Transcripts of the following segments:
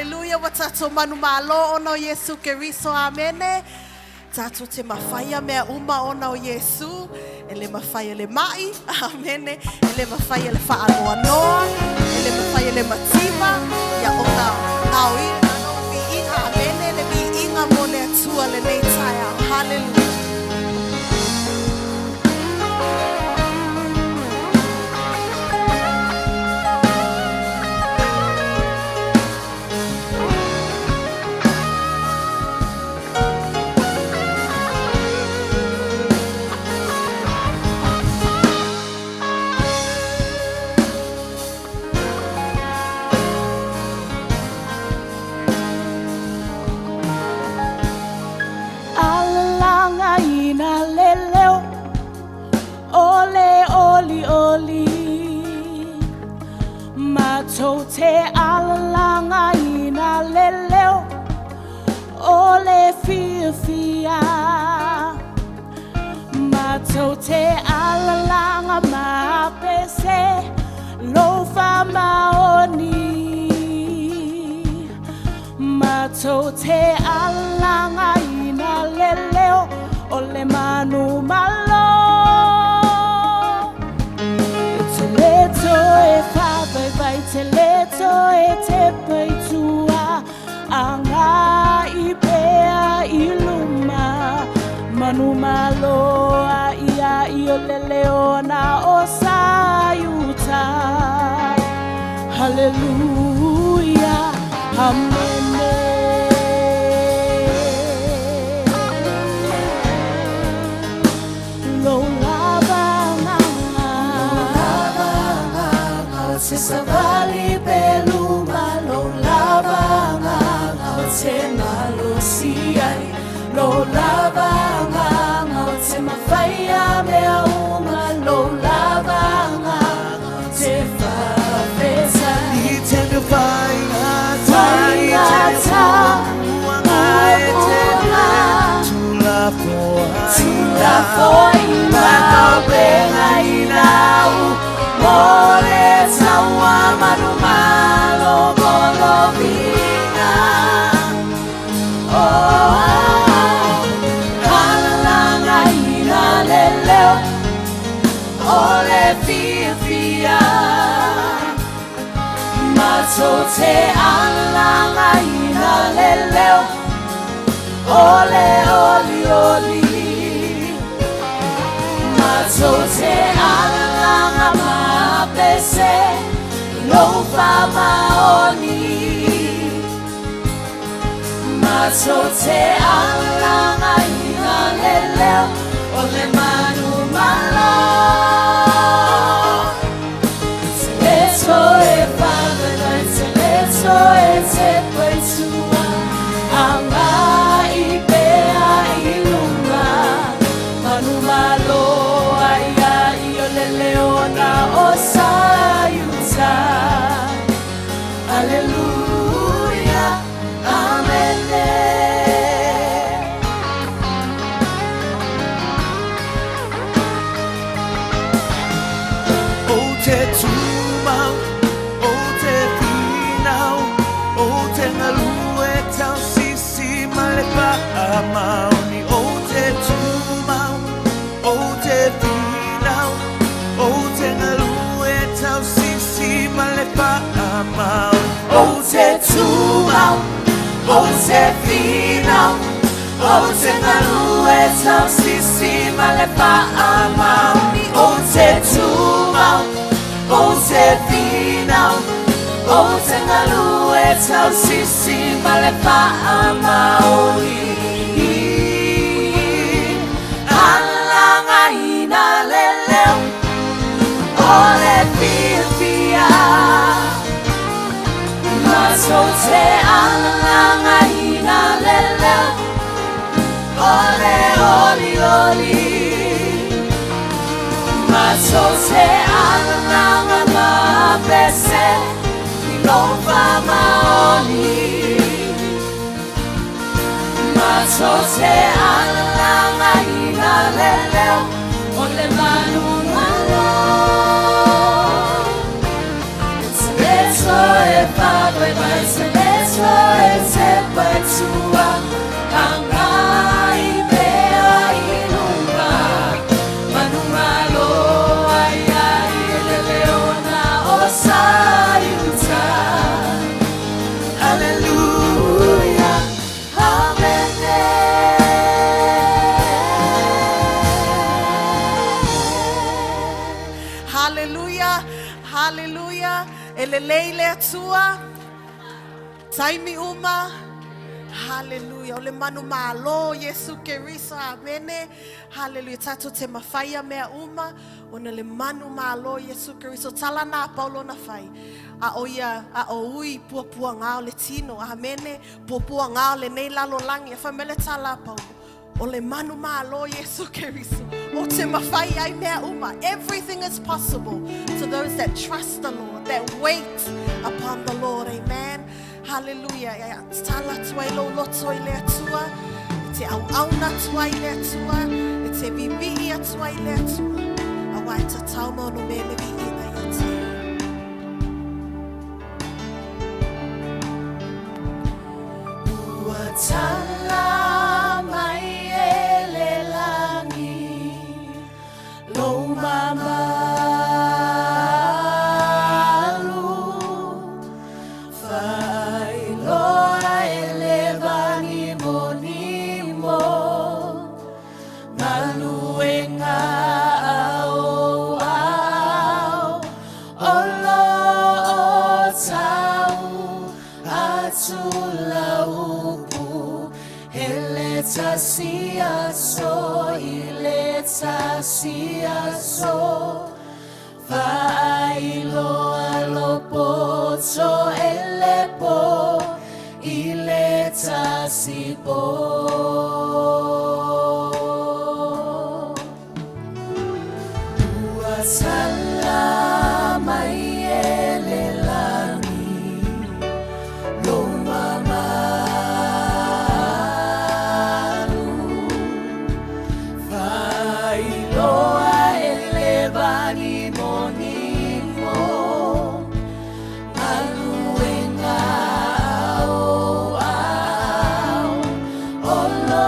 Hallelujah. Watato manu malo ono Yesu Keriso. Amene. Tato te mawhaia mea uma ona o Yesu. Ele mawhaia le mai. Amene. Ele mawhaia le whaaloa noa. Ele mawhaia le matima. Ia ona aui. Ano vi inga. Amene. Le vi inga mo le atua le nei tai au. Hallelujah. Te alalanga ina leleo ole fia fia mato te alalanga mapese lofa maoni mato te alalanga ina leleo ole manu malo leto e fa vai te leto e te peitua anga ipea iluma manu maloa ia io leleona o sayuta hallelujah amen. Se savali pelu malo lavanga se malo siai lo lavanga se mafaya me uma lo lavanga se fa pesa ni te me faya tu la foi ma pena inau Mole sawa manu malo bolovina Oh Kalanga ina leleo Ole fia fia Mato te alanga ina leleo Ole oli oli Mato te alanga mapese lofa maoni Mato te alanga ina leleo ole manu malo Leto e padre leto e te peitua anga ipea ilunga manu malo Leona osayuta Hallelujah Amen O te tumau O te pinau O te ngalue tau sisi malepa amauni O te tumau O te pinau O te ngalue tau sisi malepa amau O te tumau O te finau O te ngalue tau sisi malepa amau O te tumau O te finau O te ngalue tau sisi malepa amau Alanga ina leleo Ole fia fia Mato te alanga ina leleo Ole oli oli Mato te alanga mapese Ilova maoni Mato te alanga ina leleo Ole manu malo Padre, vai ser te patua angai mea iluma manumalo ai ai le leona o sayuta hallelujah amen hallelujah hallelujah elelei atua taimi uma hallelujah ole manu malo Yesu Keriso amene hallelujah tatu te mafaya mea uma ona le manu malo Yesu Keriso talana paulo na fai a oia a oi puapua ngao le tino amene puapua ngao le nei lalo langi fa mele tala paulo ole manu malo Yesu Keriso o te mafai ai mea uma. Everything is possible to those that trust the Lord, that wait upon the Lord. Amen. Hallelujah. Tala tuai lo loto ile atua. Te au auna tuai ile atua. Te bibi atua ile atua. Awai ta tauma no mele vi ina yate. Uatala mai ele langi lo mamalu fai loa elevani monimo maluenga au olo otau atulaupu eleta siaso ileta siaso failo alopoto elepo ileta sipo uasalama ielelani lo mamalu failoa elevani monimo aluenga au olo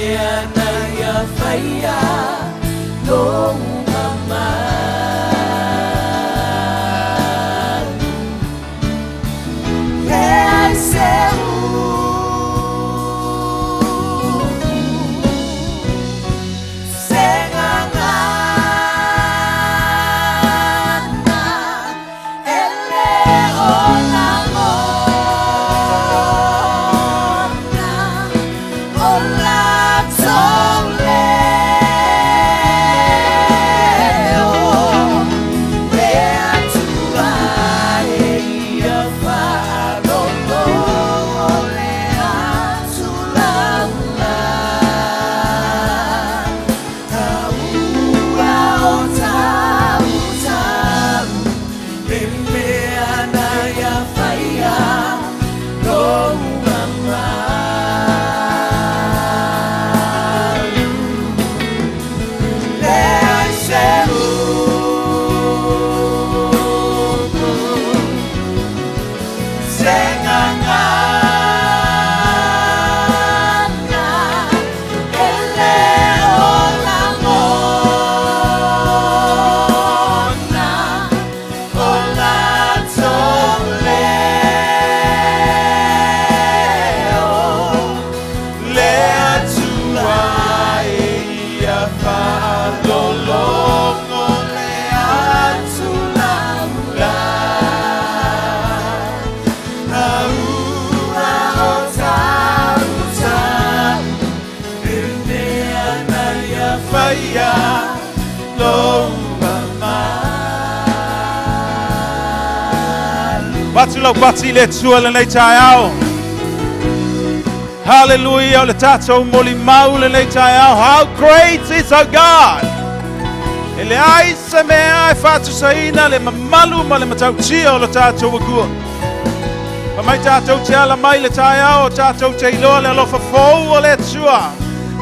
meana ia whaia lo mamalu Lea seu Batula bati le tua le nei tai au. Hallelujah, le tato moli mau le nei tai au. How great is our God! Ele ai se me ai fatu saina le mamalu ma le matau tia o le tato wakua. Ma mai tato tia la mai le tai au, tato te iloa le alofa fau o le tua.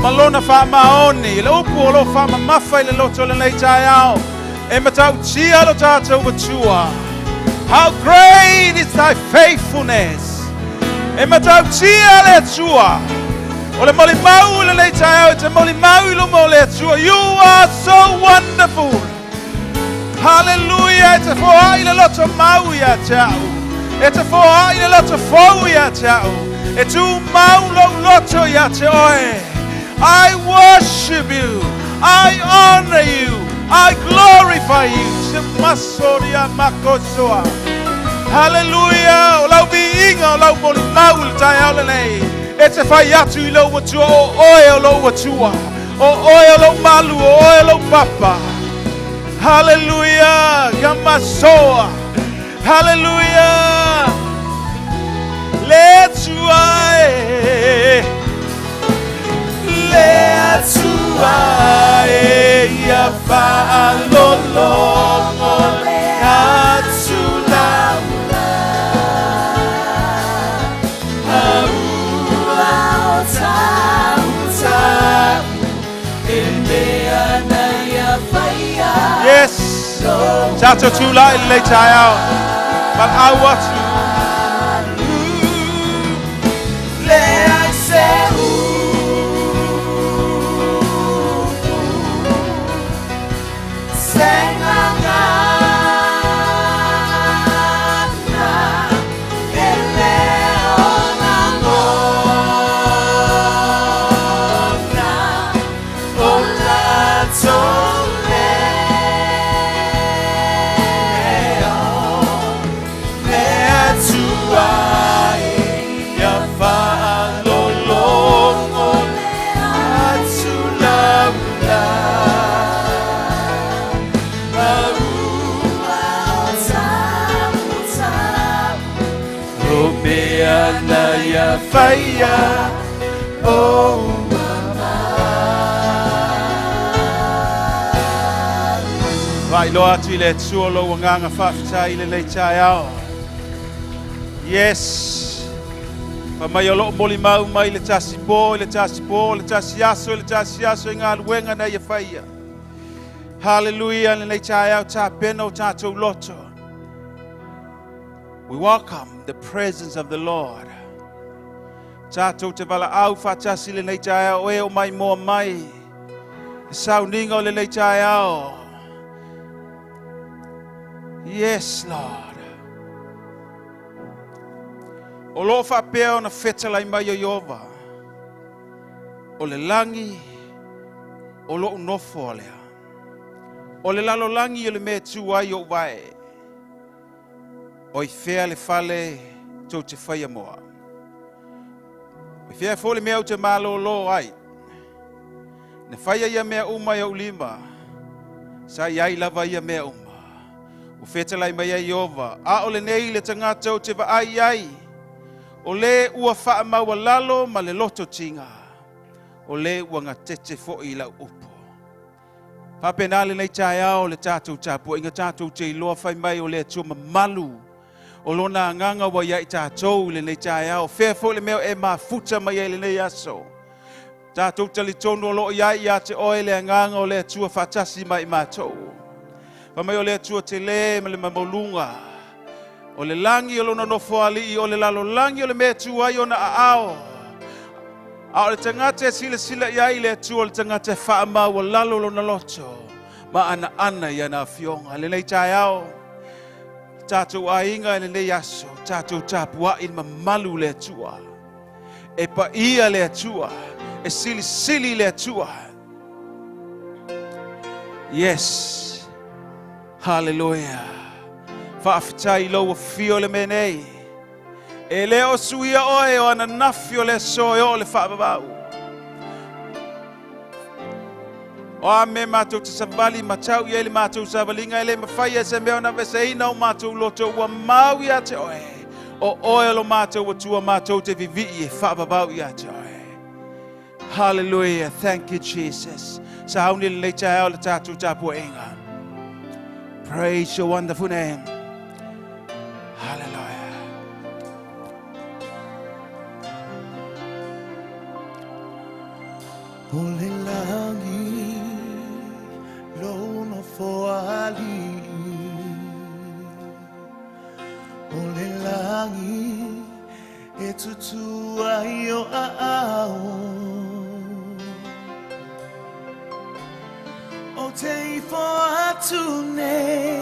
Malona fa maoni, le upu o lo fa mamawhai le loto le nei tai au. E matau tia lo tato watua. How great is thy faithfulness. E matau tia le tua. O le moli mau le nei tai au, te moli mau ilo mo le tua. You are so wonderful. Hallelujah. E te foa le loto mau ia te au. E te foa le loto fau ia te au. E tu mau lo loto ia te oe. I worship you. I honor you. I glorify you. Masoria makosoa. Hallelujah. O lau biinga o lau moli mau le tai au le nei. E te whai atu I lau watua o oe o lau watua. O oe o lau malu, o oe o lau papa. Hallelujah. Gamasoa. Hallelujah. Let's try. Let's try. Ya fa lolo le atula. Yes, Tato Tula in late out, but I watch you. Fire, oh mama. Vai lo atu le tsuolo wanganga whawhita I le tai ao. Yes. Pa mai o loo moli mau mai le tasi po, le tasi po, le tasi aso I ngā luenga na ia whaia. Hallelujah, le tai ao tā pena o tātou loto. We welcome the presence of the Lord. Tātou te wala au whātasi le nei tai au e o mai moa mai. Sau ninga o le nei tai au. Yes, Lord. O lo whapea o na whetalai mai o Iova. O le langi, o lo unofo o lea. O le lalo langi o le mea tuai o wae. O I whea le whale tau te whaia moa. O I whea fōle mea o te malo lo ai. Ne whaia ia mea umai au lima. Sa iai lava ia mea uma. O whetalai mai ai Iova. A o le nei le tangata o te wa ai ai. O le ua wha maua lalo ma le loto tinga. O le ua ngā tete fo I lau upo. Papenale nei tai ao le tātou tāpua. Inga tātou te iloa whai mai o le atua malu. O lona nganga wa iai tātou le nei tai ao. Whea fo le meo e mafuta mai e le nei aso. Tātou tali tonu o lo iai ia te oe le nganga o le atua whatasi mai mātou. Pamai o le atua te le ma le mamolunga. O le langi o lona nofo ali o le lalo langi o le mea tuai o na aao. A o le tangata e sila iai le atua o le tangata e wha o lalo lona loto. Ma ana ia na fionga. Le nei tai ao. Tātou a inga le nei aso. Tātou tāpua in mamalu le atua. E pa ia le atua. E sili le atua. Yes. Hallelujah. Whaafitai loa fio le menei. E leo suia oe o ana nafio le soe o le whaababau. O a me mātou te savali matau i ele mātou savalinga ele mawhaia se meo na vese ina o mātou loto ua mau ia te oe. O oe lo mātou wa tua mātou te vivi e whaababau ia te oe. Hallelujah. Thank you, Jesus. Sa hauni le leita ao le tātou tāpua inga. Praise your wonderful name. Hallelujah. O le langi lono foali. O le langi e tutu ai o ao. O te ifo atu nei.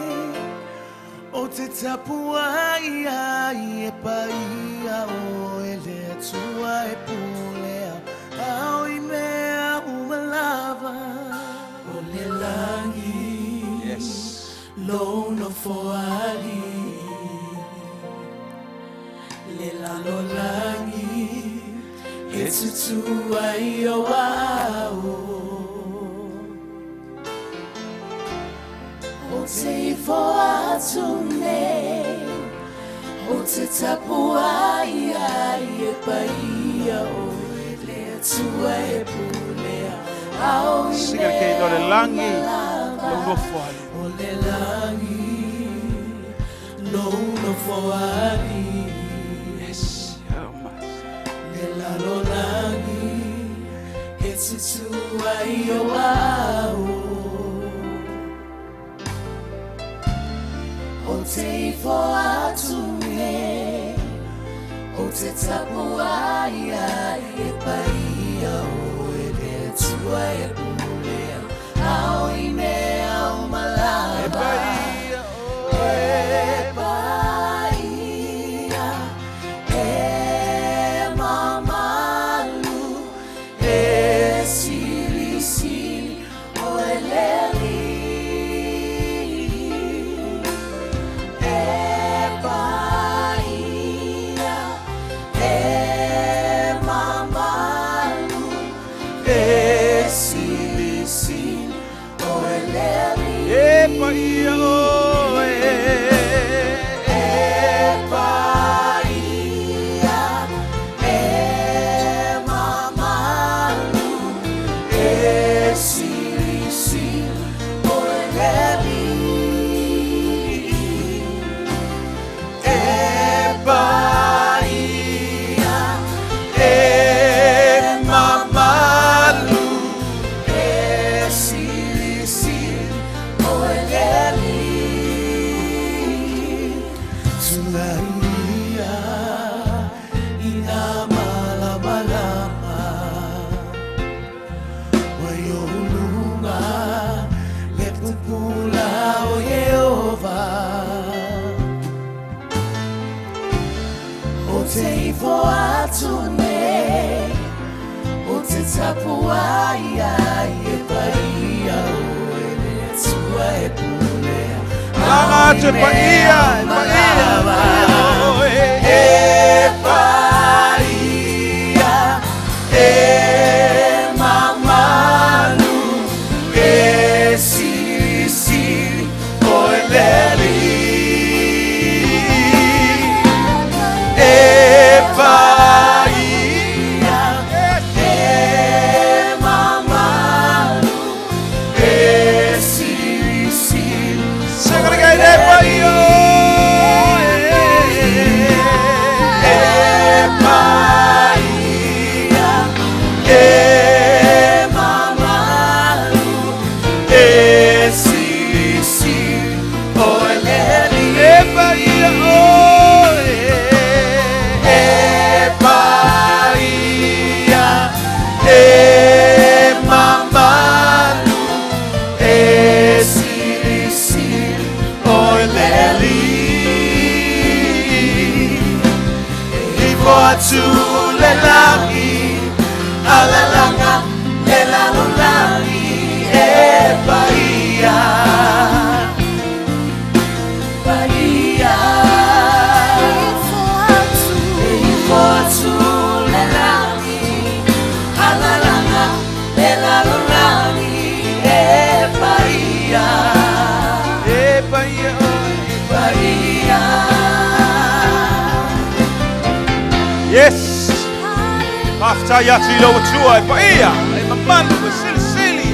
O te tapu ai ai e pai a o e le atua e pulea. Au I mea umalava. O le langi. Yes. Lono foali. Le lalo langi. E tutu ai o au. O te ifo atu nei. O te tapu ai ai e pai a o e le atua e pulea. Au I Singa kei no le langi lava. lo foali. O le langi lono foali. Yes. Oh my. Le lalo langi e tutu ai o au. O te ifo atu nei. O te tapu ai ai e pai a o e le atua e pulea. Au I mea o malava. E pai o E paia, e mamalu, e sili, o eleli. E paia, e mamalu, e sili, o eleli. e pai o e. ipo atune utitapua ya yepaia oele tua epulea Lama te paia, mamalu siri oeleli Tulelangi, alalanga, lelalolani, Bahia, Bahia. Tulelangi, alalanga, lelalolani, Bahia, Bahia, Bahia. Yes. After Yati lo tua e paia, e mamando e silsili.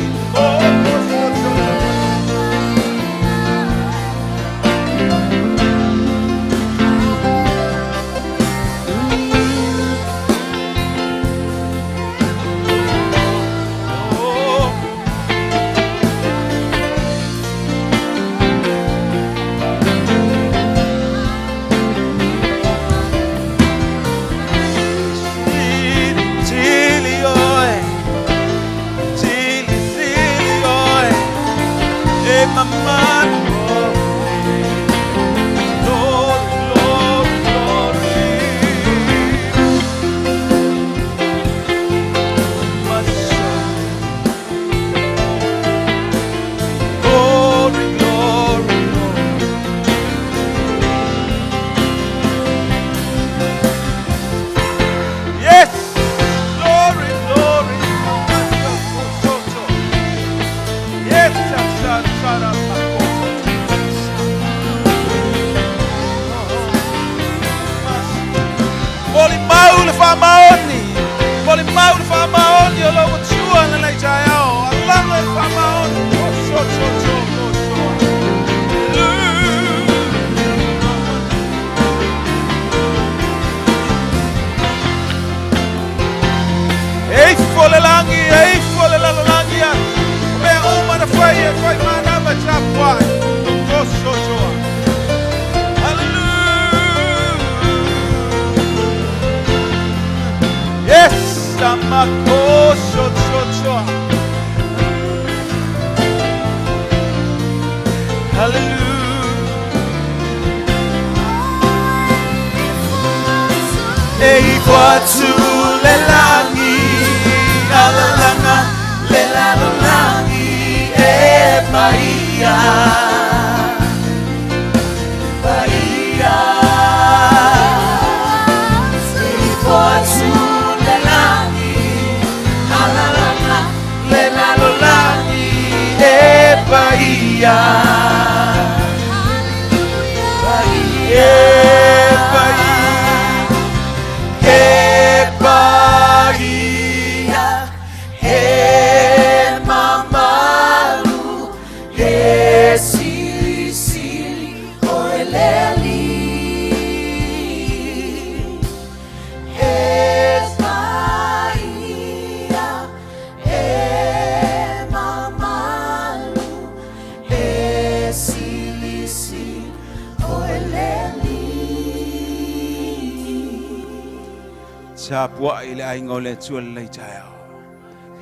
Sapua ile aingole tuele chao.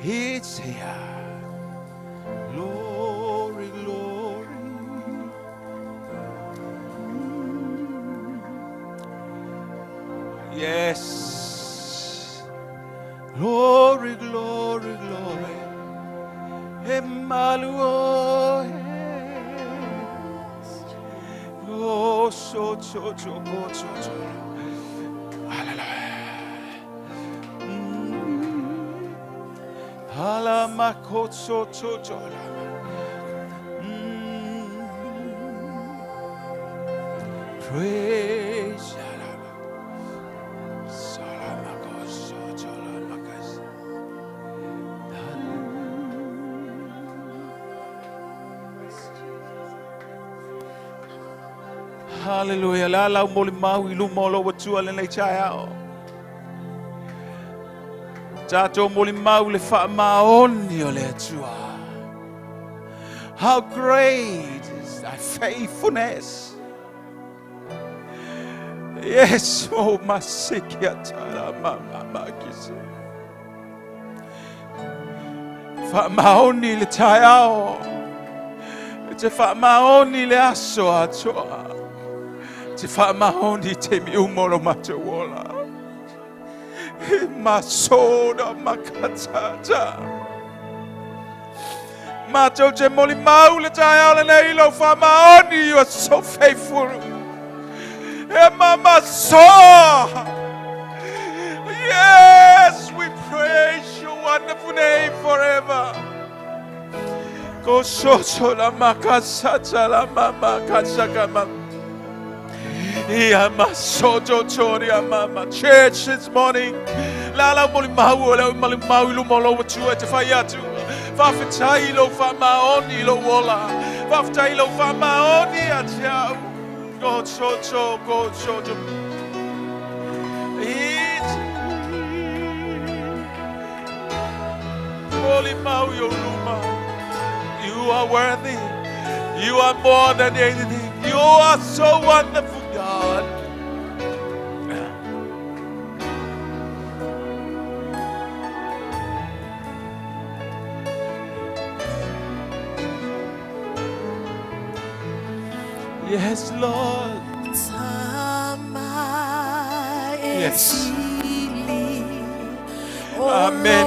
It's here. Glory, glory. Yes. Glory, glory, glory. Emmanuel. Oh, so. Praise Hallelujah. La la moli mau ilu molo watua le nei chai ao. Tato moli mau le fa maoni o le atua. How great is thy faithfulness. Yes, oh masikia tara mama kisi. Fa maoni le chai ao. Te fa maoni le aso atoa. Te fa maoni te mi umoro matawola. Masoda makatata. Mato te moli maule tai ala nei lo fa maoni. You are so faithful. E mama so. Yes, we praise your wonderful name forever. Go so la makasata la mama kasakama. Church this morning. Lala moli mau lu molo watu te fayatu. Fa fitai lo fa maoni lo wola. Fa fitai lo fa maoni atia. Go so. Moli mau yo luma. You are worthy. You are more than anything. You are so wonderful, God. Yes, Lord. Yes. Amen.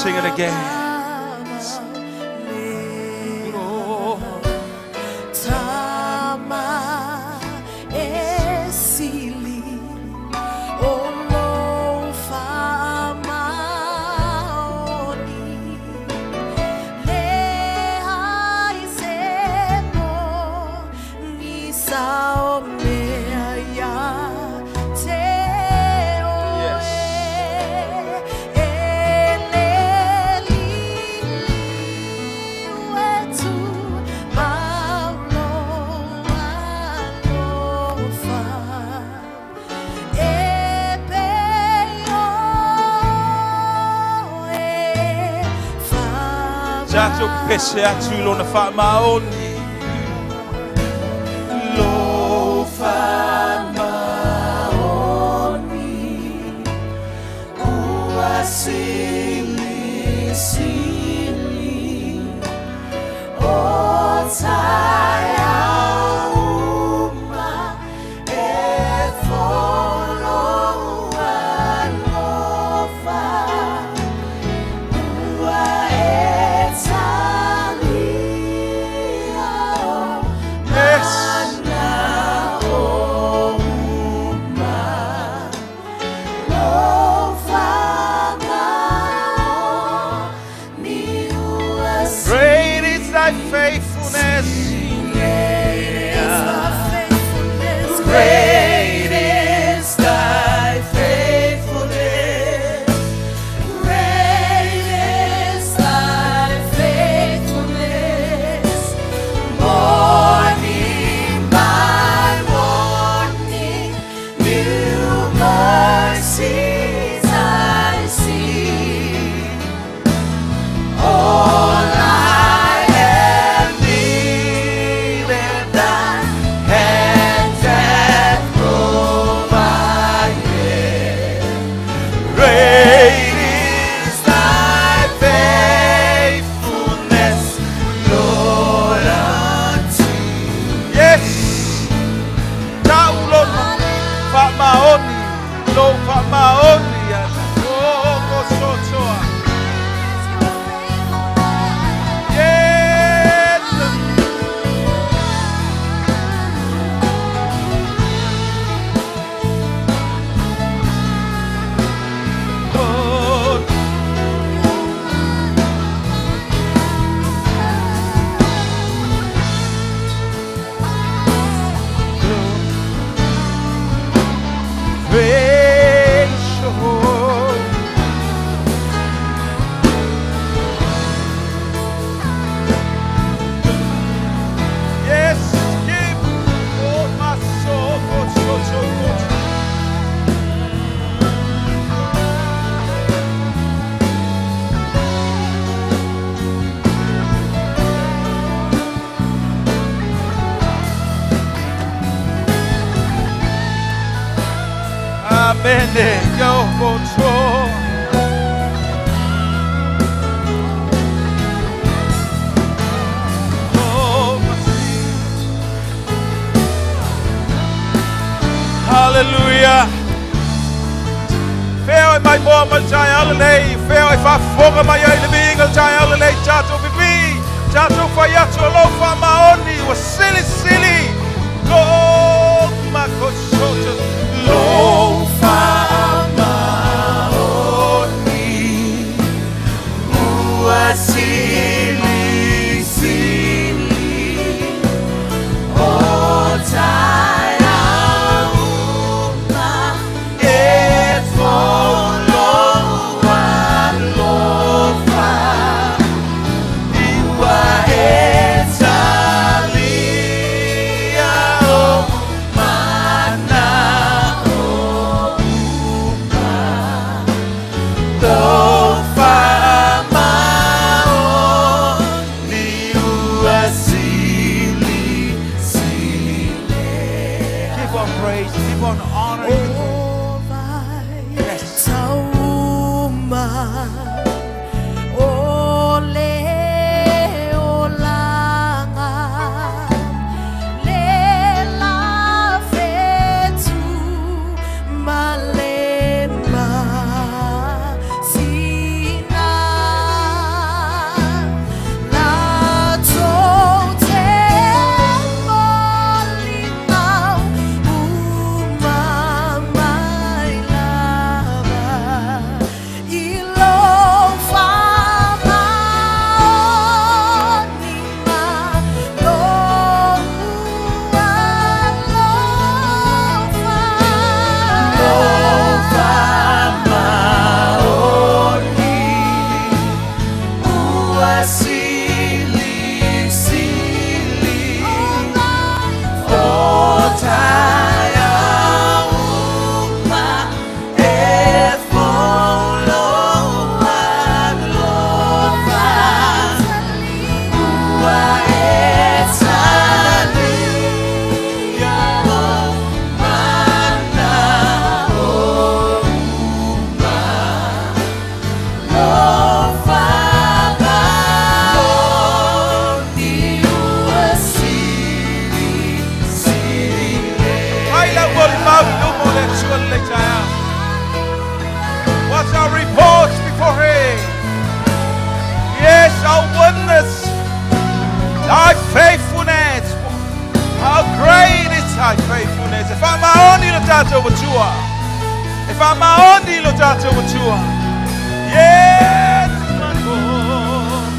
Sing it again. Tato pese atu lo na fa maoni. Lo fa maoni. Ua sili. O taya uma e follow alova. Ni Amene yo moto. Hallelujah. Feo mai mo mal chai alele, feo fa foga mai ele binga chai alele chato bibi, chato fayato lo fa maoni was silly. Lo makosoto lo fa maoni was silly. Oh time. What's our reports before Him? Yes, our wonders, Thy faithfulness. How great is Thy faithfulness. If I'm my own, you'll touch over to her. If I'm my own, you'll touch over to her. Yes, my God.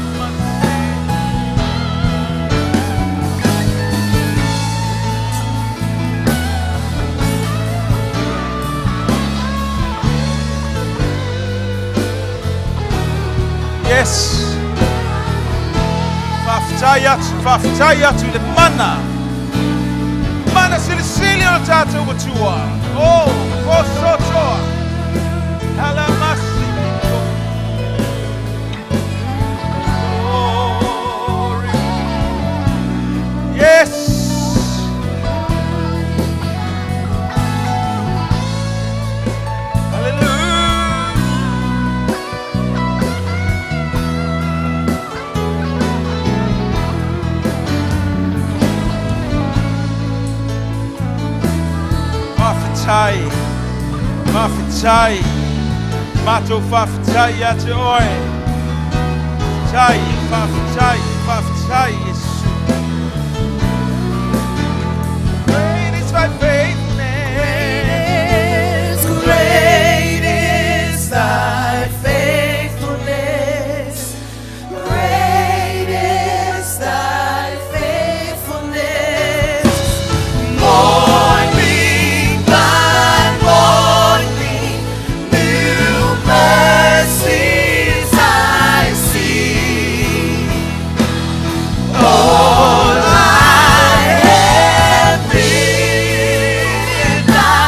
Yes. Fafitaya to the mana. Mana silly tato watua. Oh, kosoto. Halamasi. Glory. Yes. Mafitai, mato fafitai ate oi. Tai, fafitai, Yesu. Great is thy faithfulness. Great is thy faithfulness. Great is thy faithfulness. Morning by morning, new mercies I see. All I have needed, thy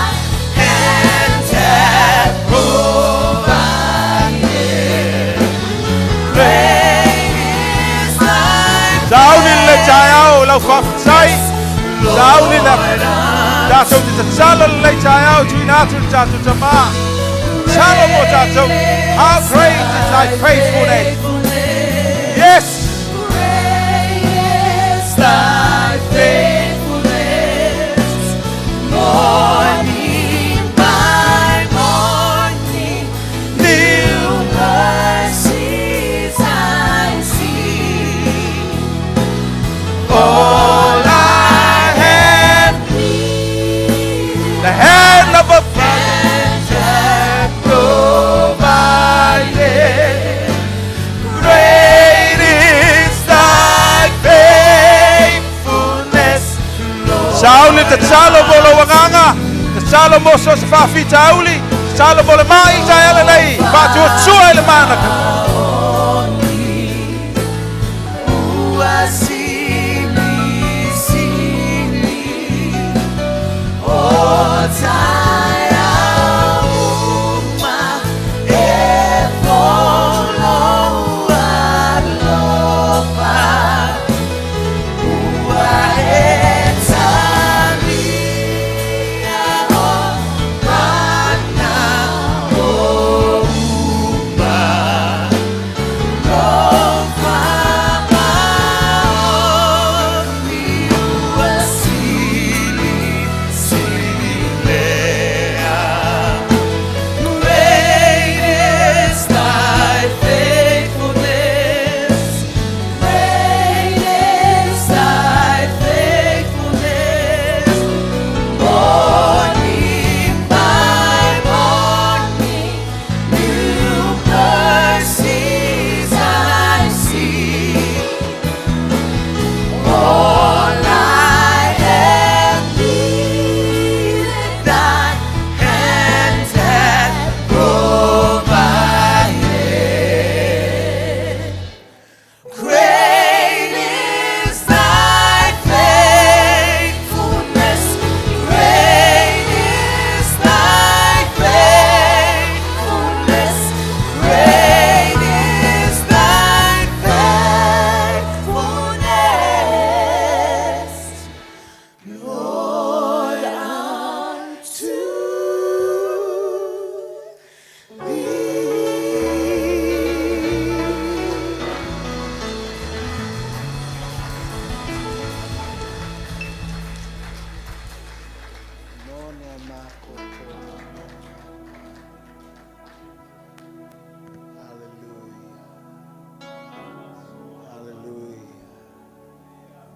hands have provided. Great is thy Down in the jail, la fafitai. Down in the Tātou te talo le tai au tui nātu tātou te mā. Talo mo tātou. How great is thy faithfulness. Yes. Great is thy faithfulness. Morning by morning, new mercies I see. All I have needed, The hand of a and have provided. Great is thy faithfulness, Lord. Sauli te talo mo lo wanganga. Te talo mo so se whawhi tauli. Te talo mo le mai tai ala nei. Pātu o tua ele manaka.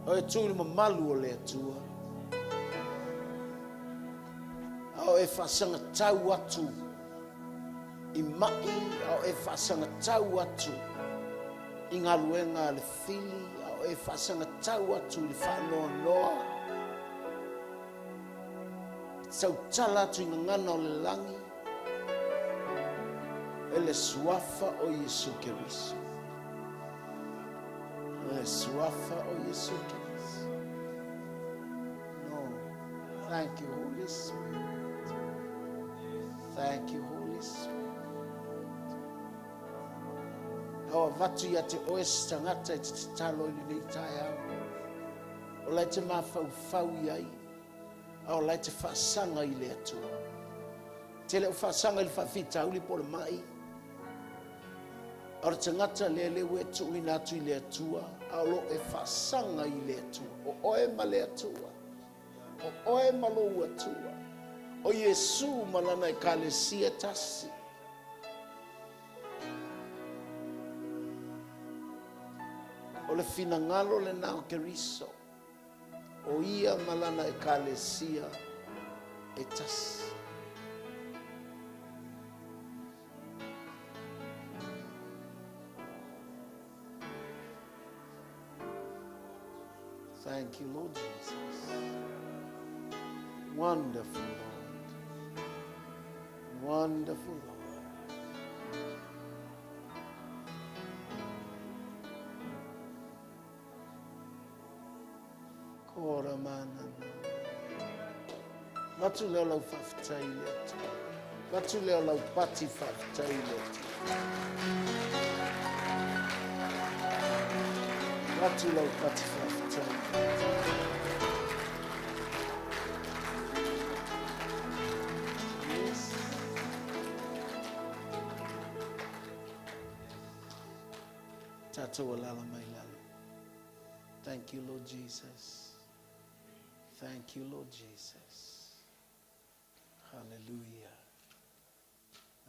Oe tūri ma malu o le atua. Ao e whasanga tau atu I mai, ao e whasanga tau atu I ngā luenga le fili, ao e whasanga tau atu I whanoa noa. Sau tala atu I ngana o le langi, e le suafa o Yesu Keriso. Le suafa o Yesu Keriso. No, thank you, Holy Spirit. Thank you, Holy Spirit. Hawa vatu ia te oes tangata I te talo I nei tai au. O lai te mawhau iai. O lai te whaasanga I le atua. Te leo whaasanga I le whawhita uli po le mai. Ora te ngata le lewe tu I natu I le atua. Alo e whaasanga I le atua. O oe ma le atua. O oe ma lo atua. O Yesu malana I kalesia tasi. O le finangalo le nao Keriso. O ia malana I kalesia e tasi. Thank you, Lord Jesus. Wonderful Lord. Wonderful Lord. Kora mana. Matu leo lau whaftai letu. Matu leo lau pati whaftai letu. Matu lau pati whaftai letu. Tātou alala mai lalo. Thank you, Lord Jesus. Thank you, Lord Jesus. Hallelujah.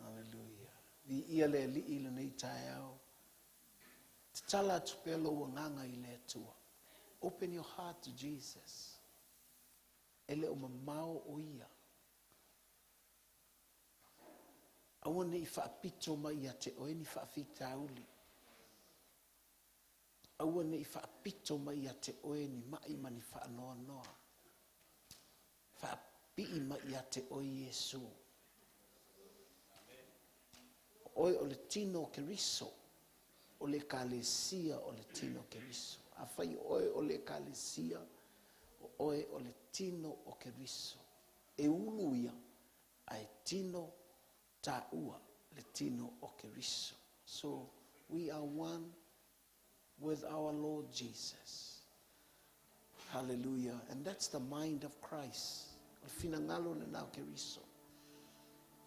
Hallelujah. Vi ia le li ile nei tai au. Tala tupelo wanganga ile tua. Open your heart to Jesus. Ele o mamao o ia. Awane I whaapito mai a te oe ni whaafita uli. Awane I whaapito mai a te oe ni mai mani whaanoa noa. Whaapii mai a te oe Yesu. Oe o le tino ke riso. O le kalesia o le tino ke riso. A whai oe o le kalesia. Oe o le tino o ke riso. E uluia ai tino ta'ua le tino o ke riso. So we are one with our Lord Jesus. Hallelujah. And that's the mind of Christ. O finangalo le nao ke riso.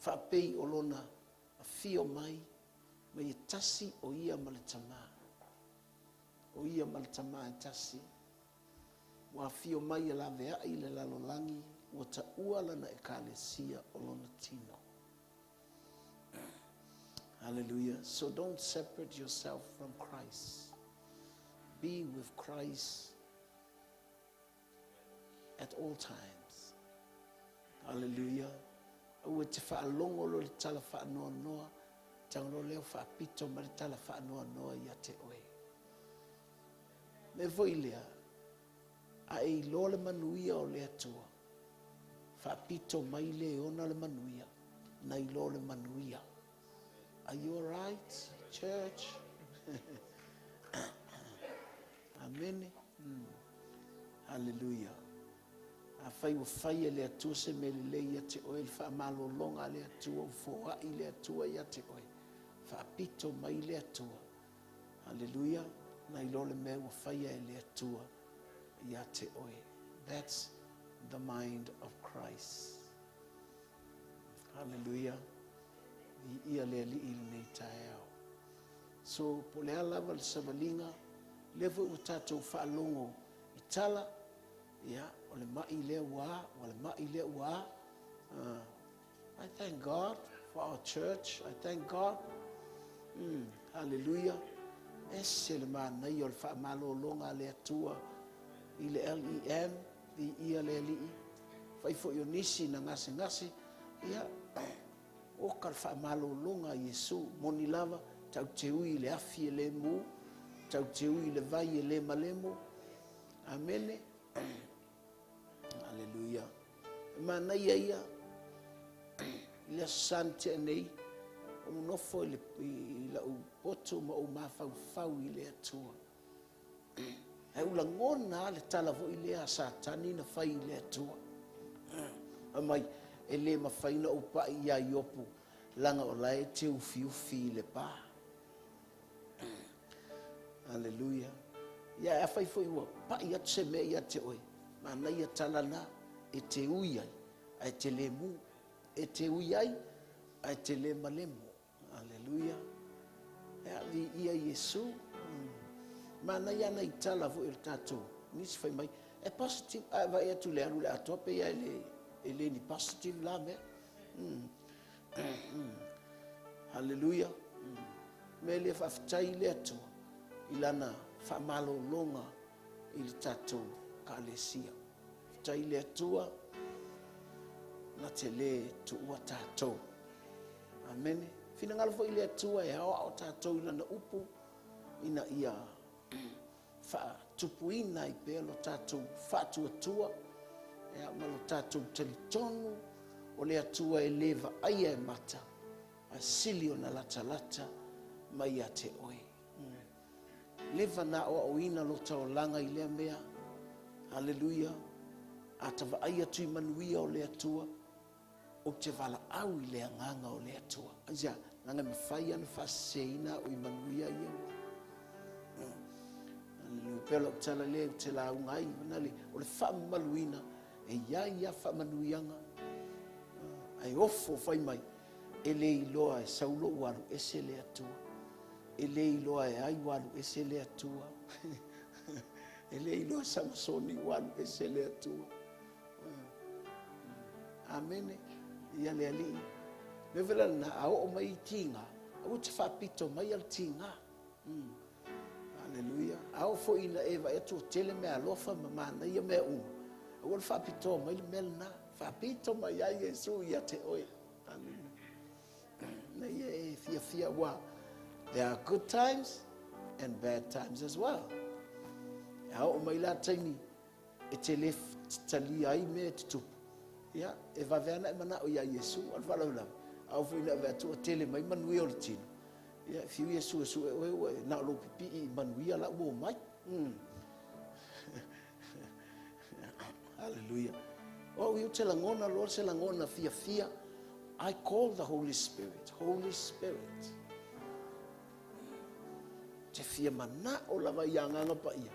Whapei o lona a fio mai me i tasi o ia maletama. O ia maletama e tasi. Wa fio mai e la vea I le lalolangi. Wa ta ua lana e kalesia o lona tino. Hallelujah. So don't separate yourself from Christ. Be with Christ at all times. Hallelujah. Ua te whaalongo lo le tala whaanoa noa. Tango leo whaapito ma le tala whaanoa noa ia te oe. Me voi lea. A e lo le manuia o le atua. Whaapito mai le ona le manuia. Na I lo le manuia. Are you all right, church? Amen. Hallelujah. A whai wa whai le atua se me le ia te oe. Wha malo longa le atua. Whoa I le atua ia te oe. Wha pito mai le atua. Hallelujah. Na I lo le mea wa whai le atua ia te oe. That's the mind of Christ. Hallelujah. Ia le li il nei tae au. So, po le alava le savalinga, levo u tātou whaalongo I tala, ia, o le mai le wā, o le mai le wā. I thank God for our church. I thank God. Hallelujah. Ese le mānai o le whaamalo longa le atua, I le LEM, ia le li. Whaifo I nisi na ngasi, ia, o kal whaamalo longa Yesu, moni lava, tau te ui le afi le mu, tau te ui le vai le malemo. Amene. Hallelujah. Mana ia, le sante nei, o nofo le la u poto ma o mafau I le atua. E ula ngona le talavo I le a satani na fai le atua. Amai, e le mawhaina o pa ia iopu langa o lae te ufi le pa. Hallelujah. Ia e whai fwoi ua pa ia te me ia te oe. Mana ia talana e te ui ai, ai te le mu. E te ui ai, ai te le malemu. Hallelujah. Ea vi ia Yesu. Mana ia na I tala vo il tatou. Nisi whai mai. E positive, a vai atu le alu le atope ia ele ni positive la me. Hallelujah. Me le whaftai le atua. Ilana whamalo longa I le tatou kalesia. Tai le atua na te le tuua tatou. Amen. Fina ngalo fo I le atua e hao o tatou ilana upu ina ia wha tupuina I pelo tatou wha tua. E malo tatou telitonu o le atua e leva aia e mata a silio na lata mai a te oe. Leva na o ina lo tau langa I lea mea. Hallelujah. A tawa aia tui manuia o le atua o te wala au I lea nganga o le atua. Anzia, nganga me whai anu whaseina o I manuia ia. Hallelujah. Pelo tala lea te la ungai manali o le wha maluina e ia wha manuianga. Ai ofo whai mai e le iloa e saulo waru ese le atua. e le iloa e ai walu e se le atua. E le iloa Samsoni walu e se le atua. Amene, ia le ali. Me vela na ao o mai tinga, au te whapito mai al tinga. Hallelujah. Ao fo ina eva e tu tele me alofa mamana ia me u. Au whapito mai le melna, whapito mai ai Yesu ia te oe. Hallelujah. Na ia e fia wa. There are good times and bad times as well. Ao mai la taimi e te le tali ai me te tupu. Ya, e va vena e mana o ia Yesu, al vala ula. Au fu ina ve tu tele mai manui o tino. Ya, fiu Yesu e na lo pipi I manui ala wo mai. Hallelujah. Oh, you tell ngona Lord, se ngona fia. I call the Holy Spirit. Holy Spirit. Te fia mana o lava ianga nga pa ia.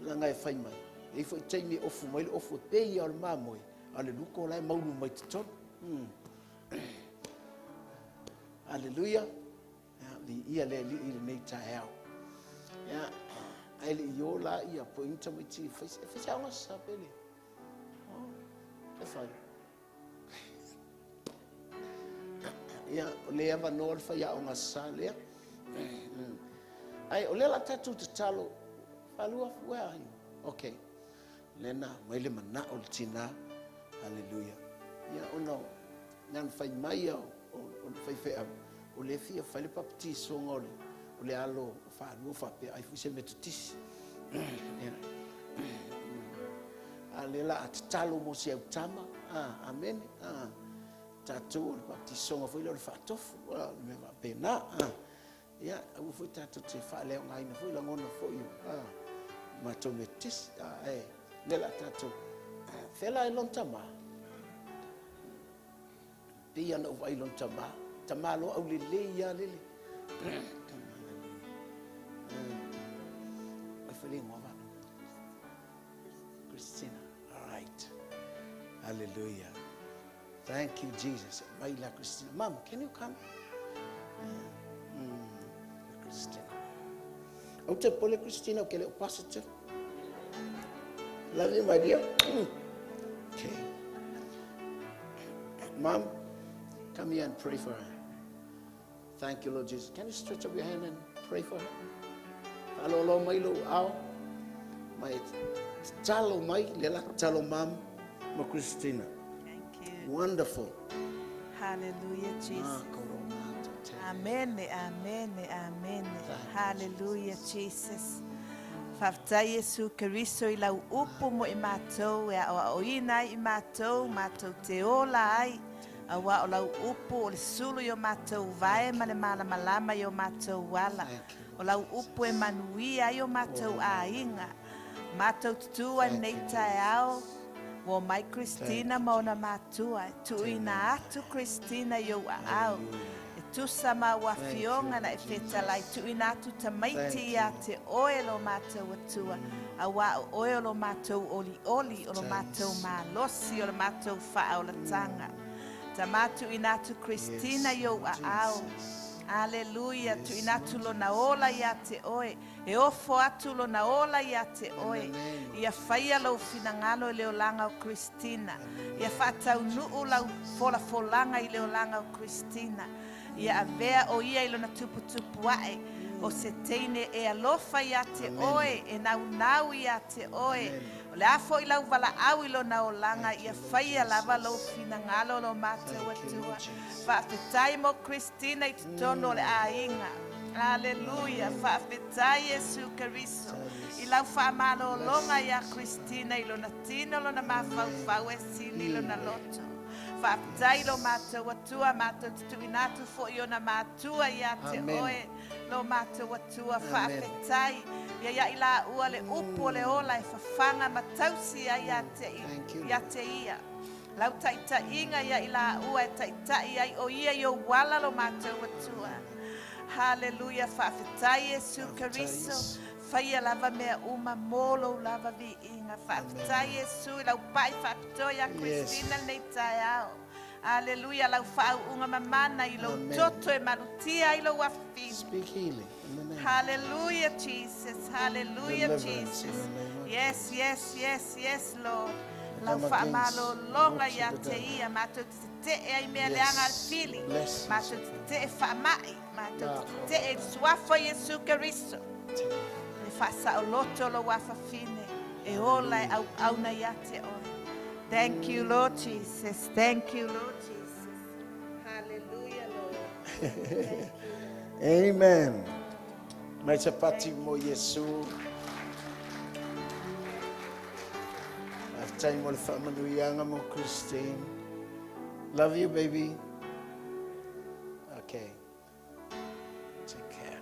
La ngai fai mai. E foi taimi ofu mai ofu pe ia o mamoi. Ale luko lai maulu mai te ton. Hallelujah. Li ia le li il nei tae au. Ya, ai li yo la ia pointa mai ti fai sa nga sa pele. Oh, e fai. Ya, le ava no fai a nga sa le. Ai o le la tatu te talo. Falua where are you? Okay. Lena mai le mana o tina. Hallelujah. Ya ono nan fai mai o fai fai o le fia fai le baptiso ngol o le alo fa no fa pe ai fuse metutis. Ya. Alela atalo mo se utama. Amen. Tatu le baptiso ngol foi le fa tofu me va pena. Ya, o foi tatu te fa le ngai no foi la ngona foi. Ma to metis le la tatu. Fela ilon tama. Pia no vai ilon tama. Tama lo au le ya le. I feel more. Christina. All right. Hallelujah. Thank you, Jesus. Maila Christina. Mom, can you come? Christina. O te pole Christina, que le pastor. Love you, my dear. Okay. Mom, come here and pray for her. Thank you, Lord Jesus. Can you stretch up your hand and pray for her? Hello, Lord, my Lord, ow. My chalo, my lela chalo, Mom, my Christina. Thank you. Wonderful. Hallelujah, Jesus. Amen, amen, amen. Hallelujah, Jesus. Whaftai Yesu Keriso I lau upu mo I mātou, e a oina I mātou, mātou te ola ai, a wa o lau upu o le sulu I o mātou vae, ma le malama I o mātou wala, o lau upu e manuia I o mātou a inga, mātou tutua nei tae ao, wo mai Christina ma ona mātua, tu ina atu Christina I o a au, tu sama wa fionga na e fetalai tu inatu tamaiti ya te oelo mātou atua a wa oelo mātou oli o lo mātou malosi o lo mātou wha o la tanga ta mātou inatu Christina yo a au Aleluia tu inatu lo na ola ya te oe e ofo atu lo na ola ya te oe ia whaia lau finangalo I leo langa o Christina ia whatau nuu lau folanga I leo langa o Christina ia avea o ia ilona tupu ae o se teine e alofa ia te oe e nau ia te oe o le afo I lau wala au ilona o langa ia whaia lava lau finangalo lo mātou atua whaafetai mo Christina I tutono le ainga Aleluia whaafetai Yesu Keriso I lau whaamalo longa ia Christina ilona tino lona mawhau e sini ilona loto Whaftai lo mātou atua, mātou tutuinatu fo I ona mātua ia te oe, lo mātou atua whafetai. Ia I la ua le upo le ola e whawhanga matausi ia te ia. Lau taita inga ia I la ua e taita ia o ia I o wala lo mātou atua. Hallelujah, whafetai Yesu Keriso. Whaia lava mea uma molo lava vi inga whaftai Yesu I lau pai whapitoia Christina nei tae au. Aleluia, lau whau unga mamana i lo Amen. toto e manutia i lo wafini. Speak healing in the name of Hallelujah, Jesus. Hallelujah, Deliverance in Jesus. the name of Yes, Jesus. yes, yes, yes, Lord. I Lau come whaamalo against longa works ia of the te devil. ia, mātou te e ai mea Yes. leanga al fili. Blessings Mātou upon te e whaamai. Mātou Nah, te e suafa Yesu Keriso. you. Le whasa o loto lo wafa fine. E ola e au auna ia te oi. Thank you, Lord Jesus. Thank you, Lord Jesus. Hallelujah, Lord. Amen. Mai te pati mo Yesu. Aftai mo le whaamanuianga mo Christine. Love you, baby. Okay. Take care.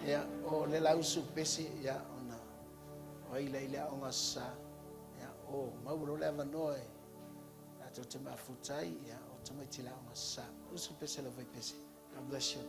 Ya, o le lausu pesi ya ona. O ile o ngasa. Ya, o mauro le vanoi. Ya to te mafutai ya o te mai tila o ngasa. Usu pesi le vai pesi. God bless you.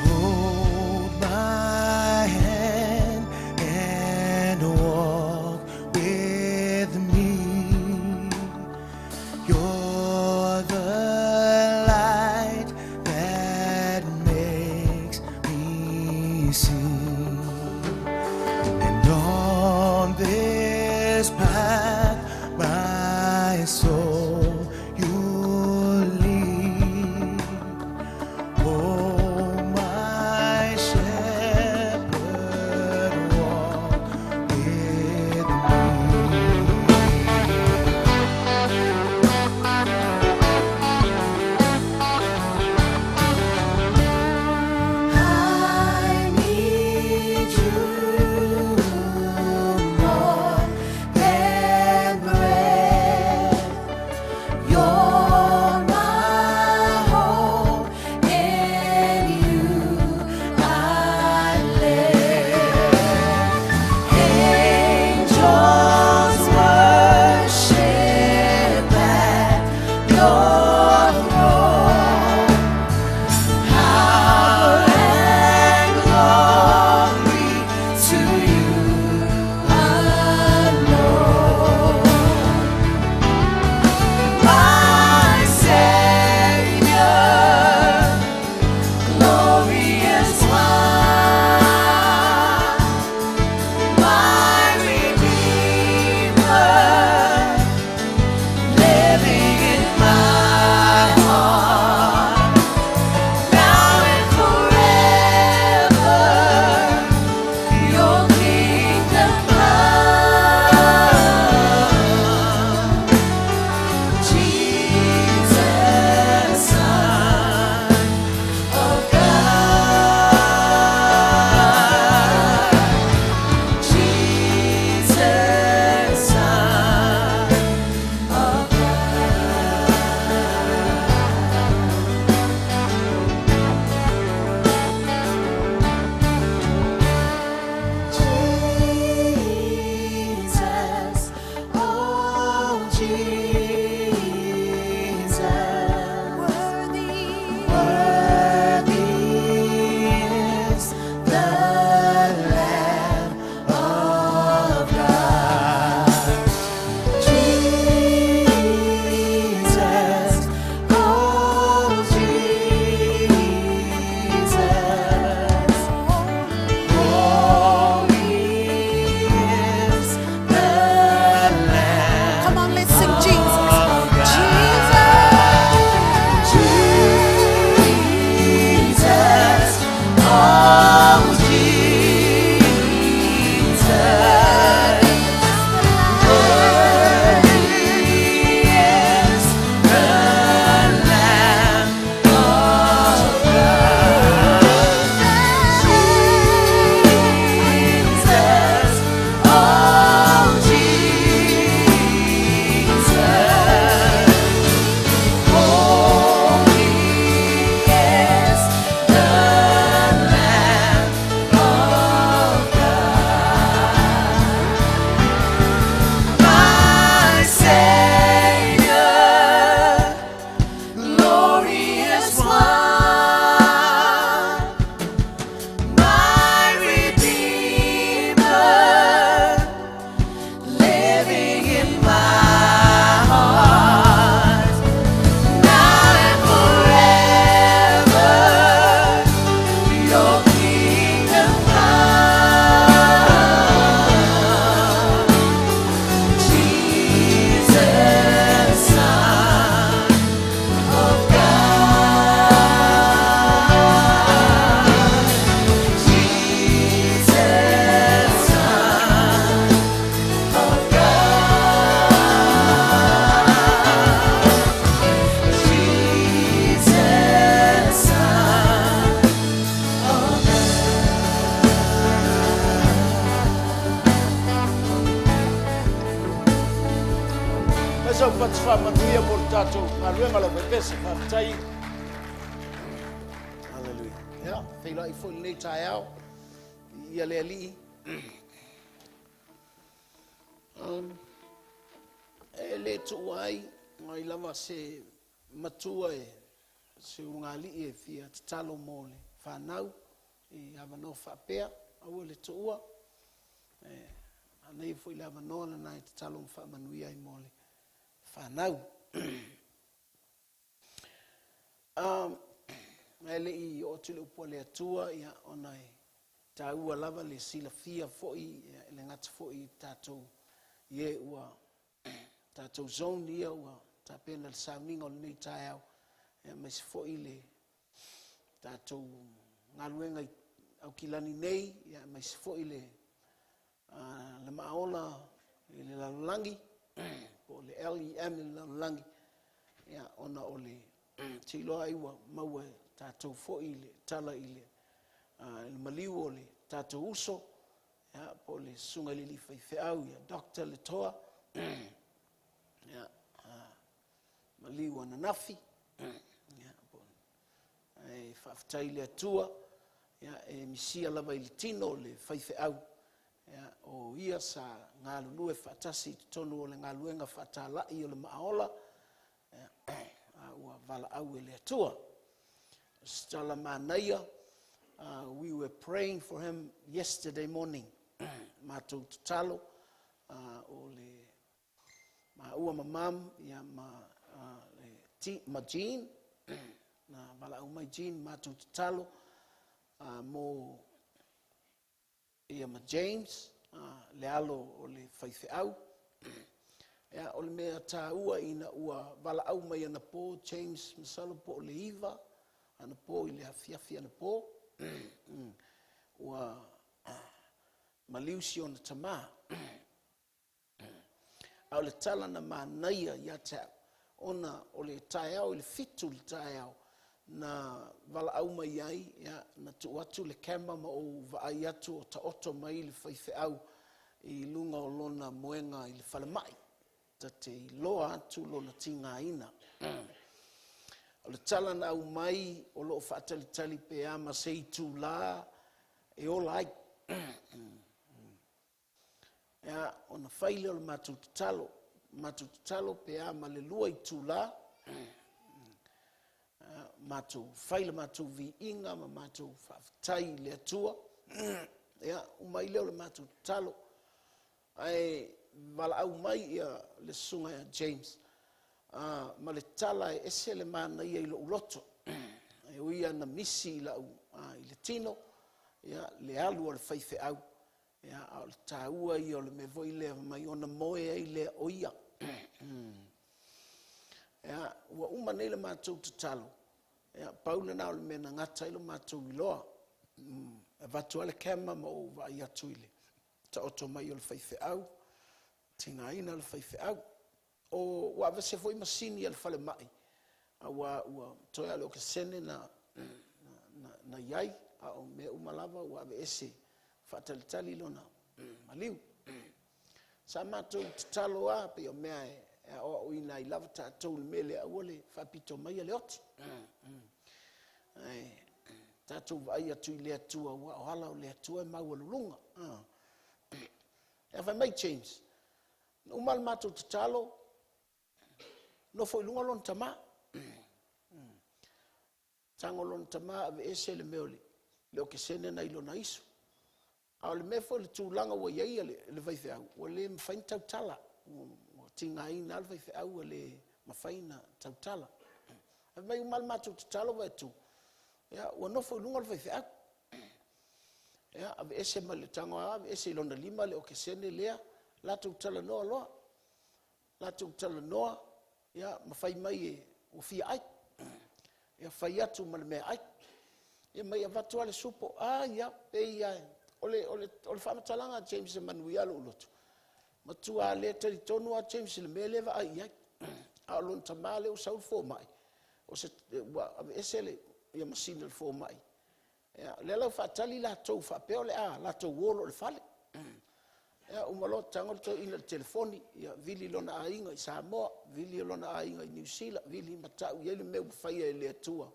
Hold my hand and walk with me. You're the light that makes me see. And on this path, my soul you'll lead. Oh, my shepherd, walk with I need you more than breath. sau patswamanuia mo le tatou galuega le pepese faafetai. Haleluia. Ia, feilaʻi foʻi lenei taeao ia le alii. E le tuu ai ngai lava se matua e se ungalii e fia tatalo mo le whanau i avanoa whapea au le tuua. Anei fo i le avanoa na nai tatalo mo whamanuia i mo le whanau. E le i o tule upua le atua ia ona e taua lava le sila fia foi le ngata foi tatou ie ua tatou zone ia ua tapena le sauninga o le nei taeau mai se foi le tatou ngaluenga au kilani nei ia mai se foi le maola i le lalangi po le LEM le lalangi ia ona o le tilo ai ua maua tatou foi le tala i le maliu o le tatou uso ia po le sunga le faifeau ia Dr. Letoa ia maliu ana nafi ia po e faafetai le atua ia e misia lava i le tino le faifeau ia o ia sa galulue faatasi totonu o le galuega faatalaʻi o le maaola ua valaau e le atua stala manaia. We were praying for him yesterday morning. Matou tatalo o le maua mamam ia ma Jean na valaau mai Jean matou tatalo mo ia ma James le alo o le faifeau ia o le mea tāua ina ua valaau mai ana po James masalo po o le iva ana po i le afiafi ana po ua maliusi ona tamā au le tala na manaia ia te ona o le taeao i le fitu le taeao na valaau mai ai ia na tuatu le kema ma o vaai atu o taoto mai le faifeau i lunga o lona moenga i le falamaʻi tate i loa atu lona tigāina. O le tala na au mai o loo faatalitali pea ma se itulā e ola ai ia ona faile o le matou tatalo pea ma le lua itulā matou faile matou viiga ma matou faafetai le atua ia umai lea o le matou tatalo ae valaau mai ia le susuga ia James ma le tala e ese le manaia i loʻu loto e uia na misi i lau i le tino ia le alu o le faifeau ia o le tāua ia o le me voi lea mai ona moe ai lea o ia ia ua uma nei le matou tatalo ia paulana o le mena ngata i lo matou iloa e vatu ale kema ma o vaai atu i le taoto mai o le faifeau tigāina le faifeau o ua avese foʻi masini a le falemaʻi ua toe a le o kesene na iai a o mea uma lava ua ave ese faatalitali lona maliu sa matou tatalo a pe o mea e aʻoaʻoina ai lava tatou le mea lea ua le faapito mai a le oti tatou vaai atu i le atua ua ohala o le atua e mau aluluga e fai mai James na uma le matou tatalo no foi lunga lon tamā tango lon tamā ave ese le mea le o kesene na ilona isu a le mea foi le tulaga ua iaia le faifeau ua lē mafaina tautala ua tigāina a le faifeau ua lē mafaina tautala ave mai uma le matou tatalo vaetu ia ua nofo i luga le faifeau ia ave ese ma le tago ave ese i lona lima le o kesene lea latou talanoa loa latou talanoa ia mafai mai e ua fia ai ia fai atu ma le mea ai ia mai avatu ale supo ia peia o le faamatalaga James e manui a loʻu lotu matua lea talitonu a James i le mea lea vaai ai a o lona tamā lea ua saulu fomaʻi o se ua ave ese le ia masini le fomaʻi ia le lau faatali latou faapea o le a latou olo o le fale Ia umalo tango to ina telefoni ia vili lona ainga I Samoa, vili lona ainga I New Zealand, vili matau ia le meu faia le atua.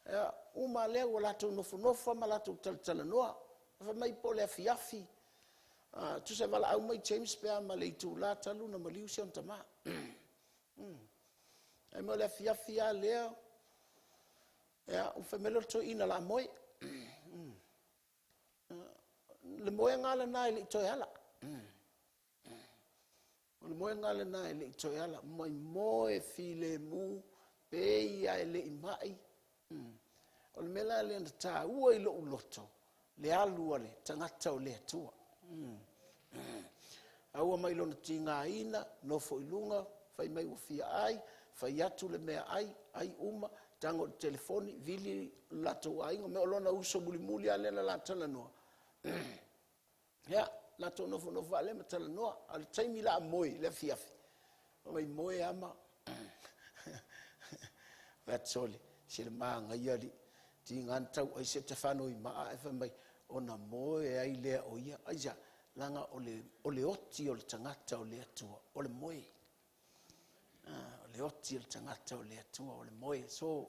Ia uma le wala to nofu malato tala noa. Fa mai pole afiafi. Tu se vala au mai James pe ma le tu la talu na maliu se ontama. Ai mo le afiafi a le. Ia u famelo to ina la moi. Le moe ngala na le to yala. Le moe ngala na le to yala, mai moe file mu pe ia le mai. O le mela le ta ua I lo loto. Le alu ale tangata o le atua. Aua mai lona tinga ina, no fo ilunga, fai mai ufia ai, fai atu le mea ai uma, tango telefoni, vili lato ainga, me olona uso mulimuli ale la latala noa. Ya, lato nofo ale matala noa, al taimi la moi, le fiafi. O mai moe ama. That's all. Sile maa ngayali. Tinga antau ai se tefano I maa efa mai. Ona moe ai lea o ia. Aija, langa ole oti o le tangata o le atua. Ole moe. Ole oti o le tangata o le atua. Ole moe. So,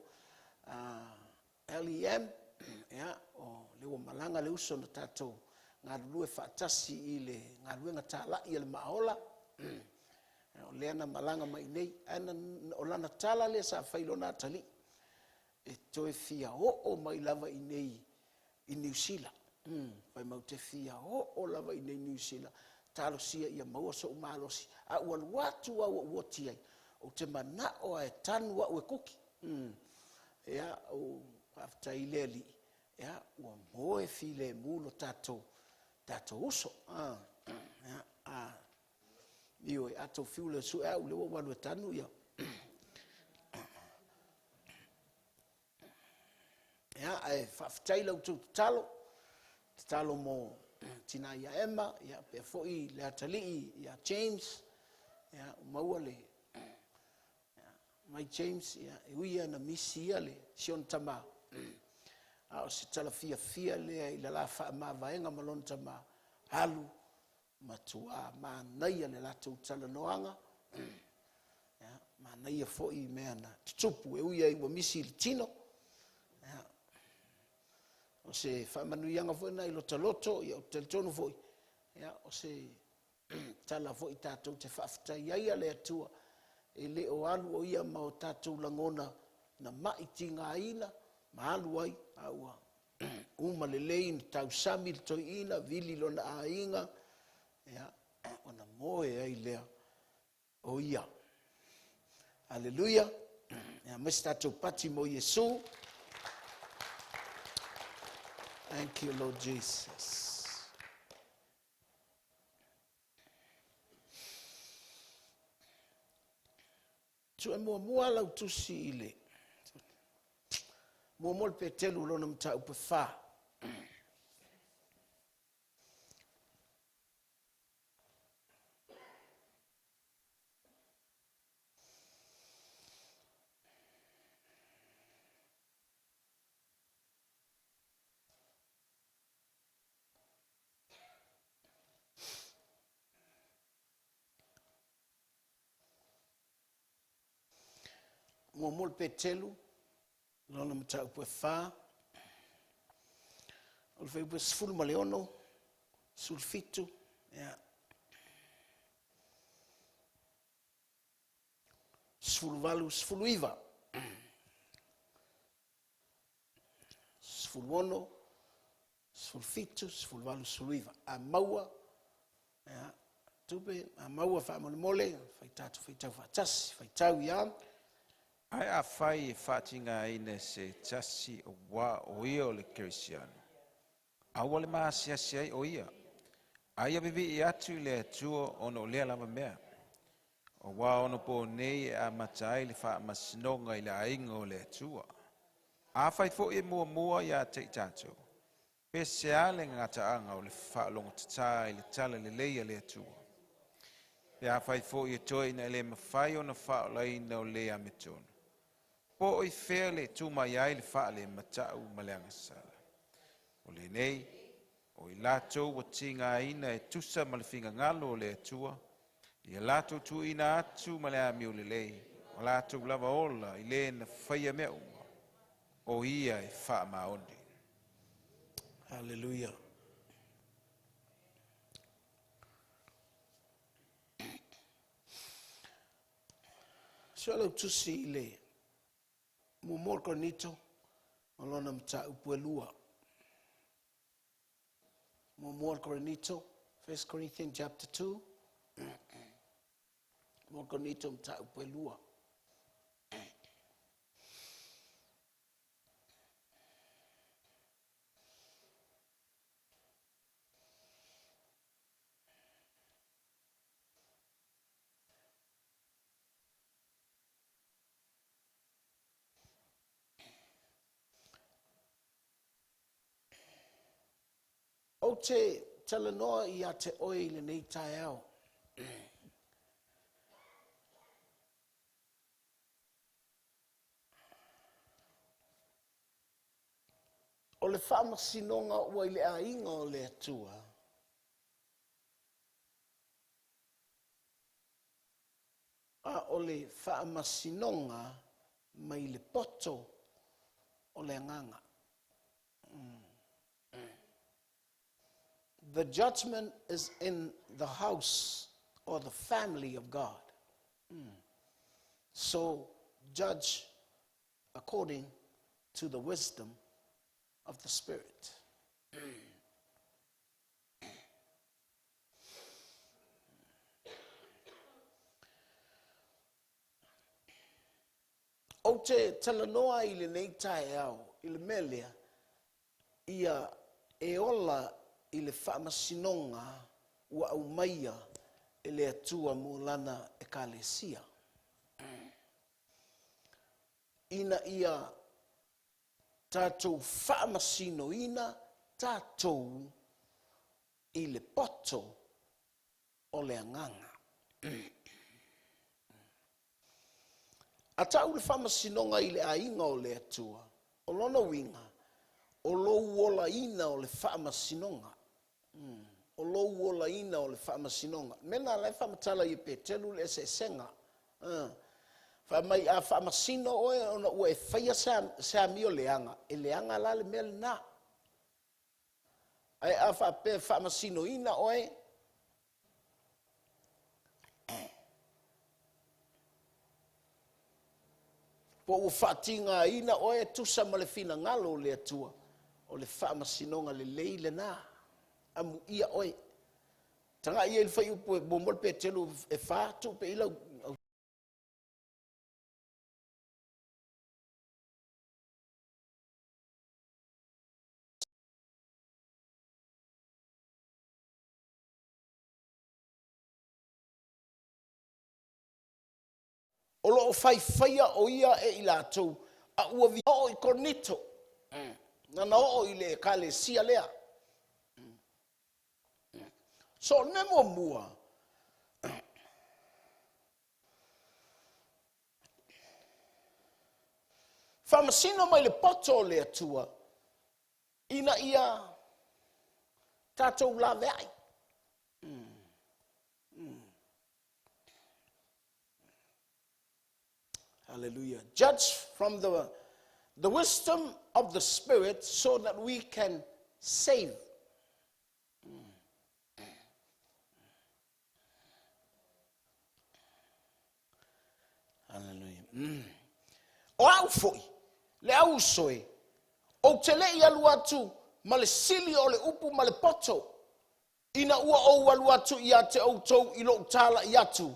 LEM, ya, o lewa malanga le uso na tatou. Ngā lue whaatasi I le ngā lue ngatala I le maola. O leana malanga mai nei. Ana o lana tala le sa whailona atali. E toe fia o mai lava I nei I New Zealand. Pai mau te fia o lava I nei New Zealand. Talo sia ia maua so umalosi. A ua watu a ua ai. O te mana o e tanu a ue kuki. Ea o afta I leli. Ea ua moe file mulo tato uso. Io e ato fiule su e ule ua walu e tanu ia. Ya ai faftaila tu talo mo tina ya Emma ya pe foi le atali ya James ya mauale ya mai James ya uia na misia le sion tama a se tala fia le ila la fa ma vaenga malon tama halu matua ma naia le latu tala noanga ya ma naia foi meana tupu e uia I wa misi tino ya o se whamanuianga foi na I loto I o teletono foi. Ya, o se tala foi tātou te whaafitai aia le atua. E le o alu o ia ma o tātou langona na maiti ngā ina, ma alu ai, aua. Uma le lein, tau sami le toi ina, vili lona a inga. Ya, ona moe ai lea o ia. Hallelujah. Ya, mesi tātou pati mo Yesu. Thank you, Lord Jesus. Tu e mua lau tusi ile. Mua pe telu lona mta upe wha. Mua pe telu lona mta upe wha. O le upe sfulu maleono, sulfitu, ya. Sfulu valu, sfulu iva. Sfulu ono, sulfitu, sfulu valu, sfulu iva. A maua, ya. Tupe, a maua wha mole, fai tatu, fai tau fatasi, fai tau iam. Ai a fai e whatinga ine se tasi o wā o ia o le Kirisiano. Aua le maasiasi ai o ia. Ai a vivi I atu le atua ono lea lava mea. O wā ono po nei e a matai le wha masinonga I le ainga o le atua. A fai fo e mua ia te I tātou. Pese ale ngata anga o le wha longo tatai le tala le leia le atua. Pe a fai fo e toi na le mawhai o na wha lai na o lea metonu. Po oi fea le tūmai ai le wha le matau maleanga sala. O le nei, O I lātou wa tinga ina e tusa ma le finga ngalo le atua. Ia lātou tu ina atu ma le ami o le lei. O lātou lava ola I le na whaia mea uma. O ia e wha maondi. Hallelujah. Solo tu si le mo morko nito malona mta upuelua. Mo morko nito 1 Corinthians chapter 2. Morko nito mta upuelua. O te talanoa I a te oi le nei tae au. O le whamasinonga ua I le ainga o le atua. A o le whamasinonga mai le poto o le anganga. The judgment is in the house or the family of God. So judge according to the wisdom of the Spirit. O te talanoa I le nei tae au, I le melea, ia e ola I le whamasinonga ua au maia e le atua mūlana e kalesia. Ina ia tātou whamasino ina tātou I le poto o le anganga. A tau le whamasinonga I le ainga o le atua, o lona winga, o lou ola ina o le whamasinonga. O lou ola ina o le whamasinonga. Mena lai whamatala I petelu le se senga. Whamai a whamasino oe ona ua e whaia sa mi o leanga. E leanga la le mea le nā. Ai a whamasino ina oe. Po ua whatinga ina oe tusa ma le fina ngalo le atua. O le whamasinonga le leile nā. Amu ia oe. Tanga ia il whai upo bomol pe telu e whātu pe ila. O loo whaia o ia e ila tau. A ua vi o I konito. Nana o I le kale sia lea. So nemo mua. Whamasino mai le poto le atua. Ina ia tātou la veai. Hallelujah. Judge from the wisdom of the Spirit so that we can save. Hallelujah. O au foi, le au soe, o te lei alu atu, ma le sili o le upu ma le poto, ina ua o alu atu ia te outou I lo tala I atu,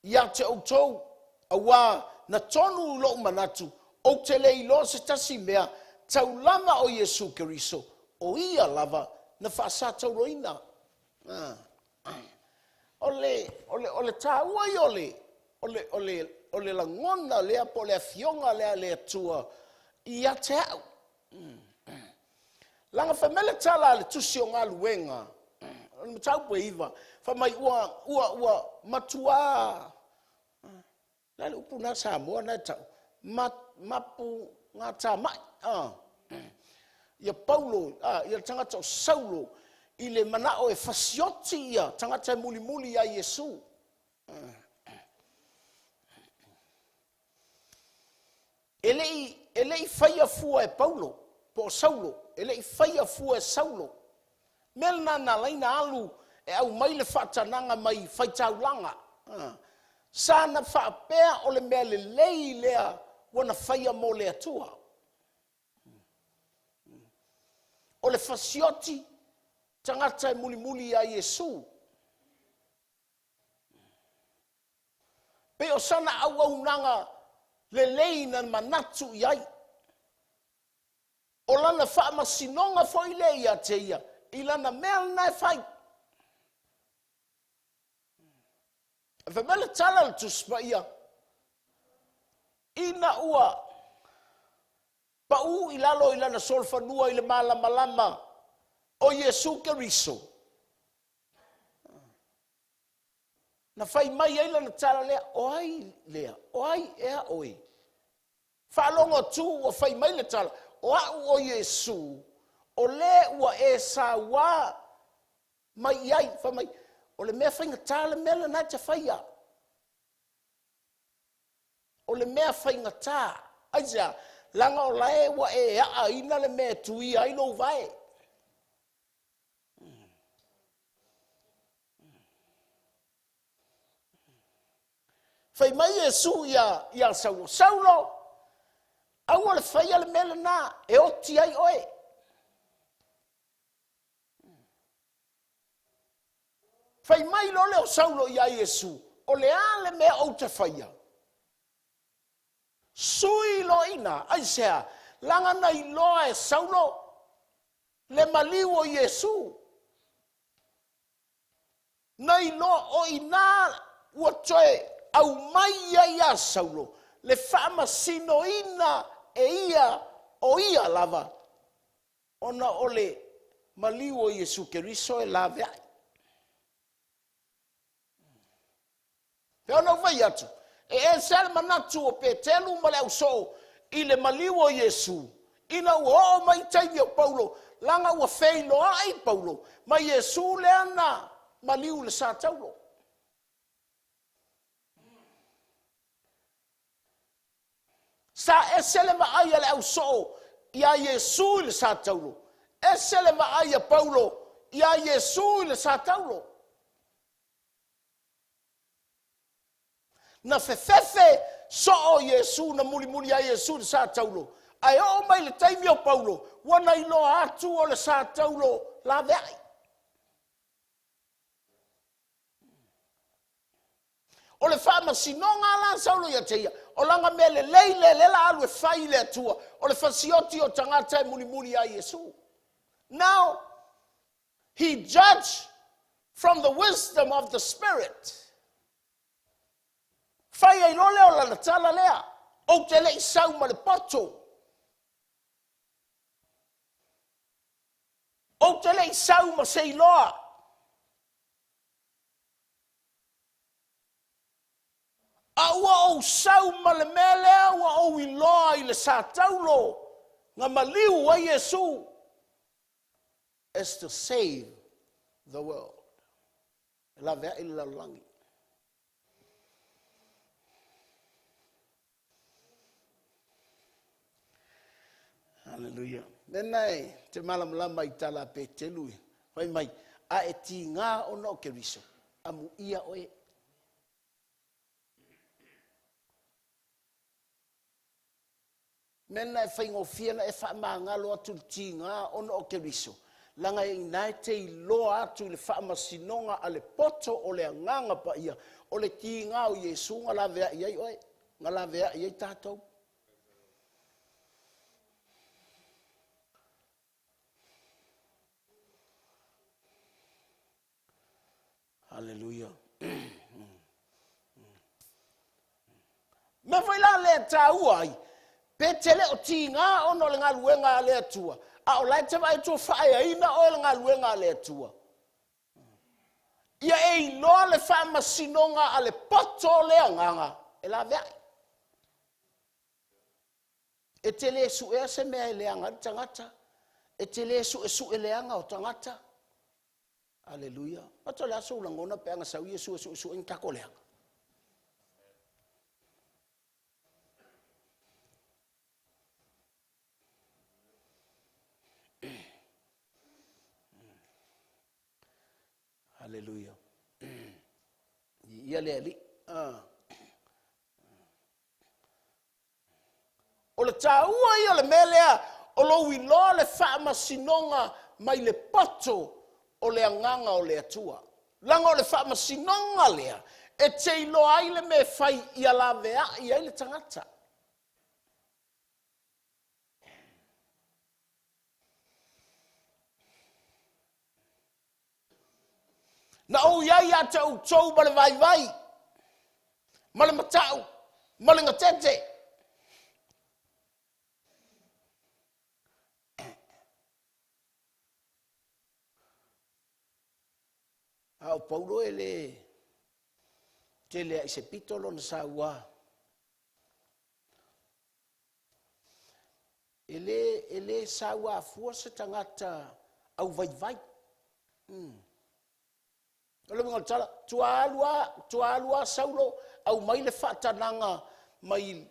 ia te outou, awa na tonu lo manatu, o te lei lo se tasi mea, tau lama o Yesu Keriso, o ia lava na whaasatau roina. Ole tāua I ole la ngona lea po lea fionga lea tua ia te au. Langa whamele tala le tusi o ngā luenga. Matau pe iwa. Whamai ua matua. Lale upu nā Samoa nā tau. Mapu ngā tā mai. ia Paulo, ia tangata o Saulo, i le manao e fasioti ia, tangata e muli ia Yesu. Elei faia fua e Paulo, po Saulo, elei faia fua e Saulo. Melna na laina alu, e au mai le whaatananga mai whaitaulanga. Sana whaapea o le mea le lei lea, wana whaia mo le atua. O le fasioti, tangata e muli a Yesu. Pe o sana au nanga le lei na manatu iai. O lana wha masinonga foi le ia te ia. I lana mea na e whai. E whamele tala le tuspa ia. Ina ua. Pa u i lalo i lana solfanua i le malama o Yesu Keriso. Na whai mai ai lana tala lea, oai lea, oai ea oi. Whalonga tu o whai mai le tala, o au o Yesu, o le ua e sa wā, mai iai, wha mai, o le mea whainga tala mele na te whaia. O le mea whainga tā, aizea, langa o lae ua e a ina le mea tui ai no vai. Whai mai Yesu ia Saulo. Saulo, au le whaia le mele nā, e oti ai oe. Whai mai lo leo Saulo ia Yesu, o le a le mea o te whaia. Sui lo ina, aisea, langa na iloa e Saulo, le maliu o Yesu. Na iloa o ina ua toe, au mai ia Saulo, le whaama sino ina e ia o ia lava. Ona ole maliu o Yesu Keriso e lave ai. Pe ona vai atu. E sel manatu o petelu ma le auso i le maliu o Yesu. Ina ua o mai taimi o Paulo, langa ua feilo ai Paulo, ma Yesu le ana maliu le sa taulo. Sa esele maai le au so ia Yesu le sa taulo. Esele maai a Paulo ia Yesu le sa taulo. Na fefefe so o Yesu na muli a Yesu le sa taulo. Ai o mai le taimi o Paulo, wana ilo atu o le sa taulo la vei. O le whaama sinonga la Saulo ia teia. O langa me le leile la alu e whai le atua. O le whasioti o tangata e muli a Yesu. Now, he judged from the wisdom of the Spirit. Whai ai lole o lana tala lea. O te lei sau ma le poto. O te lei sau ma se iloa. A ua o sau ma le mele, ua o iloa i le sa taulo. Nga maliu a Yesu is to save the world. La vea i la langi. Hallelujah. Nenai, te malam lama i tala pe te lui. Wai mai, a e ti ngā o no Keriso. Amu ia oe. Mena e whaingo whiana e whaamangalo atu ti ngā ono o Keriso. Langa e inai te i loa atu le whaamasinonga a le poto o le anganga pa ia. O le ti ngā o Yesu ngā la vea iai oe. Ngā la vea iai tātou. Hallelujah. Me vai la le tāua ai. Petele o ti ngā ono le ngā luenga le atua. A o lai te vai tō whae aina o le ngā luenga le atua. Ia e iloa le whaama sinonga a le poto le anganga. E la vea. E te le su ea se mea le anga tangata. e te le su e leanga o tangata. Aleluia. Ata le aso ulangona pe anga sau Yesu in tako leanga. Aleluia. Ia le ali. O le taua ia le melea o lo wilo le whaama sinonga mai le pato o le anganga o le atua. Langa o le whaama sinonga lea e te ilo ai le me whai ia la vea i ai le tangata. Na o iai a tau tau ma le vai, ma le matau, ma le ngatete. Au Paulo ele tele ai se pitolo na saua. Ele saua fua se tangata au vai. Ole mo tala tualua saulo au mai le fatananga mai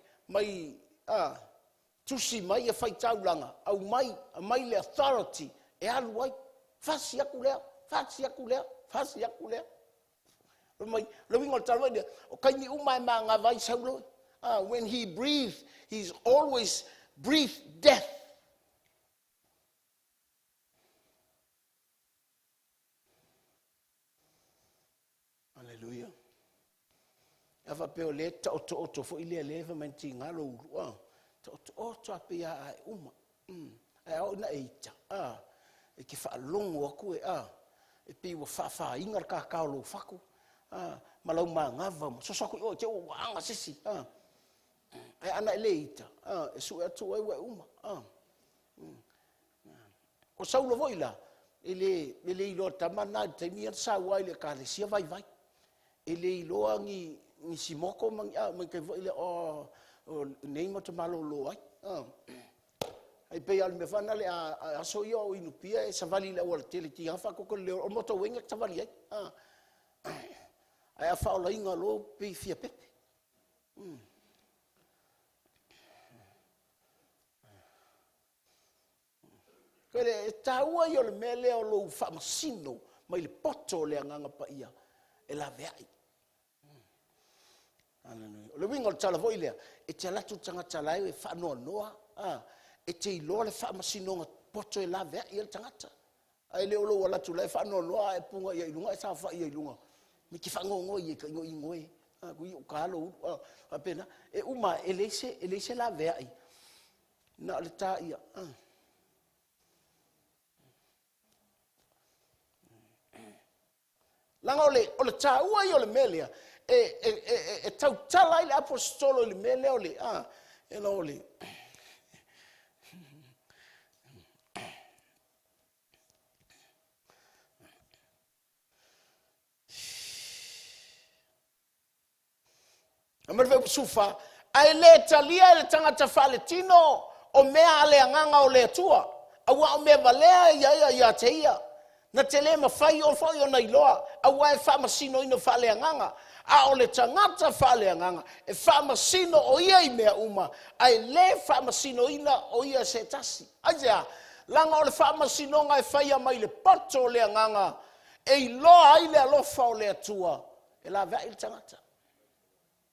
tusi mai e faitaulanga au mai le authority e alu ai fasi akulea lo wingo tala dia o kai umai manga vai saulo when he breathes he's always breathe death. Hallelujah. Ava pe o le to fo ile leva menti ngalo to apia ai uma ai ona eita e ki fa longo aku e pe wo fa ingar ka lo faku malau mangava so ku o te o anga sisi ai ana leita e su atu ai wa uma o saulo voila ele ilo tamana te mi sa wa ile ka le sia vai ele ilo ngi simoko mang ke voile o nei mo te malo lo ai ai pe al me fana le a so yo inu pia e savali le o tele ti afa ko le o moto wenga savali ai ai afa o inga lo pe fia pepe kele taua yo le mele o lo fa masino mai le poto le nganga pa ia e la veai. Hallelujah. Le wingo tala voile e te latu tanga tala e fa noa e te ilo le fa masino poto e la veai e tangata. Ai le olo wala tu le fa noa e punga ia ilunga e sa fa ia ilunga. Mi ki fa ngo ia ka ngoe ku i ka lo apena e uma elese la veai. Na le ta ia langa ole taua i ole melea e tau tala i le apostolo i le melea ole e la ole amar ve sufa ai le talia le tangata fale tino o mea ale anganga o le atua awa o mea valea ia teia na tele ma fai o na iloa a wai fa masino ino fa le nganga a o le tangata fa le nganga e fa masino o ia I mea uma ai le fa masino ina o ia se tasi aja langa o le fa masino ngai fai mai le poto le nganga e iloa ai le alofa o le atua e la va il tangata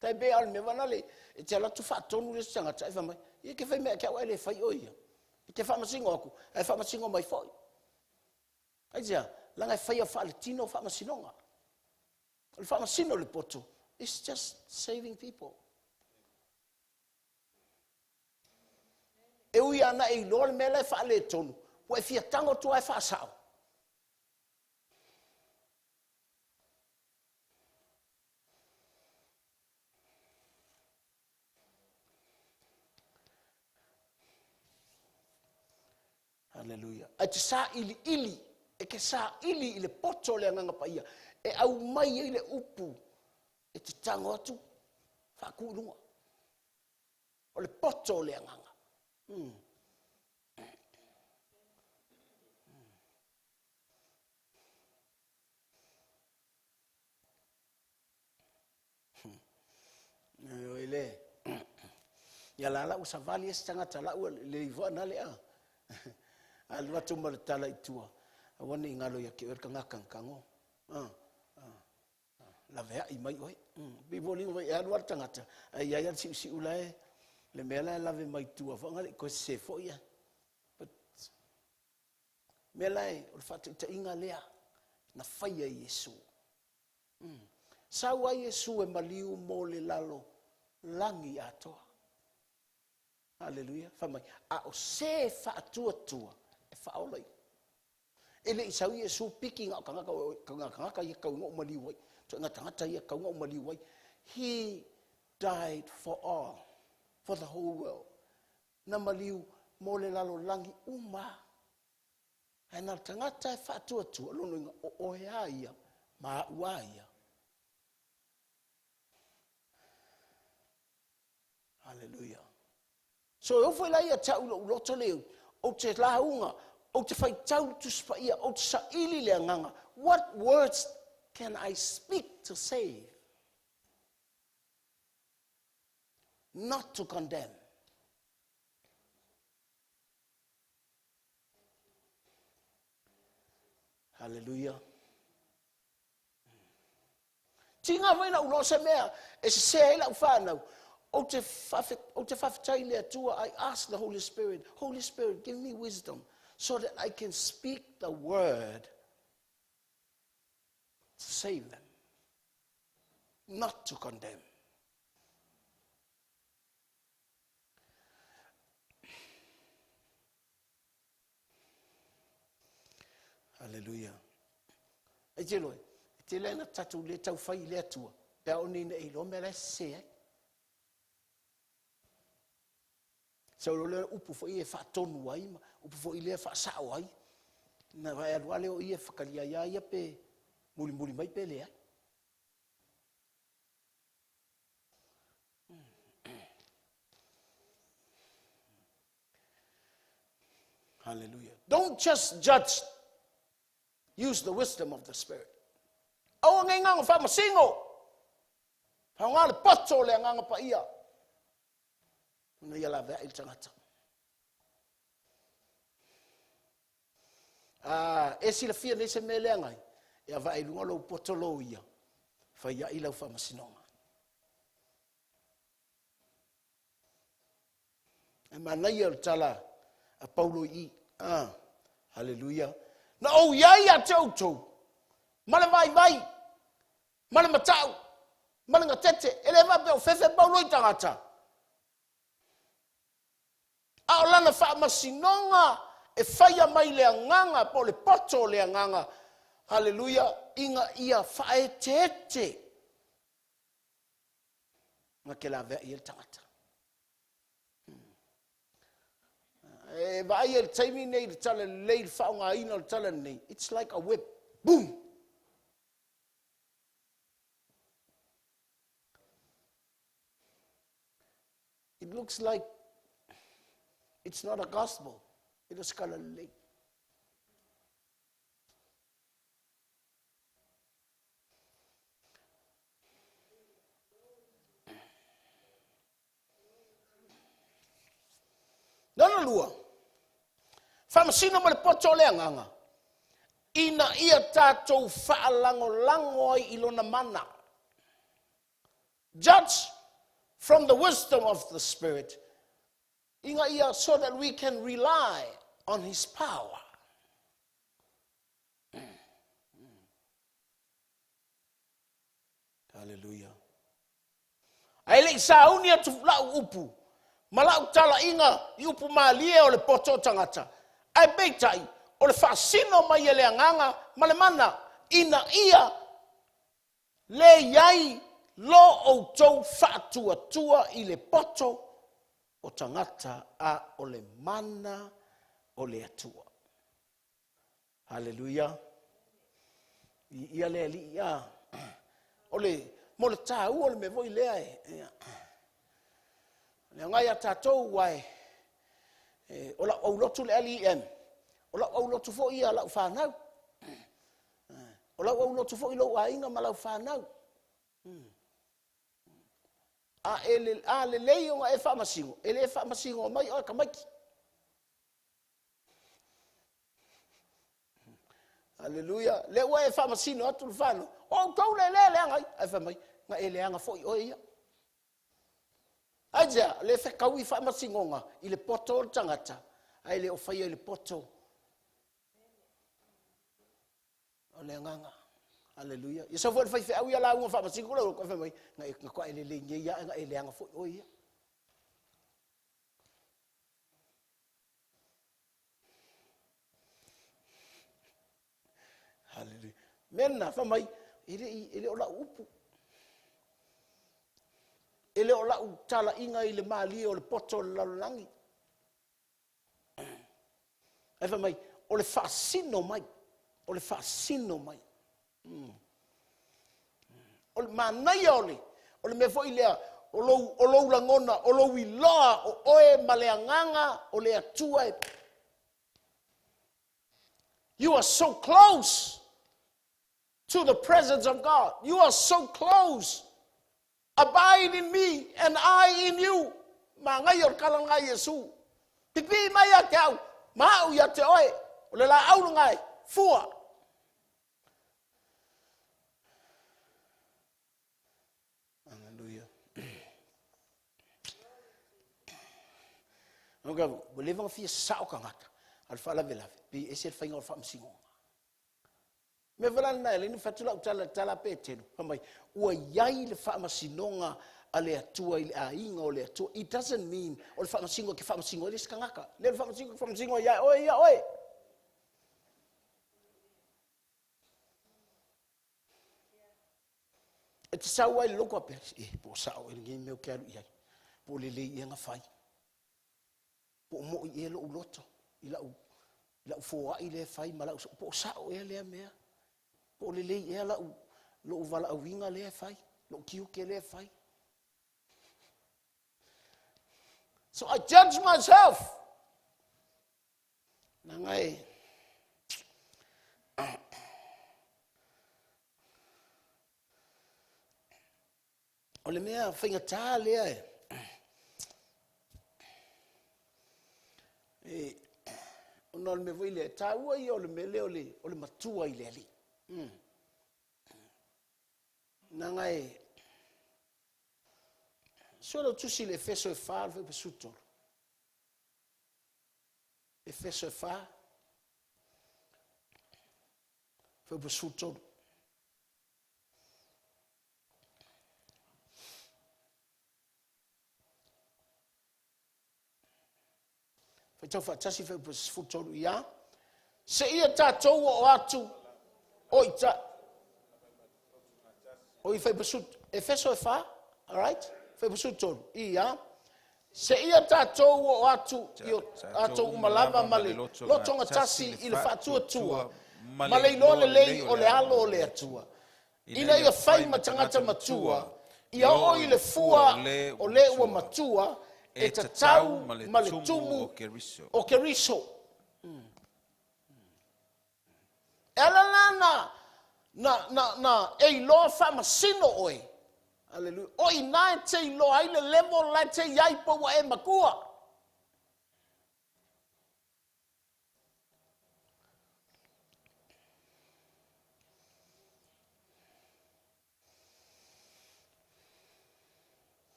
tai be al me vanale e te la tu fa tonu le tangata e fa mai e ke fa me ka wai le fai o ia e te fa masino aku e fa masino mai foi aja langa fai fa le tino fa masinonga le fa masino le poto it's just saving people e ui ana e lor mele fa le tonu o e fia tango tu ai fa sao hallelujah a te sa ili e ke sa ili le poto le nganga pa ia e au mai ile upu e te tango atu fa kulunga o le poto le nganga Ele. Ya la usavali tangata la le ivana le a. Al watu mal tala itua. Awani ngalo ya ke ngakang kango. La vea i mai oi. Biboli oi al wat tangata. Ai ya si ulai le mela la ve mai tua fa ngale ko se fo ya. But melai o fatu ta inga lea na faia Yesu. Sawa Yesu e maliu mo le lalo langi atoa. Hallelujah. Famai a o se fa tua e fa olai. Ele isau Yesu picking out kanga ye kau ngo maliu wai. To ngata ye kau ngo maliu wai. He died for all, for the whole world. Na maliu mo le lalo langi uma. Ana tangata e fa tua lono o ia ma uaia. Hallelujah. So o foi lá ia tau lo toleu o te launga o te fai tau tu spaia o te saili le nganga. What words can I speak to save? Not to condemn. Hallelujah. Tinga vai na ulo se mea e se la ufana. I ask the Holy Spirit, Holy Spirit, give me wisdom so that I can speak the word to save them, not to condemn. Hallelujah. Ejelo, telena tatu le tau fai le atua. Pea o nina e lo mele se. So le upu fo ie fa tonu ai, upu fo ile fa sa ai. Na vai alwale o ie fakalia ia pe muli mai pe le. Hallelujah. Don't just judge. Use the wisdom of the Spirit. O ngang fa masingo. Fa ngale potso le nganga pa ia. Na ia la vea il tangata. E si la fia nese me leangai. E a vai lunga lo potolo ia. Fa ia ila ufa masinonga. E manai al tala a Paulo i. Hallelujah. Na o iai a tautou. Mala vai. Mala matau. Mala ngatete. Ele va pe fefe Paulo i tangata. A lana fa masinonga e faia mai le nganga po le poto le nganga. Hallelujah. Inga ia fa e tete. Ma ke la vea i el tangata. E vai el taimi nei le tala leil fa nga ina le tala nei. It's like a whip. Boom. It looks like it's not a gospel. It is kind of late. Dona lua. Famasino mo le poto le nganga. Ina ia tatou faalango ai ilona mana. Judge from the wisdom of the Spirit. Inga ia so that we can rely on His power. Hallelujah. Aile saunia tu lau upu. Malau tala inga upu malie o le poto tangata. Ai beitai o le fasino mai ele anganga malemana ina ia le yai lo o tou fatua i le poto o tangata a o le mana o le atua. Hallelujah. Ia le ali ia. O le mo le tau o le me voi lea e. Le ngai a tatou wai. O la o lotu le ali em. O la o lotu fo ia la whanau. O la o lotu fo i lo a inga ma la whanau. a le lei o e fa masingo. Ele fa masingo mai o kamaki. Hallelujah. Le wa e fa masino atu fano. O tau le ngai ai fa mai. Nga ele anga foi o ia. Aja le fe kaui fa masingo nga i le poto o tangata. Ai le o fai le poto. O le nganga. Hallelujah. Ia sa foi fai fe au ia la un fa masingo lo ko fa mai. Nga ko ele le ia nga ele anga foi o ia. Hallelujah. Mena fa mai ele o la upu. Ele o la utala inga ile mali o le poto la langi. E fa mai o le fascino mai. O le fascino mai. O le manai o le me foi lea o lo langona o lo iloa o oe maleanganga o le atua. You are so close to the presence of God. You are so close. Abide in me and I in you. Ma ngayon ka lang nga Yesu. Pipi maya kau. Mau ya te oe. O le la au ngai. Fua. Hallelujah. Nga bo levang fia sao ka ngata. Al fa la vela. Pi ese fa ngor fa msingo. Me velan na le ni fatula utala petenu pamai ua yai le fa masinonga ale atua ile ainga o le atua. It doesn't mean o le fa masingo ke fa masingo le skangaka le fa masingo ya oi e te sa wai loko pe po sa o ngi me o ke alu ia po le ia nga fai po mo i lo uloto ila fo ile fai mala po sa o le mea po le e la lo vala winga le fai lo kiu ke le fai. So I judge myself. Nangai o le mea whainga tā lea o nō le me vai lea tā ua i o le mele o le matua i le ali. Nangai solo tusi le feso e fa fe pesuto. E feso e fa fe pesuto. Fe tau fa tasi fe pesuto ia. Se ia tātou o atu oi ta oi fai pesut e feso e fa, all right? Fai pesut tolu. Ia. Se ia tātou o atu i o atu umalava male lotonga tasi i le fātua. Male lole lei o le alo o le atua. Ina ia fai matangata matua. Ia o i le fua o le ua matua e tatau male tumu o keriso. Ela na e lo fa masino oi. Hallelujah. Oi na te lo ai le level la te yai po wa e makua.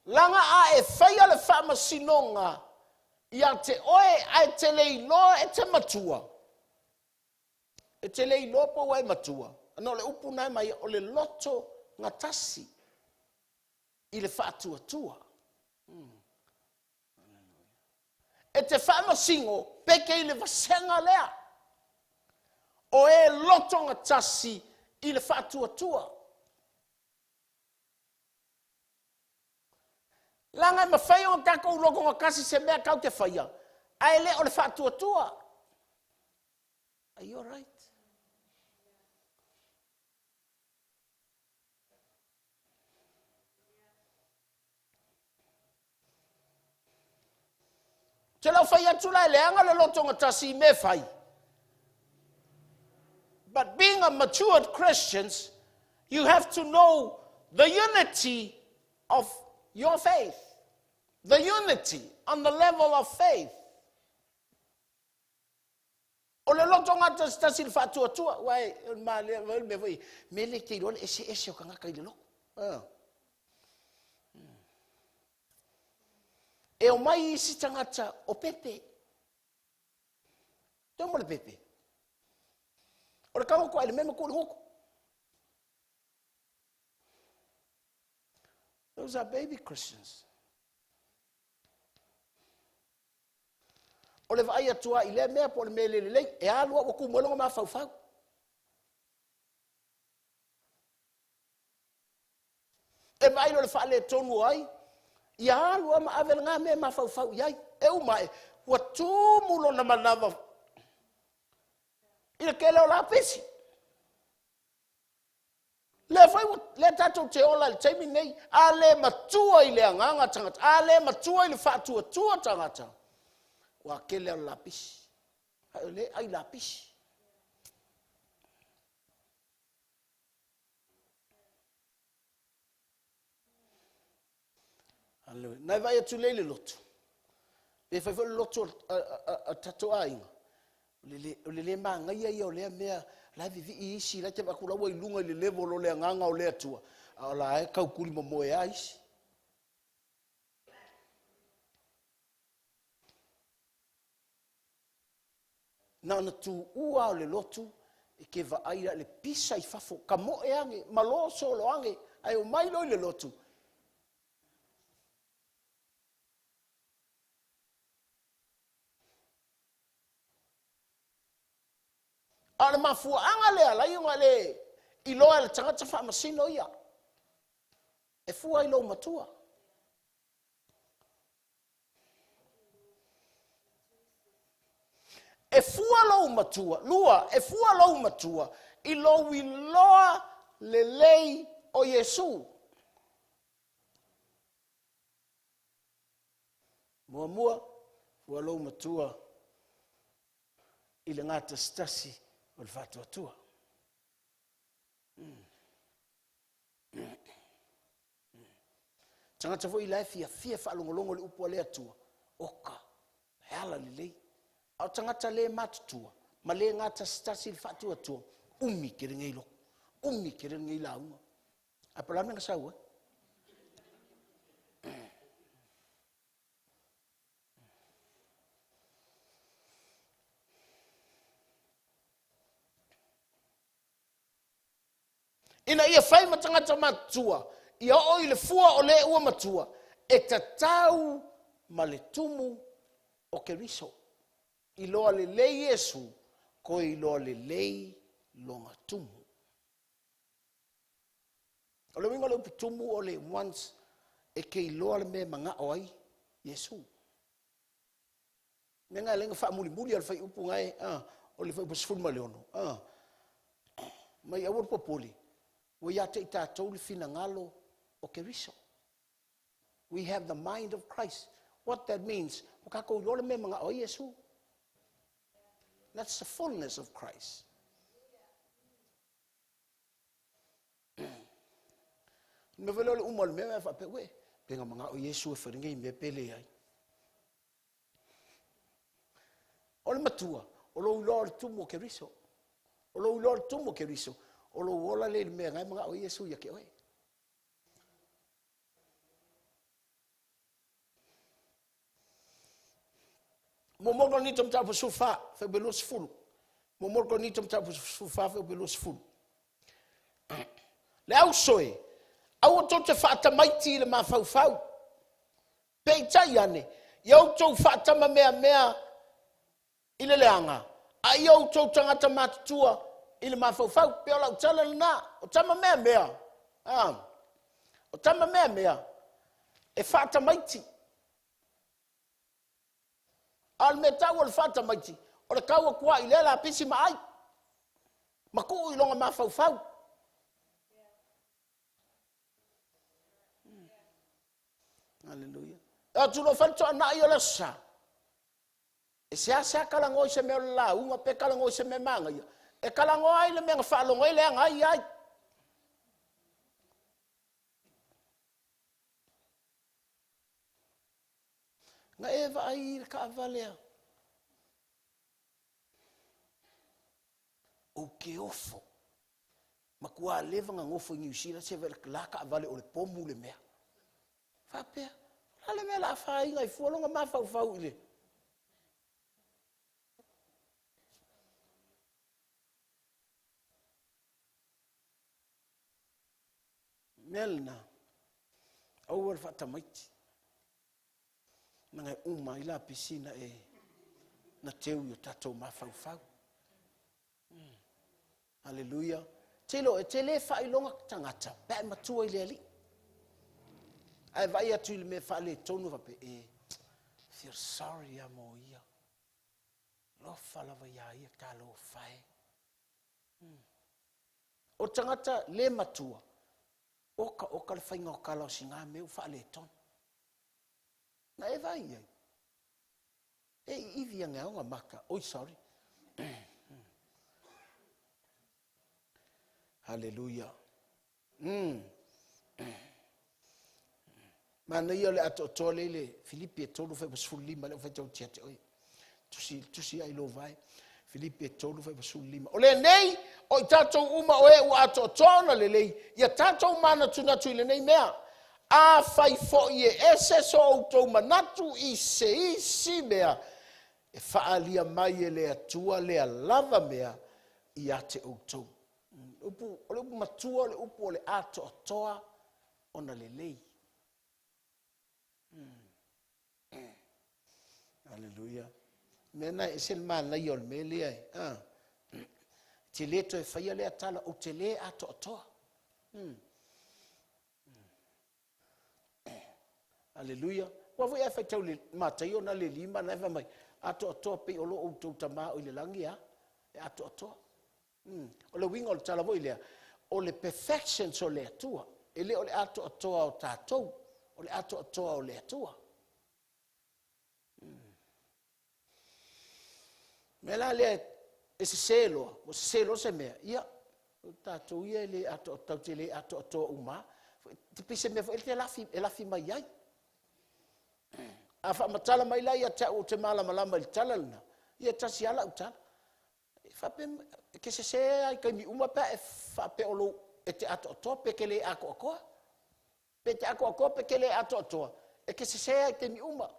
Langa a e faia le fa masinonga ia te oe ai te le lo e te matua. E te lei lopo wai matua. Ano le upu nai mai o le loto ngatasi. I le whātua tua. E te whamasingo peke i le vasenga lea. O e loto ngatasi i le whātua tua. Langa ma whai o kako uloko ngakasi se mea kau te whaia. Ai le o le whātua tua. Are you all right? Te lau whai atu lai leanga le lotonga tasi me whai. But being a matured Christians, you have to know the unity of your faith. The unity on the level of faith. O le loto ngata stasil fatua tua wai me voi me le ke lol ese o kanga kai lo. E o mai si tangata o pepe. Tomo le pepe. O le kama ko ele me ko le hoko. Those are baby Christians. O le vai atua I le mea po le mele le e alua o ku molonga ma fau fau. E vai lo le fa le tonu ai. Ia alua ma avel nga me ma fau fau iai. E u mai wa tu mulo na manava. Ile kele o la pesi. Le fai le tato te ola le taimi nei a le matua I le anganga tangata. A le matua I le fatua tua tangata. Wa kele o lapis. Le ai lapis. Allo, nai vai atu le loto. E fai fai loto a tatoa inga. Le manga ia o le mea la vivi isi la te bakula wa ilunga le level o le nganga o le atua. Ala e kau kuri mo e ais. Na tu ua o le lotu e ke va aira le pisa I fafo ka mo e ange malo solo ange ai o mai lo le lotu. Ala mafua anga le ala inga le I loa le tangata wha masino ia. E fua I lo matua. E fua lo matua. Lua, e fua lo matua. I lo wi loa le lei o Yesu. Mua, fua lo matua. I le ngata stasi o le fatua tua. Tangata fo I lai fia whaalongolongo le upo le atua. Oka, heala le lei. Au tangata le matutua. Ma le ngata stasi le fatua tua. Umi kere ngai lo. Umi kere ngai launga. Apalame nga saua. Ina ia fai matangata matua. Ia o I le fua o le ua matua. E tatau ma le tumu o keriso. I loa le lei Yesu. Ko I loa le lei longa tumu. O le winga le upi tumu o le once. E ke I loa le me manga oai Yesu. Menga lenga wha muli al fai upu ngai. O le fai upasifun ma leono. Mai awar popoli. We are totally finangalo o keriso. We have the mind of Christ. What that means, wakako lole me mga o Yesu. That's the fullness of Christ. Me velo umal me fa pe we, penga mga o Yesu e faringa me pele ai. Ol matua, olo lord tumo keriso. Olo lord tumo keriso. Olo wola le me ngai mga o Yesu ya ke oi. Momor ni tom tapu sufa fe belos fulu. Momor ko ni tom tapu sufa fe belos fulu. Le au soe. Au to te fata maiti le ma fau fau. Pe taiane. Yo to fata ma mea ile leanga. Ai yo to tangata matua ile ma fau fau pe la tala na. O tama mea. O tama mea. E fata maiti. Al metau al fata maiti. O le kaua kua I lela pisi mai. Maku I longa ma fau fau. Hallelujah. A tu lo fanto na I ola sa. E se asa kalango se me la unga pe kalango se me manga ia. E kalango ai le me fa longo ile ai. Nga eva ai ka avalea. O ke ofo. Ma kua leva nga ngofo i ngiusira se vele la ka avale o le pomu le mea. Whapea. La le mea la whai ngai fuolonga ma fau ile. Melna. Au al fatamaiti. Nanga uma ila pisina na teu yo tatou ma fau. Hallelujah. Tele fa ilonga tangata. Ba matua ile ali. Ai vai atu ile me fa le tonu va pe feel sorry amoia. Lo fala va ia ka lo fai. O tangata le matua. Oka le fainga o kala o singa meu fa le ton. Na e vai ai. Ivi anga nga maka. Oi sorry. Hallelujah. Mana ia le ato tole le Filipi e tolu fe basulima le fe tau tiate oi. Tusi ai lo vai. Filipi e tolu fe basulima. Ole nei o tatou uma o e ato tona le lei. Ia tatou mana tuna tu le nei mea. A fai fo ie ese so autou manatu I se isi mea. E faalia mai e le atua le lava mea I ate autou. Ole upu matua le upu ole ato atoa ona le lei. Hallelujah. Mena e sel mana yol mele ai. Te le to e faia le atala o te le ato atoa. Hallelujah. Wa voi fa tau le matai ona le lima na va mai. Ato atoa pe olo o tau tama o le langi ya. E ato atoa. O le wingo o tala voi lea. O le perfection so le atua. E le o le ato atoa o tatou. O le ato atoa o le atua. Mela le e se selo. O se selo se mea. Ia. O tatou ia le ato atoa te le ato atoa uma. Te pise mea e lafi mai ai. A fa matala mai la ia o te malama il tala lana. Ia tasi ala utala. Fa pe ke se ai kai mi uma pe fa pe olo e te ato atoa pe ke le ako akoa. Pe te ako akoa pe ke le ato atoa. E ke se ai kai mi uma.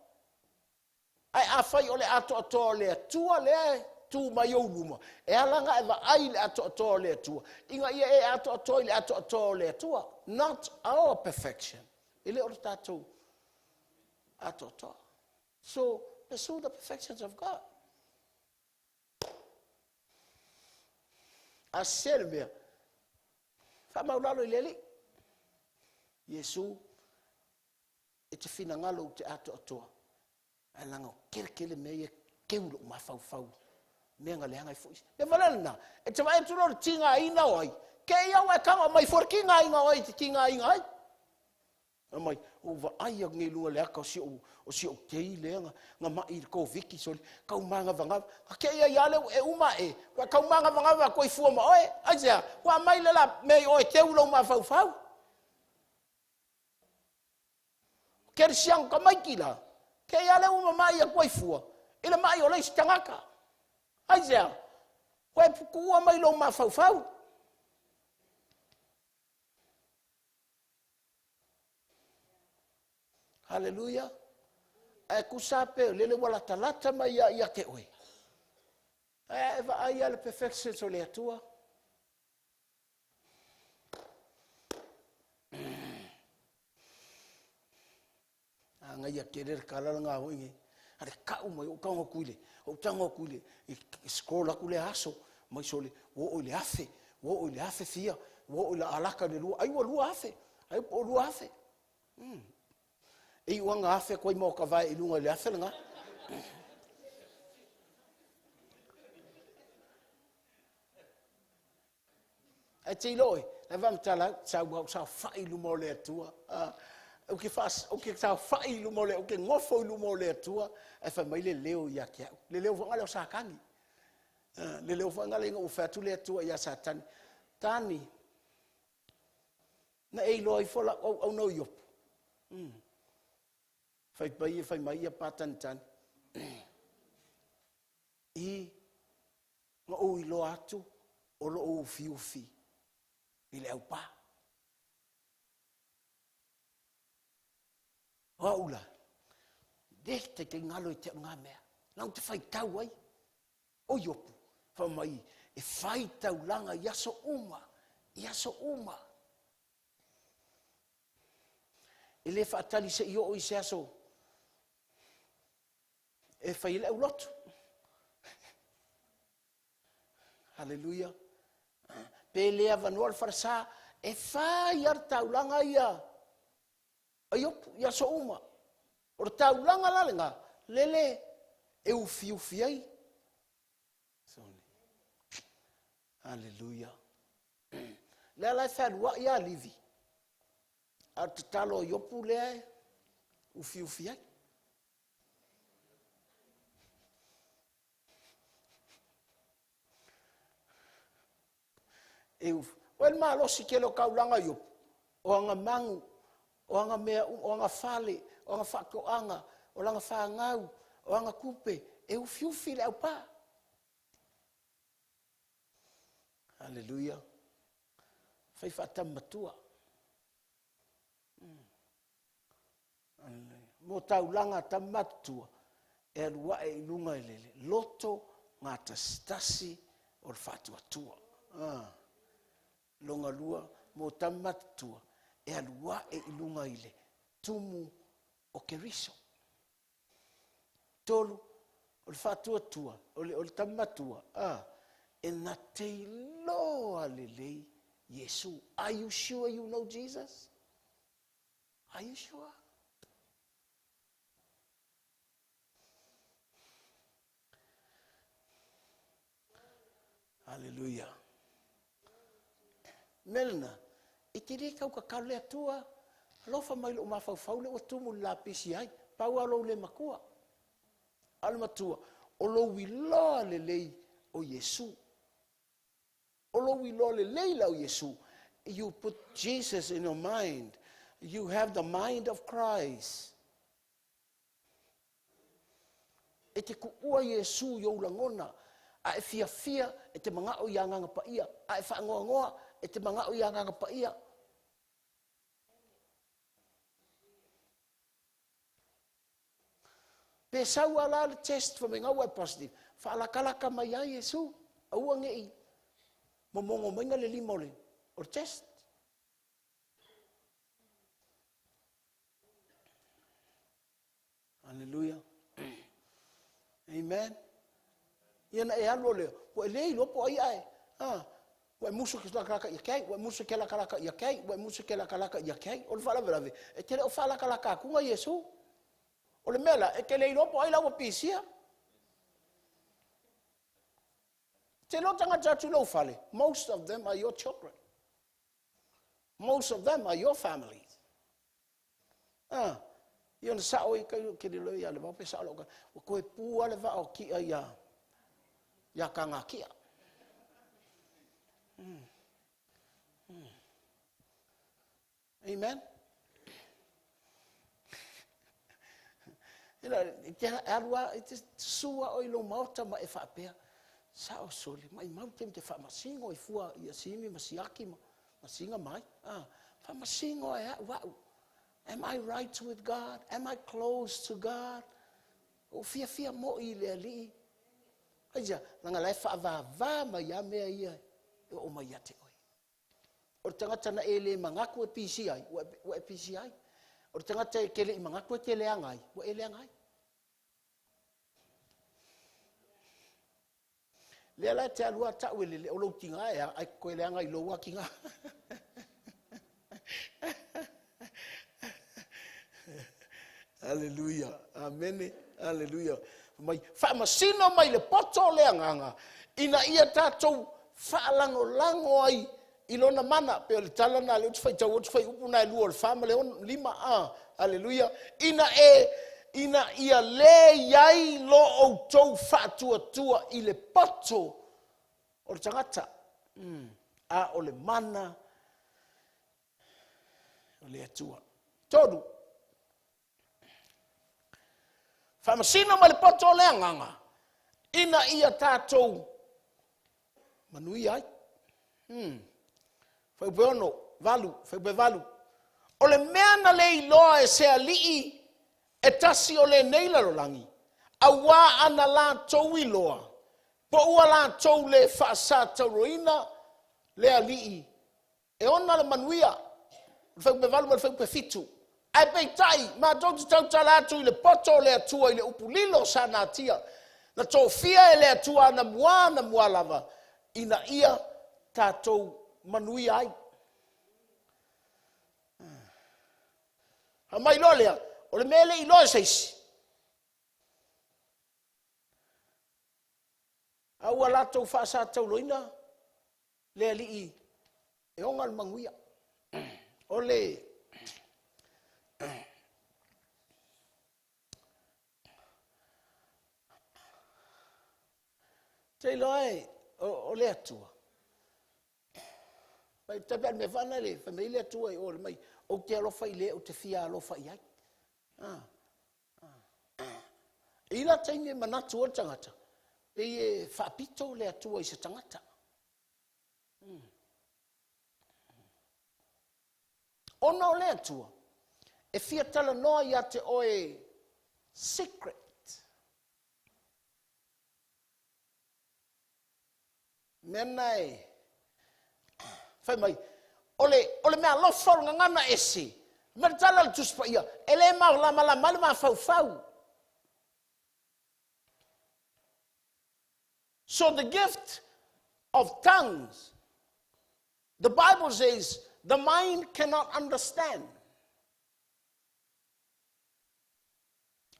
Ai a fai o le ato atoa le atua le tu mai o luma. E alanga e va ai le ato atoa le atua. Inga ia e ato atoa le ato atoa le atua. Not our perfection. Ile o tatou ato atoa. So, pursue the perfections of God. A servia. Fa maulalo I leli. Yesu e te fina ngalo te ato atoa. Alanga kerkele me keulo ma fau. Me ngale hanga fu. E valana. E te vai tulo tinga ina oi. Ke ia wa kanga mai forkinga inga oi te tinga inga ai. Mai o va ai ngi lua le aka o si o tei le nga mai ko viki so ka manga vanga ke ia ya le e uma e ka manga vanga ko I fu ma oi aja wa mai le la me o te ulo ma fau. Ke siang ka mai kila. Ke ia le uma mai ko I fu. Ile mai o le stangaka. Aja. Ko ku mai lo ma fau. Hallelujah. E kusape lele wala talata mai ia ke oi. E va ai le perfection so le atua. Anga ia querer kala nga hoingi. Are ka o mai o ka ngokuile. O tango kuile. Scroll akule aso. Mai sole o le afe. O le afe fia. O le alaka de lua. Ai o lua afe. Ai o lua afe. E wanga afe koi mo ka vai ilunga le afe nga. E te iloi, le vam tala sa fai lumo le atua. O ke sa fai lumo le, o ke ngofo lumo le atua. E fa mai le leo ia kia. Le leo vanga leo sa kangi. Le leo vanga le o fatu le atua ia sa tani. Tani. Na e iloi fola au no yopu. fai mai ia patantan. I nga o ilo atu o lo o fiufi i le au pa. Haula. Dek te ngalo i te ngā mea. Nau te whai tau ai. O iopu. Wha mai. E whai tau langa iaso uma. Iaso uma. E le whaatali se i o i se aso. E whai le au lotu. Hallelujah. Pe lea vanua le farasa. E whai ar tau langa ia. Aiop, iaso uma. O tau langa lalenga. Lele. E ufi ai. Hallelujah. Lea lai whanua ia livi. A te talo iopu lea e. Ufi ai. Wel malosi ke lo kaulanga iopu. O anga mangu. O anga mea, o anga fale. O anga whakoanga. O anga whangau. O anga kupe. E ufi le au pa. Hallelujah. Fai whaatam matua. Mo tau langa tam matua. E alua e ilunga e lele. Loto ngā tastasi o le whaatua tua. Longa lua mo tam matua. E alua e ilunga ile. Tumu o keriso. Tolu o le whaatua tua. O le tam matua. E na te loa lelei Yesu. Are you sure you know Jesus? Are you sure? Hallelujah. Melna, i te re kau ka kaule atua, lofa mai lo mawhau le o tumu la pisi ai, pau alo le makua. Almatua, o lo wiloa le lei o Yesu. O lo wiloa le lei la o Yesu. You put Jesus in your mind. You have the mind of Christ. E te kuua Yesu yo langona. A e fia e te mga o ianganga pa ia. A e whaangoa e te mga o ianganga pa ia. Pe sau ala le test for me ngau e positive. Whaalakalaka mai a Yesu. Aua nge i. Momongo mainga le limole. O test. Hallelujah. Amen. Iana e alo leo. Wa lei lopo ai ai. Wa musu ke kalaka ia kai, wa musu ke kalaka ia kai, wa musu ke kalaka ia kai. O fala verave. E tere o fala kalaka ku nga Yesu. O le mela e ke lei lopo ai la wa pisia. Te lo tanga tatu lo fale. Most of them are your children. Most of them are your families. Iona sa o ke le lo ia le va pe sa lo ka. Ko e pu ale va o ki ia. Ya kanga kia. Amen. Ila te arwa te sua o ilo mauta ma e whaapea. Sa o sole, mai mauta te whaamasingo i fua i asimi masiaki masinga mai. Whaamasingo e wau. Am I right with God? Am I close to God? O fia mo i le ali. Aja, langa lai whaavava mai a mea ia e o mai ate oi. O tangata na ele mangaku e pisi ai, o e pisi ai. O tangata e kele i mangaku e kele angai, o ele angai. Lea lai te alua tau ele le o lau tinga e ai koe le angai lo wa kinga. Hallelujah. Amen. Hallelujah. Mai whaamasino mai le poto le anganga. Ina ia tātou whaalango ai ilona mana pe o le talana le utu whai upuna e lua o le whamale on lima Hallelujah. Ina ia le iai lo o tau whaatua i le poto o le tangata. O le mana o le atua. Toru. Whamasino ma le poto le anganga. Ina ia tātou manui ai. Whaupeono, valu, whaupe valu. O le mea na le iloa e se alii e tasi o le neilaro langi. A wā ana la tau iloa. Po ua la tau le whaasa tauroina le alii. E ona le manuia. Whaupe valu ma le whaupe fitu. Ai peitai, ma tau tau talatu i le poto le atua i le upulilo sana atia. Na tō fia e le atua na mua lava. Ina ia tātou manui ai. Ha mai lo lea, o le mele i loa seisi. Aua latou whaasa tau loina, le alii, e onga le manguia. O le, te loe, o le atua. Pai tape me vana le, fa me le atua e o le mai, o te alofa i le, o te fia alofa i ai. Ila taime manatu o tangata, pe e whaapito le atua i se tangata. Ona o le atua, e fia tala noa i ate o e secret. Mena e, fai mai, ole mea lofol ngana esi. Mertala le tuspa ia. Ele mau la ma fau. So the gift of tongues, the Bible says, the mind cannot understand.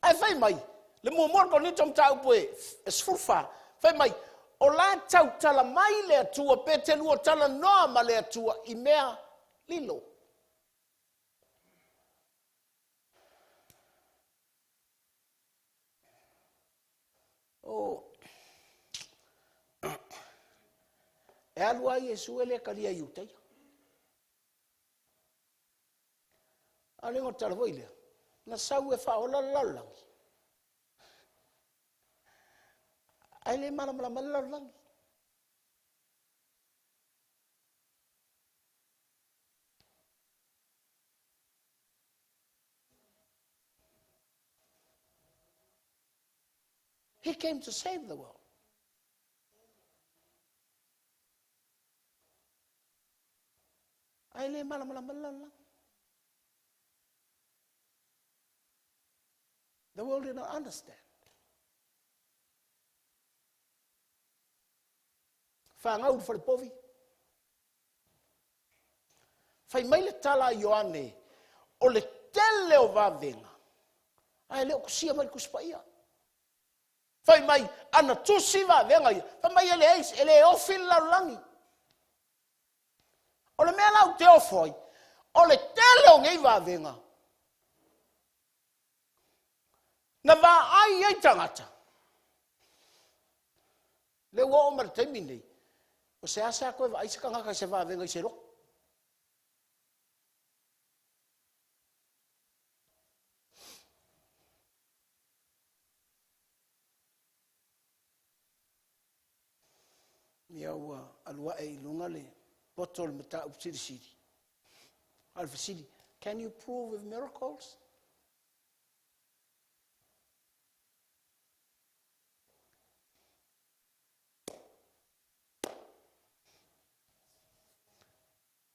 Ai fai mai, le muamor ko ni tom tau poe, esfurfa. Fai mai, o la tau tala mai le atua, pe te lua tala noa ma le atua, i mea lilo. E alua i Jesu ele kalia iutei. Ale ngo tala voile. Na sau e whaola lalangi. Aile malamala lalangi. He came to save the world. Aile malamala lalangi. The world did not understand. Whangau for the povi. Whai mai le tala Ioane, o le tele o wavenga. Ai leo kusia mai kuspaia. Whai mai ana tusi wavenga ia. Whai mai ele eis, ele ofil laulangi. O le mea lau te ofoi, o le tele o ngei wavenga. Na va ai tangata. Le wo o mar taimi nei. O se asa koe va aisa kanga ka se va venga i se ro. Ia ua alua e lunga le botol mata upsiri siri. Alfa siri. Can you prove with miracles?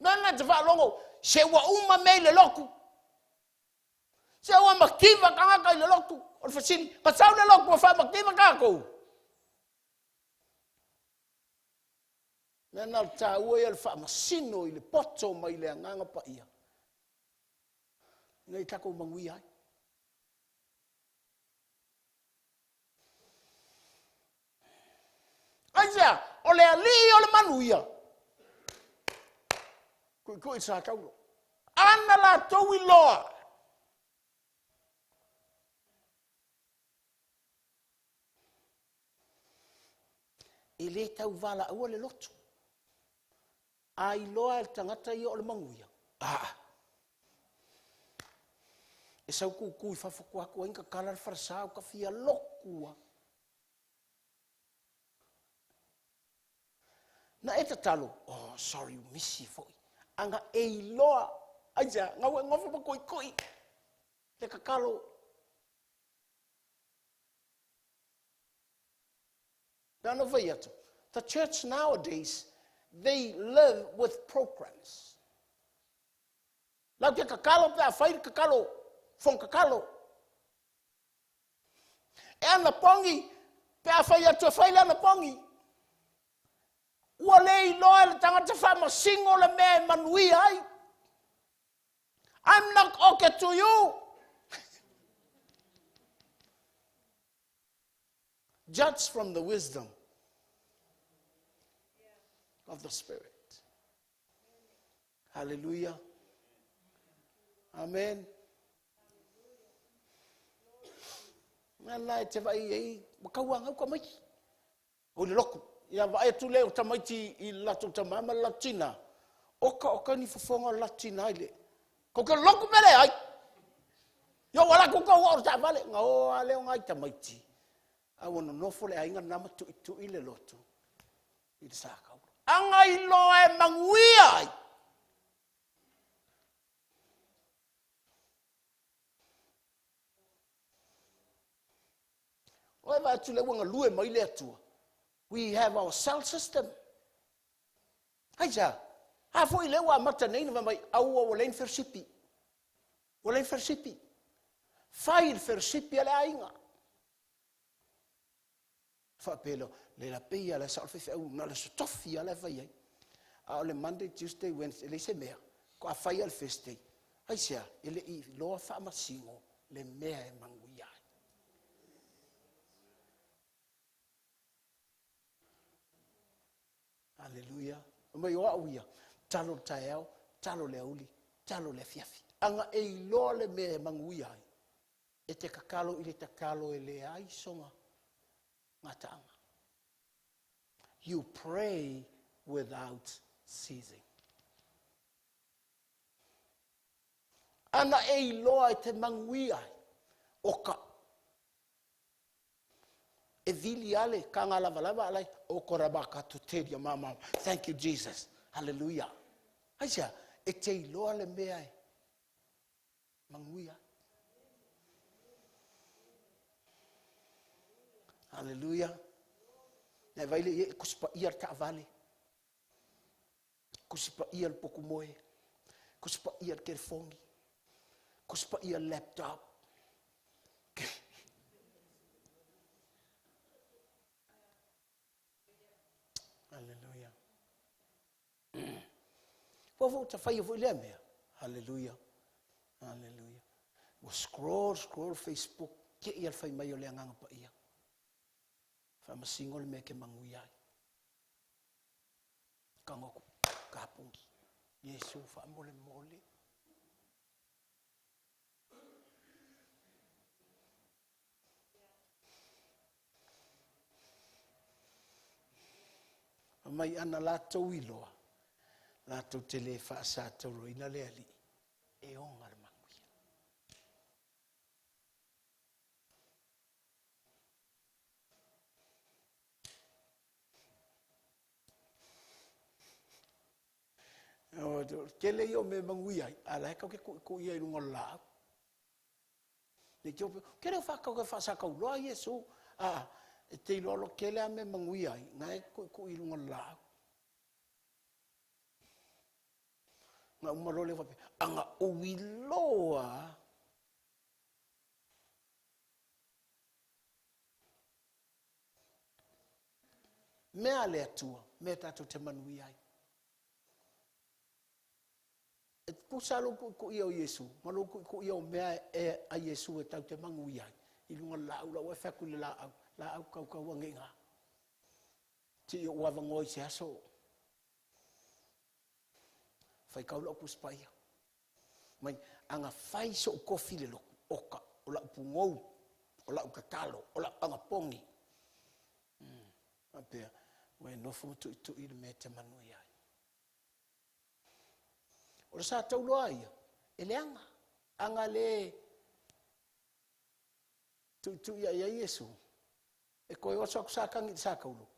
Nana te whaalongo, se ua uma mei le loku. Se ua makiva kangaka i le loku. O le whasini, pasau le loku, wha makiva kako. Nana ta ua ia le wha masino i le poto mai le anganga pa ia. Nei tako mangui ai. Aisa, o le ali o le manuia. Kui sa kaulo. Ana la tau I loa. I le tau wala ua le lotu. A I loa el tangata I o le manguia. E sau ku whawhakua kua inga kalar wharasau ka fia lokua. Na e talo, oh, sorry, misi foi. Anga e loa, aja, ngawe ngofu pa koi. Le kakalo. None of it. The church nowadays, they live with programs. Lau te kakalo pe a whairi kakalo, fong kakalo. E ana pongi, pe a whai atu a whaile ana pongi. Ua lei loa le tangata whama singo le mea manui ai. I'm not okay to you. Judge from the wisdom of the Spirit. Hallelujah. Amen. Ngai te vai ei, makauanga ko mai. O le loku. Ia vai tu leo tamaiti I lato tamama latina. Oka ni fofonga latina ile. Ko ke loku mele ai. Yo wala ko ko o ta vale ngo ale ngai tamaiti. I want to know for le ainga nama tu ile lotu. I te saka. Anga I loe mangui ai. Oi va tu le wanga lue mai le atua. We have our cell system. Aja. Ha foi le wa mata nei na mai au o len fersipi. O len fersipi. Fai fersipi ale ainga. Fa pelo le la pia la salfe fe na le stoffi ale vai ai. A le Monday, Tuesday, Wednesday le se mea. Ko a fai al feste. Ai sia, ele I lo fa masingo le mea e manguia. Hallelujah. Mai o auia. Talo taeo, talo le uli, talo le fiafi. Anga e lo le me manguia. E te kakalo I le takalo e le ai songa. Ngatanga. You pray without ceasing. Ana e lo e te manguia. Oka. E vili ale kanga lava alai o korabaka to tedia mama. Thank you Jesus. Hallelujah. Aisha e te loa le mea e manguia. Hallelujah. Na vai le kusipa ia ta vale. Kusipa ia el pokumoe. Kusipa ia el telefongi. Kusipa ia el laptop. Hallelujah. Vou te fai vo le mea. Hallelujah. Hallelujah. Wo scroll Facebook ke ia fai mai o le nganga pa ia. Fa masingo le me ke manguia. Kango kapungi. Yesu fa mole. Mai ana latou iloa. Latou tele fa sa tolo ina le ali. E onga le manguia. O kele yo me manguia. Ala ka ke ku ia lunga la. Le job. Kele fa ka fa sa ka lo Yesu. E te lolo kele a me manguia. Ngai ku ilunga la. Nga umalole wapi. Anga uiloa. Mea le atua. Mea tato te manui ai. E pusalo ku ia o Yesu. Malo ku ia o mea e a Yesu e tau te manui ai. Ilunga la ula ua whaku le la au. La au kau wangenga. Ti o wavangoi se aso. Fai kau lau kuspaia. Mai, anga fai so kofi le loku. Oka, o lau pungou. O lau kakalo. O lau anga pongi. Apea, we nofu tu i le me te manui ai. O le sa tau loa ia. E le anga. Anga le Tu ia Yesu. E koe oso sa kangi sa kaulo.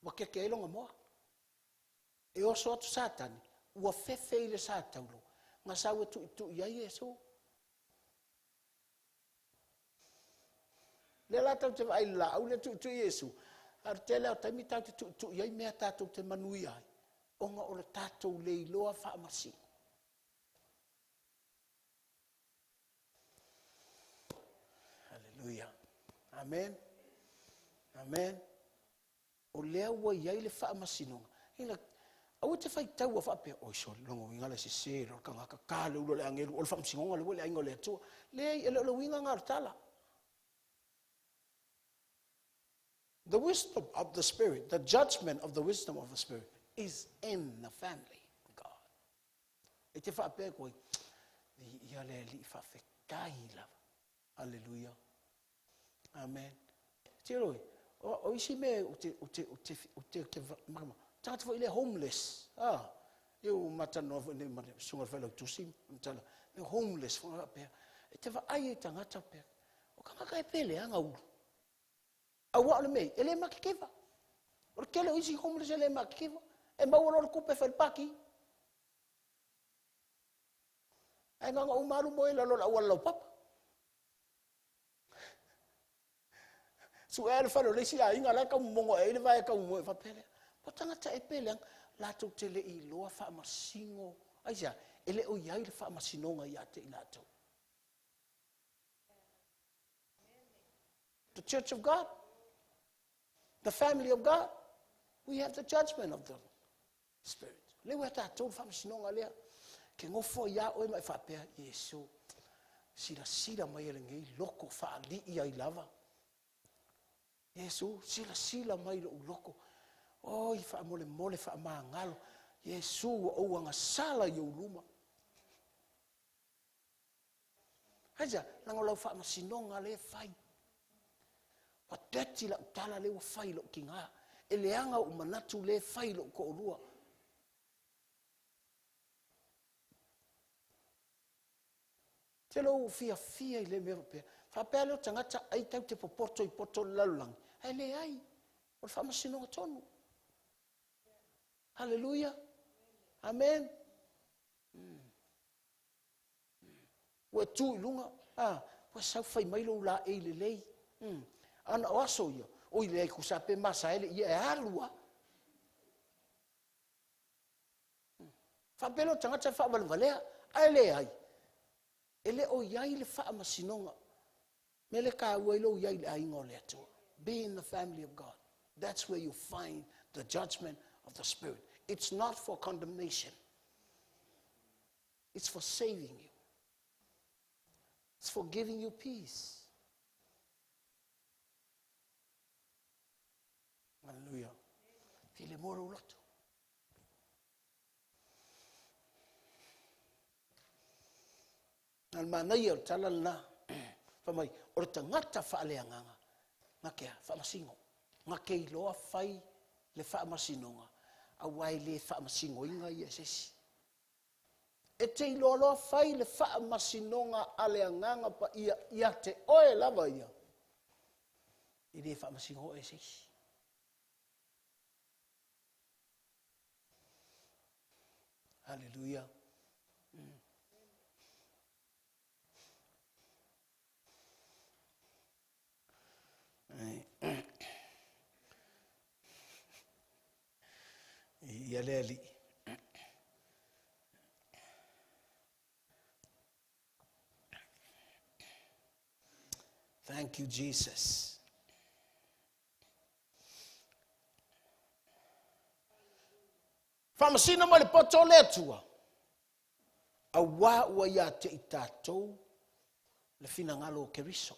Wa ke ke longa mo. E oso atu Satani, ua fefe ile sa taulo. Nga sawe tu ia Yesu. Le la tau te vai la, au le tu Yesu. Ar tele o taimi tau te tu ia mea tatou te manui ai. Onga o le tatou le iloa wha amasi. Hallelujah. Amen. Amen. O lea ua iai le wha amasinonga. Hina, au te whai tau a whape, oi so, longo winga le se ro ka ngaka kāle ulo le angeru, o le wha amasinonga le wale aingo le atua. Le ele winga ngā tala. The wisdom of the Spirit, the judgment of the wisdom of the Spirit is in the family of God. E te whape koe, ia le li whape kai lava. Hallelujah. Amen. Te roi, o isi me o te mama. Tangata fo ile homeless. Eu matano ne mane sunga fela tusim, mtala. Me homeless fo pe. E te va ai tangata pe. O kanga kai pele anga u. Awa le me, ele makikeva. O kele o isi homeless ele makikeva. E ma wala ko pe fel paki. Ai nga o maru mo ile lo wala papa. Su ele falo le sia inga la ka mongo ele vai ka mo fa pele. Po tangata e pele la tu te le I loa fa masingo. Ai sia, ele o iai le fa masinonga ia te ilato. The church of God, the family of God, we have the judgment of the Spirit. Le wa ta tu fa masinonga le ke ngofo ia o mai fa pe Yesu. Sila mai ele ngai loko fa ali ia I lava. Yesu, sila mai lo loko. Oi, fa mole fa mangalo. Yesu o anga sala yo luma. Haja, nang lo fa masinonga le fai. Wa teti la utala le fai lo kinga. Ele anga o manatu le fai lo ko lua. Te lo fia ile me pe. Fa pelo tangata ai tau te popoto I poto lalang. Ele ai. O fa masinonga tonu. Hallelujah. Amen. Wa tu lunga. Wa sa fai mai lo la e le lei. Ana oso ia. O ile ku sa pe masa ele ia e alua. Fa pelo tangata fa valvalea. Ele ai. Ele o iai le fa masinonga. Mele ka uelo iai le aingo le atua. Be in the family of God. That's where you find the judgment of the Spirit. It's not for condemnation. It's for saving you. It's for giving you peace. Hallelujah. File moro loto. Al manai o talala. Famai, o tangata faaleanganga. Ngakea, faamasingo. Ngakei loa fai le faamasinonga. Awai le faamasingo inga I esesi. E te loa fai le faamasinonga aleanganga pa ia te oe lava ia. I le faamasingo esesi. Hallelujah. Yaleli. Thank you, Jesus. Famasina mo le poto le tua. Awa ua ia te itatou le finangalo keriso.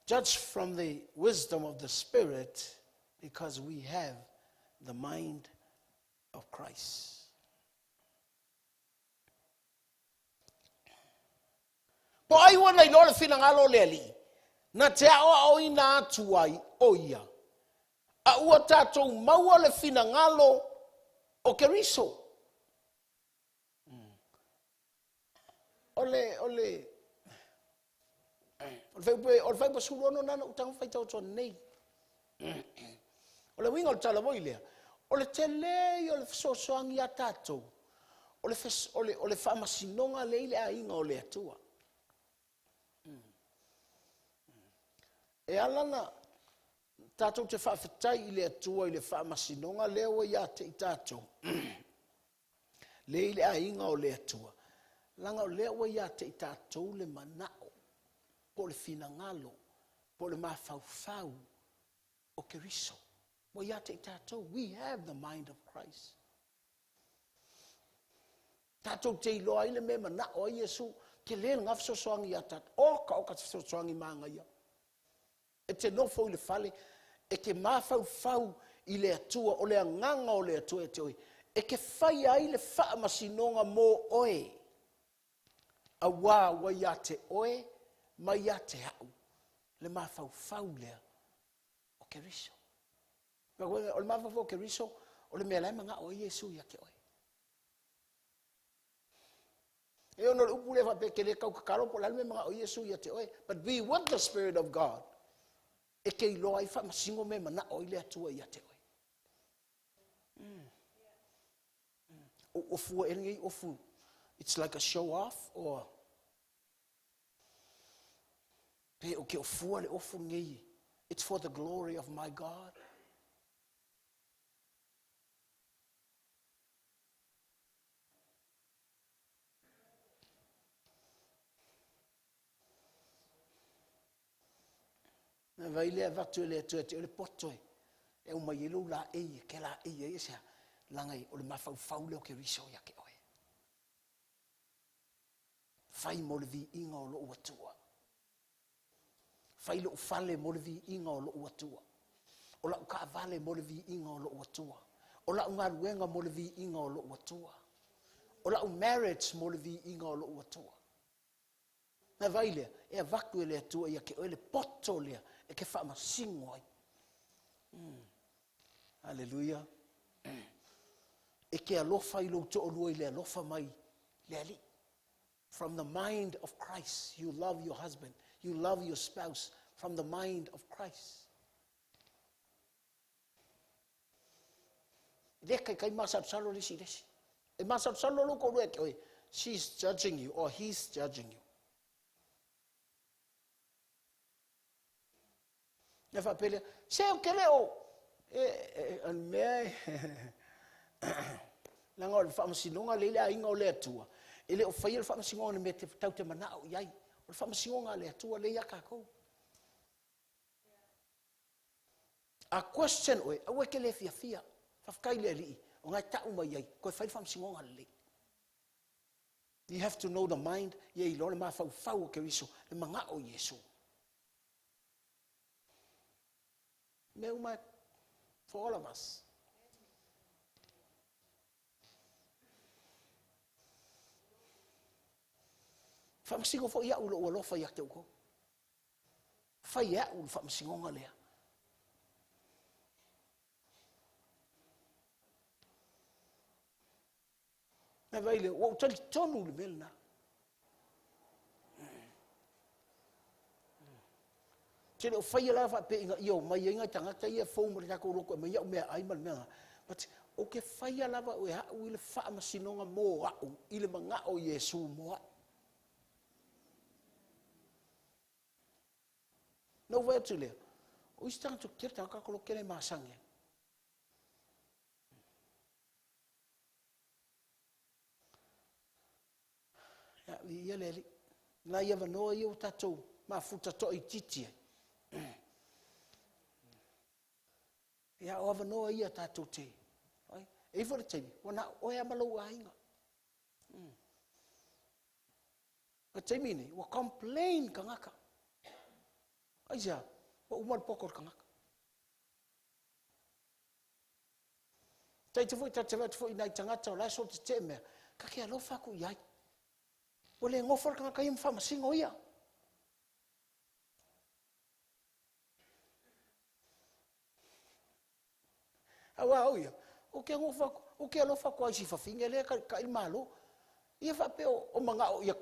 Judge from the wisdom of the Spirit because we have the mind of Christ. Po ai wana I lole finangalo le ali. Na te ao ina atuai oia. A ua tatou maua le finangalo o keriso. ole fai pa sulu no nana utang fai tau ton nei. Ole winga o tala boile. Ole tele ole so soangi a tatou. Ole fa masinonga leile a inga ole atua. E alana tatou te fa fatai ile atua ile fa masinonga leo ia te tatou. Leile a inga ole atua. Langa leo ia te tatou le manao. Po le finangalo, po le mafaufau o Keriso. Wa ia te tatou, we have the mind of Christ. Tatou te iloa ile me manao a Yesu, ke le ngafso soangi atat, o ka soangi manga ia. E te nofo ile fale, e ke mafaufau ile atua, o le anganga o le atua e te oi. E ke fai ai le faa masinonga mo oe. A wa ia te oe, mai ia te hau, le mafaufau lea o Keriso. O le mafaufau o Keriso, o le mea lai manga o Yesu ia ke oe. E ono le upu le whape le kau kakaro po lalme mga o Yesu ia te oe. But we want the Spirit of God. E ke iloa i wha masingo me mana o ile atua ia te oe. Ofu e ngei ofu. It's like a show off or pe o ke ofu le ofu ngei. It's for the glory of my God. Na vai le vatu le tu le potoi. E o mai lu la e ke la e sa langai o le mafau fau le o ke riso ya ke oe. Fai mo le vi inga o lo uatua. Fai lo fale mo le vi inga o lo uatua. O la ka vale mo le vi inga o lo uatua. O la unga ruenga mo le vi inga o lo uatua. O la marriage mo le vi inga o lo uatua. Na vaile e vaku le atua ia ke ole poto le e ke fa masingo ai. Hallelujah. E ke alofa i lo to olu ile alofa mai le ali. From the mind of Christ, you love your husband, you love your spouse from the mind of Christ. Le kai masa salo le si desi. E masa salo lo ko le ke she's judging you or he's judging you. Ne fa pele se o kele o an me la ngol fa msinonga le a inga o le atua ele o fai le fa msinonga me te tau te mana o yai o fa msinonga le atua le ya ka ko a question o kele fia fa kai le li o ngai ta uma yai ko fai fa msinonga le you have to know the mind ye lo le ma fa o ke riso le manga o Yesu. For all of us. Famsingo fo ia ulo ulo fa ia te uko. Fa ia ul famsingo ngalea. Na vaile o tali tonu le melna. Tele o fai la fa pe inga io mai inga tanga ta ia fo mo ta ko ro ko mai me ai mal me but o ke fai la va o ha o le fa ma sinonga mo a o ile manga o Yesu mo no va tu le o sta tu ke ta ka ko ke le masange ya ia le na ia va no ia tatou ma futa to i titi. Ya o va no ia tatou te. Ai, e for te. Wana o ia malo ainga. Ka te mini, wa complain kangaka. Ai ja, wa umal pokor kangaka. Tai te foi nai tangata la so te me. Ka ke alo fa ku yai. O le ngofor kangaka im fa masingo ia. Awa oia, o ke ngofa, o ke alofa ko ai si fa finga le ka il malo. Ia fa pe o manga o ia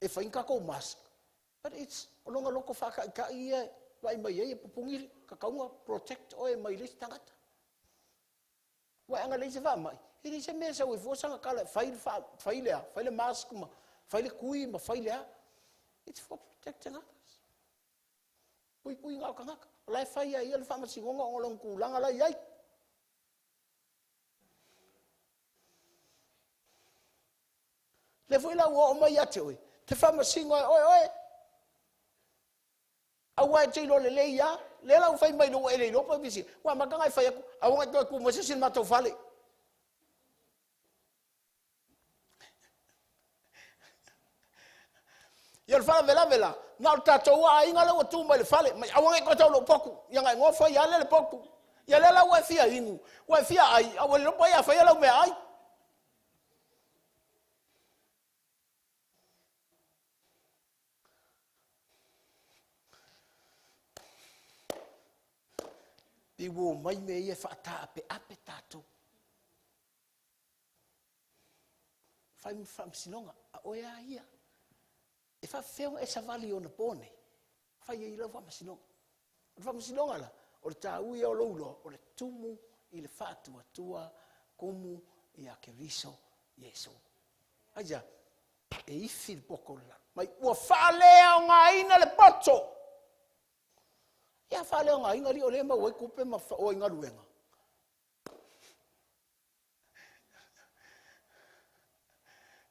e whainka ko mask. But it's olonga loko whaka ia vai mai e pupungi ka kaunga protect o e mai lesi tangata. Wai anga leise wha mai. Hiri se mea sa ui fosanga kala whaile mask ma, whaile kui ma whaile a. It's for protecting others. Pui ngau ka ngaka. Lai whaia ia le whamasingonga o long kulanga lai ai. Le fwila o mai ate oi. Te whamasingo oi. Awa e teilo le leia. Le lau whai mai lo e le lopa visi. Wa makangai whai aku. Awa ngai ku masasin matau whale. Ia le whala vela. Nga o tātou a inga lau atu mai le whale. Awa ngai kotau lo poku. Ia ngai ngofa ia le poku. Ia le lau e fia ingu. Wa fia ai. Awa le lopa ia whai lau mea ai. Pi wo mai me ia whaata ape tātou. Whai sinonga, a oea ia. E whawheo e savali o na pone. Whai e ila whamasinonga. O whamasinonga la, o le tāui o loulo, o le tumu i le whātua tua, kumu i a ke riso Yesu. Aja, e ifi le poko la. Mai ua whalea o ngā ina le poto. Ia whale o ngā inga li o le mau kupe ma o inga ruenga.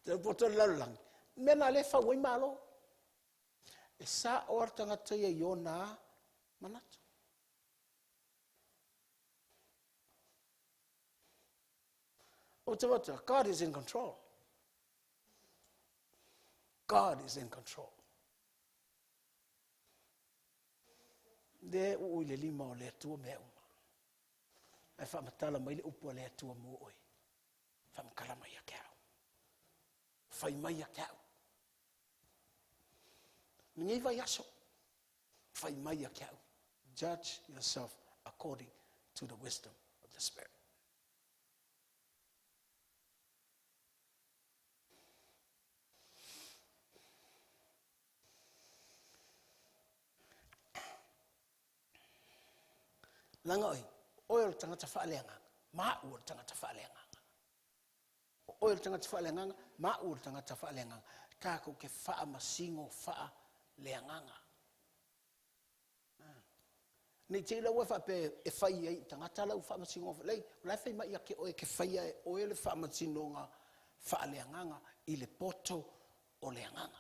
Te poto lalang. Mena le wha wai malo. E sa o tangata ia i o nā manatu. O te wata, God is in control. God is in control. De ui le lima o le atua mea uma. Ai whamatala mai le upu o le atua mo oi. Whamakala mai a kiao. Whai mai a kiao. Ningai vai aso. Whai mai a kiao. Judge yourself according to the wisdom of the Spirit. Langa oi, oil tangata whaaleanga, maa tangata whaaleanga. Oil tangata whaaleanga, maa tangata whaaleanga. Kako ke wha masingo wha leanganga. Nei te ila wefa pe e whai ei, tangata lau wha masingo wha lei, lai whai mai ake oe ke whai ei, oe le wha masinonga wha leanganga i le poto o leanganga.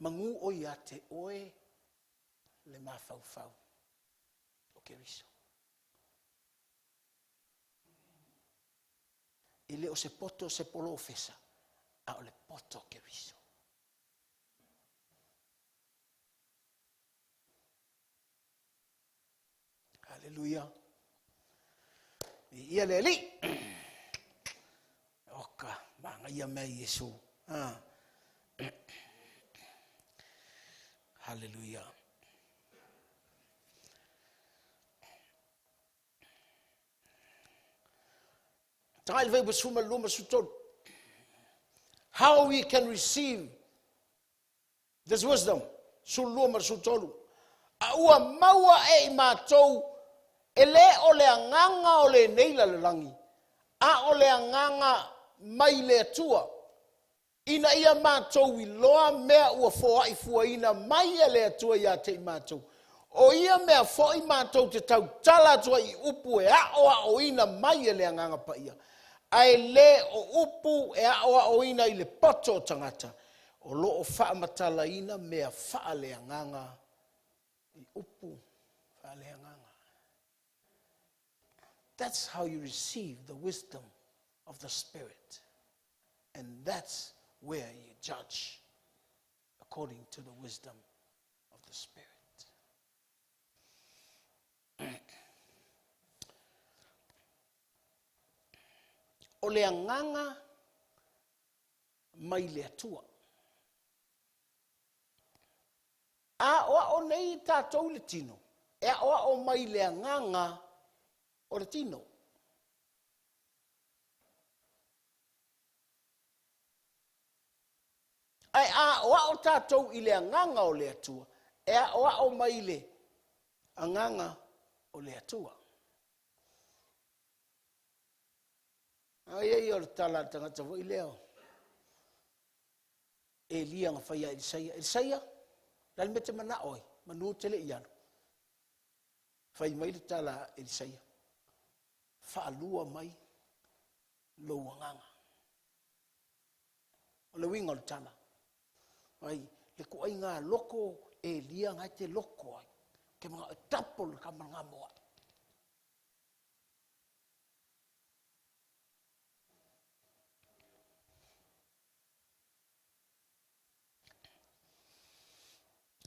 Mangu oi ate oe le mafau o ke riso. Ile o se poto se polo fesa, a o le poto ke riso. Hallelujah. Ia le li. Oka, manga ia me Yesu. Hallelujah. How we can receive this wisdom. Aua maua e mātou ele o le anganga o le neila le langi. A o le anganga mai le atua. Ina ia mātou I loa mea ua foa I fua ina mai e le atua ia te mātou. O ia mea foa I mātou te tau tala atua I upu e a o ina mai e le anganga pa ia. Ai le o upu e a o ina I le poto tangata. O lo o wha matala ina mea wha le anganga I upu wha le anganga. That's how you receive the wisdom of the Spirit. And that's where you judge according to the wisdom of the Spirit. O le anganga mai le atua. A oa o nei tātou le tino. E a oa o mai le anganga o le tino. Ai a o o tātou i le anganga o le atua. E a o mai le anganga o le atua. Ai ai o le tala tangata vo i leo. E lia nga whaia Elisaia. Elisaia, lal mete mana oi, manu tele iano. Whai mai le tala Elisaia. Whaalua mai lo wanganga. O le winga o le tala. Ai, le kuai ngā loko e lia ngai te loko ai. Ke mga tapol ka mga moa.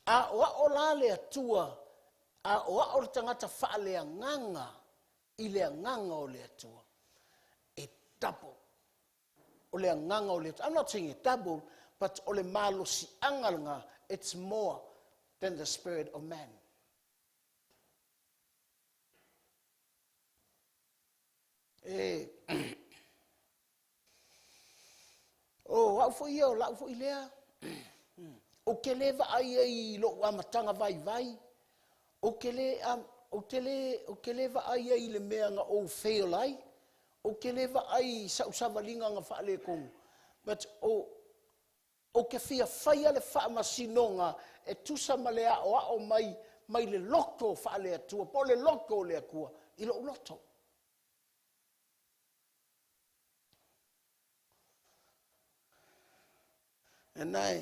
A oa o la le atua, a oa o le tangata wha le nganga, i le nganga o le atua. E double. O le nganga o le atua. I'm not saying it double, but o le malo si angalanga, it's more than the spirit of man. Wau fo ia, lau fo i lea. O ke lewa ai ai lo amatanga vai vai. O ke lewa ai ai le mea nga o fail ai. O ke lewa ai sa usavalinga nga whaale kong. But o ke fia whaia le wha masinonga e tusa malea o ao mai le loko whaale atua. Po le loko le akua. I lo loto. E nai,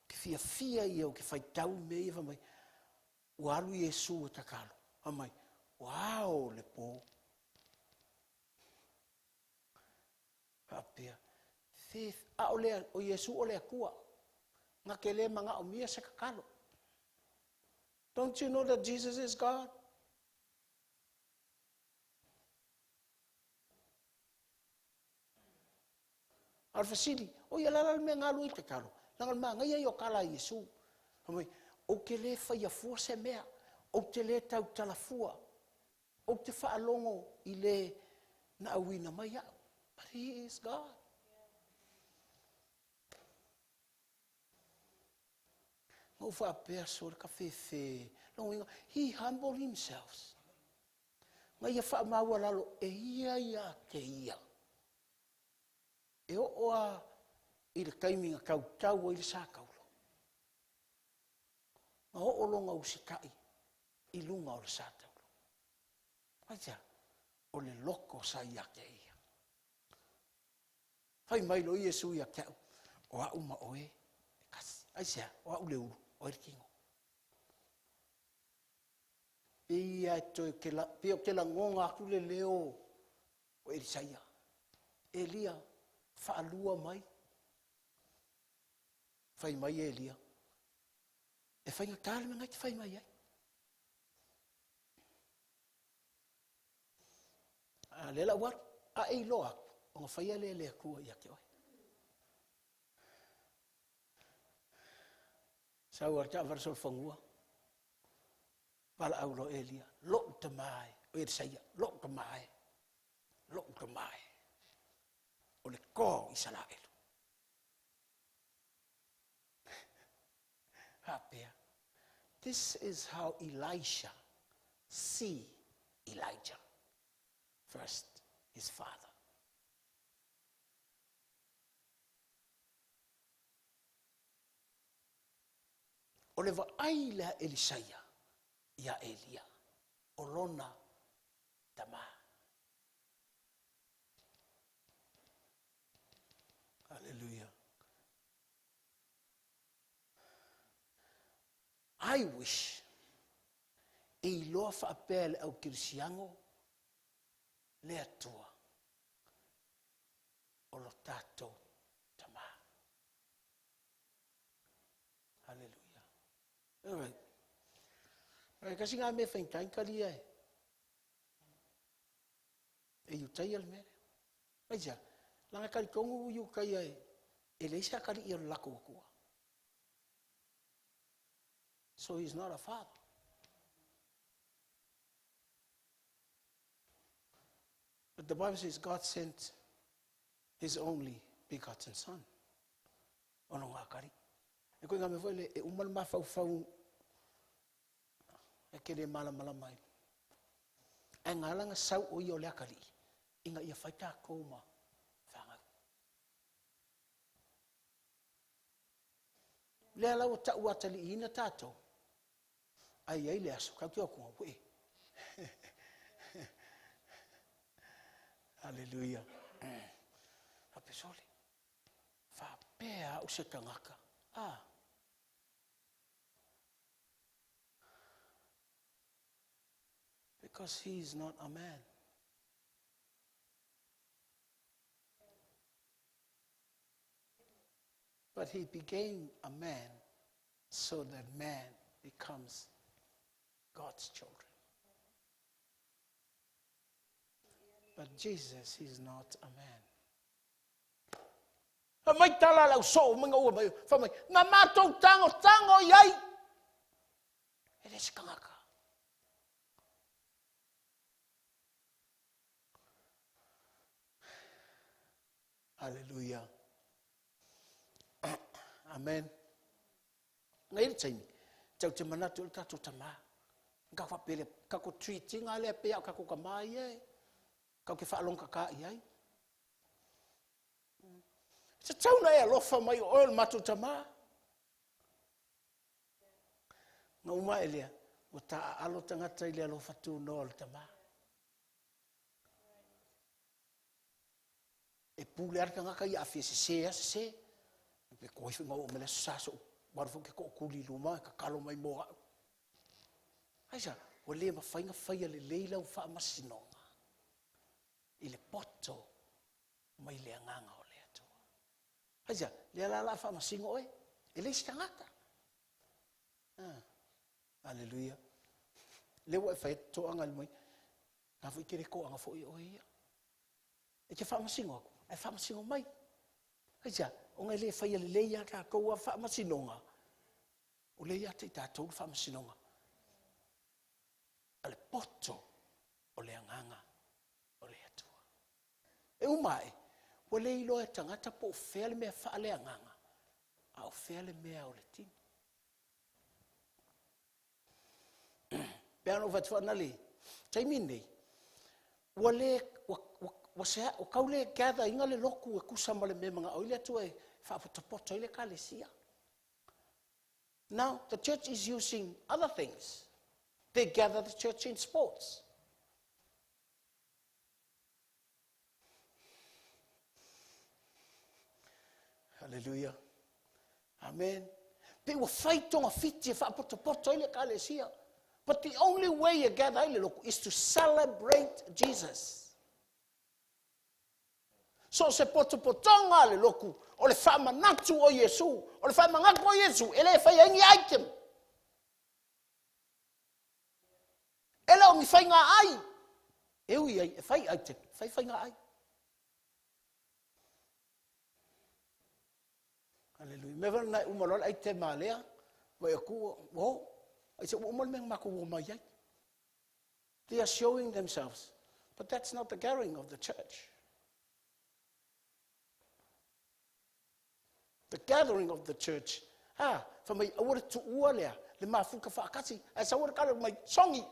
ke fia ia o ke whai tau me i whamai, waru Iesu o takalo. Whamai, wow, le pō. Hapea, faith, o Iesu o le akua. Nga ke le manga o mia se kakalo. Don't you know that Jesus is God? Alfasili, o ia lala me ngalu i te karo. Langal ma, ngai ai o kala Iesu. Hamai, o ke le whaia fua se mea, o te le tau talafua, o te whaalongo i le na awina mai au. But he is God. Ngau whaapea sora ka whewhe. He humbled himself. Ngai ia whaamaua lalo, e ia te ia. E oa i le kaiminga kautau o i le sākaulo. Ma o longa usikai i lunga o le sātaulo. Aita, o le loko sa ia ke ia. Whai mai lo Iesu ia keu, o au ma oe, kasi. Aisa, o au le uru, o e kingo. Ia toi pio ke la ngonga aku le leo o Elisaia. Elia, whaalua mai. Whai mai Elia. E whai ngā kāle me ngai te whai mai ai. Lela waru, a ei loa aku. O ngā whai ale lea kua ia ke oi. Sau ar tia varsol whangua. Wala au lo Elia. Lok te mai. O Elisaia, lok te mai. Lok te mai. O le kō i Salaelu. Hapea. This is how Elisha see Elijah. First, his father. O le vaai lea Elisaia ia Elia. O lona tama. Hallelujah. I wish e loa whaapea le au kirisiango le atua o lo tātou tama. Hallelujah. Alright. Kasi ngā me whaintain kari ai. E iutai al mere. Aija, langa kari kongu iu kai ai. E leisa kari i al lako kua. So he's not a father. But the Bible says God sent his only begotten son. Ono ngā kari. E koe ngā me whai le, e umal mā whau. E kere mala mai. E ngā langa sau o i o lea kari. Inga ia whaita kou ma whangau. Lea lau ta ua tali ina tātou. Ai le aso, kau kia kunga ue. Hallelujah. Hape soli. Whapea o se tangaka. Because he is not a man. But he became a man so that man becomes God's children. But Jesus is not a man. Mai tala lau so mga ua mai fa mai na matou tango iai. Ele se kangaka. Hallelujah. Amen. Ngai tsaini. Tau te manatu ta to tama. Ka fa pele ka ko treating ale pe ka ko kamai e. Ka ke fa long ka iai. Se tau na e lofa mai o matu tama. Nga uma elia, o ta alo tangata ilia lofa tu no al tama. E pule arka ngaka i afie se. Pe koi fi ngau mele saso, warfu ke ko kuli luma ka kalo mai moa. Aisa, o le ma fainga faia le leila u fa masinonga. Ile poto mai le nganga. Aja, le la fa masingo oi. Ele stangata. Hallelujah. Le wa fa to angal moi. Na fu kire ko anga fo oi. E ke fa masingo. E fa masingo mai. Aja, o ngai le fa ia le ia ka ko fa masinonga. O le ia te ta to fa masinonga. Ale poto o le nganga. O le atua. E umai. O le ilo e tangata po o fea le mea wha le anganga. A o fea le mea o le tini. Pea no vatua na le. Taimi nei. Wa le, o kau le gather inga le loku e kusama le mea mga oile atua e wha apotapoto ile ka le sia. Now, the church is using other things. They gather the church in sports. Hallelujah. Amen. They were fighting a fiti fa poto ile kalesia. But the only way you gather is to celebrate Jesus. So se potonga le loku o le fa manatu o Yesu, o le fa mangako o Yesu, ele fa yangi item. Ele o mi fa nga ai. Eu ia fa item, fa nga ai. Hallelujah. Never na umalol ay te malea. Wai aku wo. I said umal meng maku wo mai. They are showing themselves. But that's not the gathering of the church. The gathering of the church. Fa mai awara tu ualea le mafuka fa akasi. Ai sa wara kala mai songi.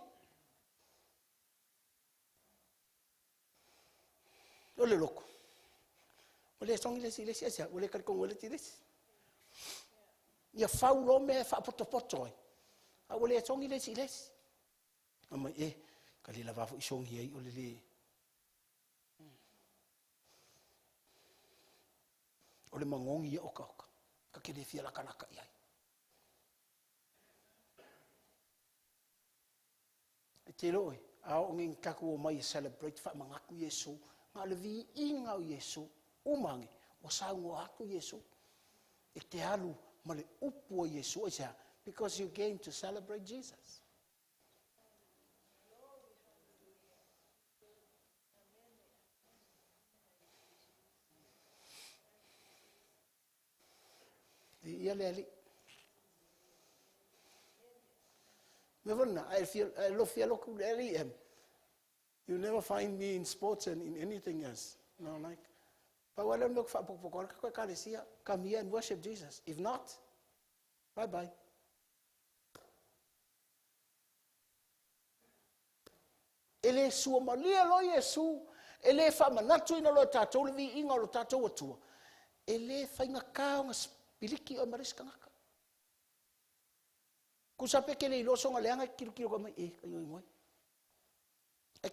Ole loko. Ole songi le si sia, ole kal kong ole ti lesi. Ia faulo me fa poto ai. A ole songi le si les. Ama kali lava fo songi ai ole le. Ole mangongi ia oka. Ka kele fia la kanaka ai. E te loi, a o ngin kaku o mai celebrate fa mangaku Yesu, nga le vi inga o Yesu, umangi, o sango aku Yesu. E te alu male upu o Yesu isa, because you came to celebrate Jesus. Ia leli. I love local you never find me in sports and in anything else. No, like, Pawala mo fa pokpokor ka kalesia. Come here and worship Jesus. If not, bye-bye. Ele sua malia lo Yesu. Ele fa manatu ina lo tatou le vi inga lo tatou atua. Ele fa inga kao nga spiliki o mariska ngaka. Kusape ke le iloso nga leanga kilo ka mai kayo ingoi.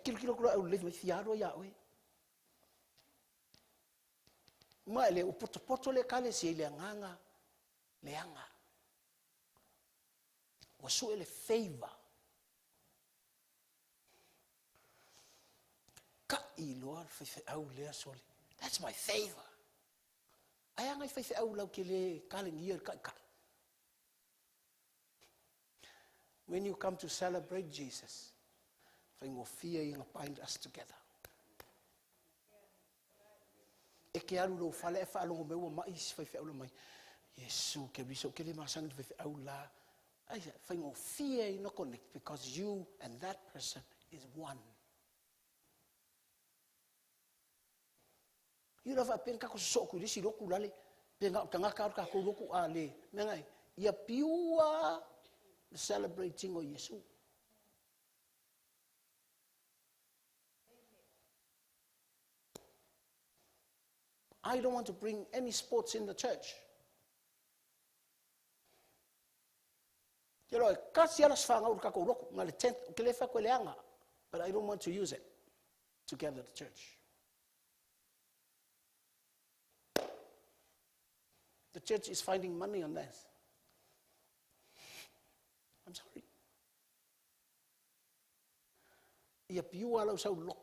Kilo kilo au le mai fiaro ya oe. Ma le upoto le kale si le nganga leanga. Wasu ele favor. Ka ilo al fe au le soli. That's my favor. Ayang ay fe au lau ke le kale ngier ka. When you come to celebrate Jesus, fa ngo fear you bind us together. E ke alu lo fale fa lo me wo mai fa au mai. Yesu ke biso ke le masang fe au la. I fa ngo fear you no connect because you and that person is one. You love a penka ko so ku disi roku lale. Penga tanga ka ko roku ale. Mengai ia piua celebrating o Yesu. I don't want to bring any sports in the church. You know, kasi alas fanga ur ka ko roku ngale tent kelefa ko leanga. But I don't want to use it to gather the church. The church is finding money on this. I'm sorry. Ia piua lau sau lok.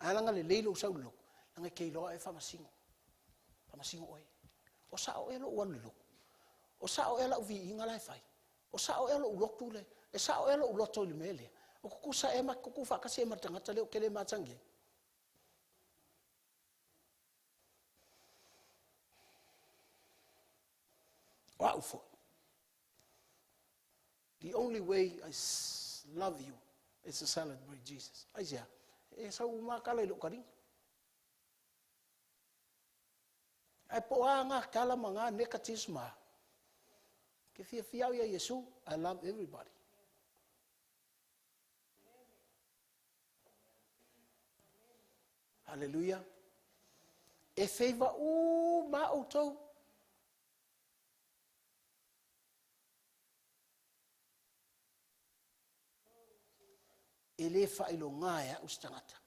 Alanga le leilo sau lok. Langa kei loa e whamasingo. Whamasingo oe. O sa o e lo uan lok. O sa o e la uvi inga lai whai. O sa o e lo ulok tule. E sa o e lo uloto ili mele. O kuku sa e ma kuku whakasi e martangata leo kele matangi. Wow, for the only way I love you is to celebrate Jesus. I say, sa umakala ilo karing. Ay po nga kala mga nekatisma. Kifiafiaw ya Yesu, I love everybody. Hallelujah. E favor mauto. Ele fa ilo ngaya ustangata.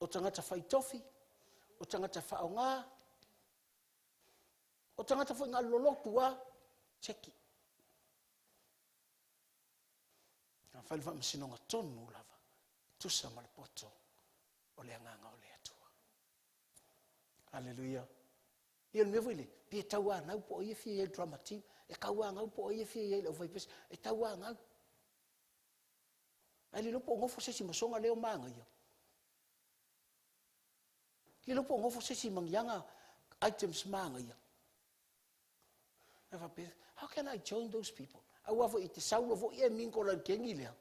O tangata fa itofi, o tangata fa o ngā, o tangata fa ngā lolotua, cheki. Nga whaliwa msinonga tonu lava, tusa malipoto, o lea nganga o lea tua. Hallelujah. Ia me wile, pia taua ngau po ia fia ia drama team, e kaua ngau po ia fia ia lau vaipes, e taua ngau. Ai li lopo ngofo sesi masonga leo manga ia. Li lopo ngofo sesi mangyanga items manga ia. How can I join those people? Awa vo ite saulo vo ia minko lan kengi lea.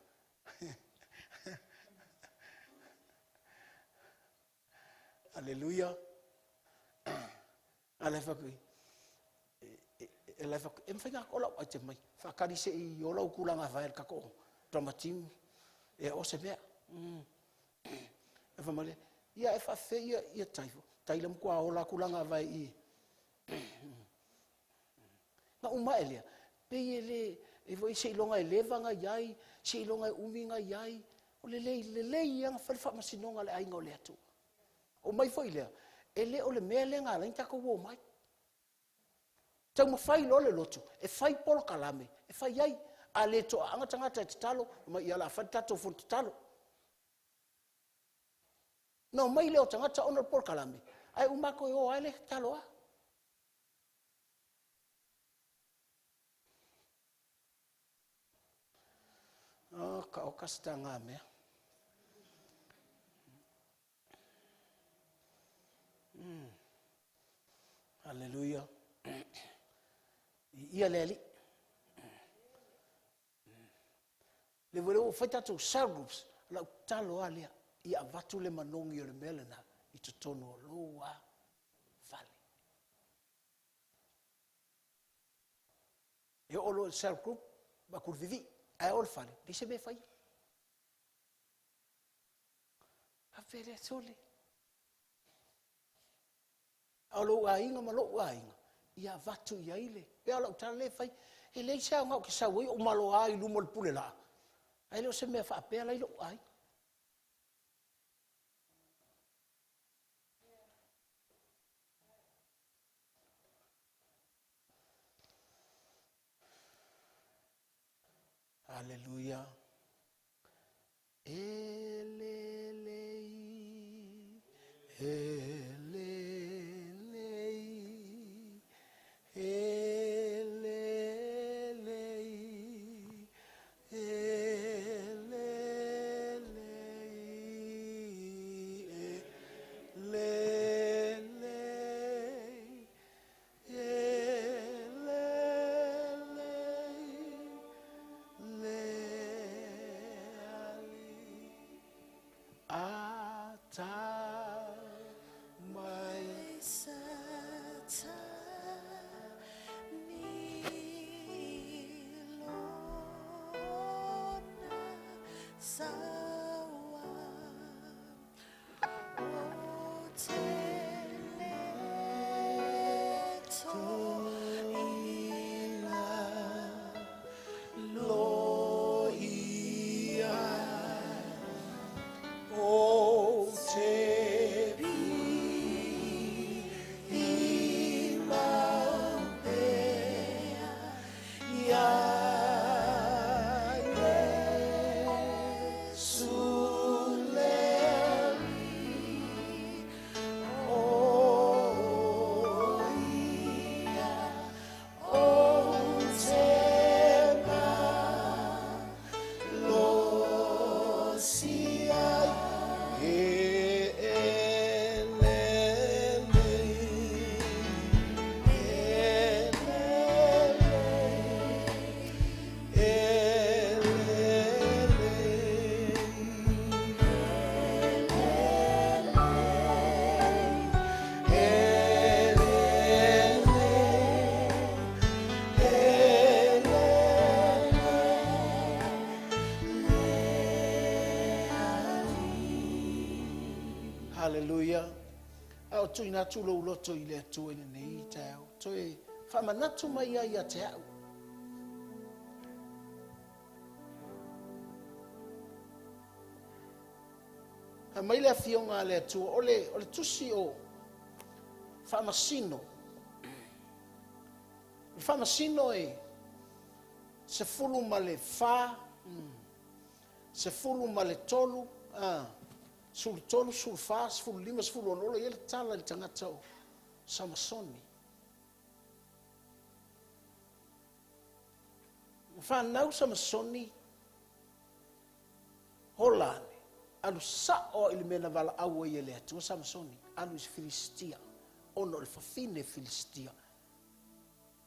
Hallelujah. Alefa emfenga kola ate mai fa karise I ola kulanga vael kako drama team e o se mea efa male ia efa fe ia taifo taila mkwa ola kulanga vai I na uma elia pe ele e voi se longa elevanga yai se longa uminga yai o le yang fa masinonga le ainga le atu o mai foi le ele o le mele nga la intako wo mai tau mo fai lo le lotu e fai por kalame e fai ai ale to anga tangata te talo ma ia la fata to fu talo no mai le o tangata ona por kalame ai umako yo ale talo ka o kastanga me Hallelujah. Ia leli. Le vole o faita to cell groups la talo alia ia vatu le manongi o le melena I te tono o loa vale. E o lo cell group ba kurvivi ai o fale di se be fai. A vere sole. A lo ainga ma lo ainga ia vatu ia ile pe ala utale fai e le sa ngau ki sa o malo ai lu mol pule la. Ai lo se me fa pe ala lo ai. Hallelujah. Elelei, elelei, elelei, elelei, elelei, Hallelujah. Au tui na tu lo loto I le tu ene nei tau. Toi fa manatu mai ia te au. A mai le fionga le tu ole tusi o fa masino. Fa masino e se fulu male fa se fulu male tolu sul tolu sul fa sul lima sul ono ia le tala le tangata o Samasoni. Fa nau Samasoni holane alu sao I le mena vala aua ia le atu Samasoni alu is Filistia ono le fafine Filistia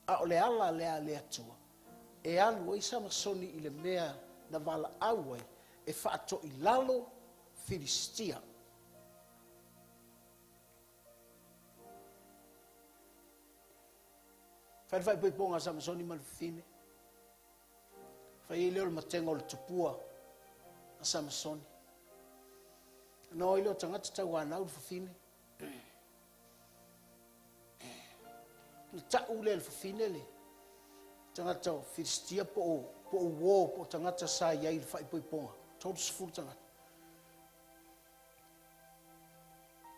a o le ala le atua e alu I Samasoni I le mea na vala aua e faato I lalo Filistia. Fai poi ponga Samasoni mal fine. Fai leo matengo le tupua a Samasoni. No ilo tangata tawana u fine. Ta ule le fine le. Tangata Filistia po wo po tangata sa ia fai poi ponga. Todos full tangata.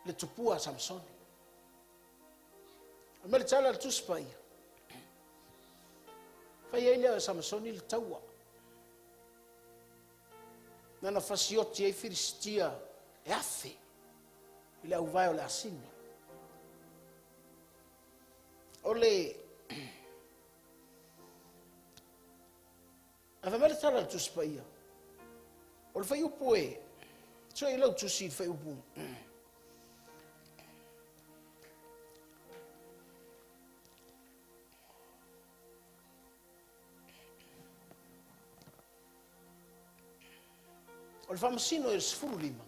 Le tupua Samasoni. Amel tala le tuspai. Fai ele Samasoni le taua. Nana fasioti e Filistia e afe. Ile au vai o le asini. Ole ava mele tala le tuspai. Ole fai upu e. So ile au tusi fai upu. O le whamasino e le sefuru lima.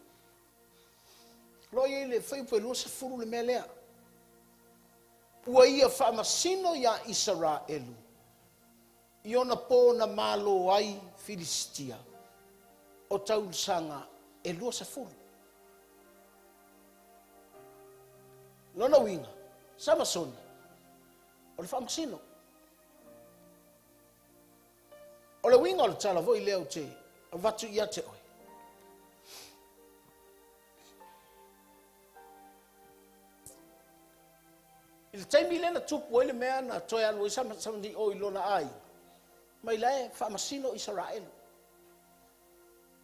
Lo ia le whaipu e lua sefuru le mea lea. Ua ia whamasino ia Israelu. Iona po na malo ai Filistia. O taulusanga e lua sefuru. Lona winga, Samasoni. O le whamasino. O le winga o le tala voi leo te, o watu ia te oi. I le taimi lena tupu ele mea na toe anu i Samasoni o i lona ai. Mai lae whamasino Israel.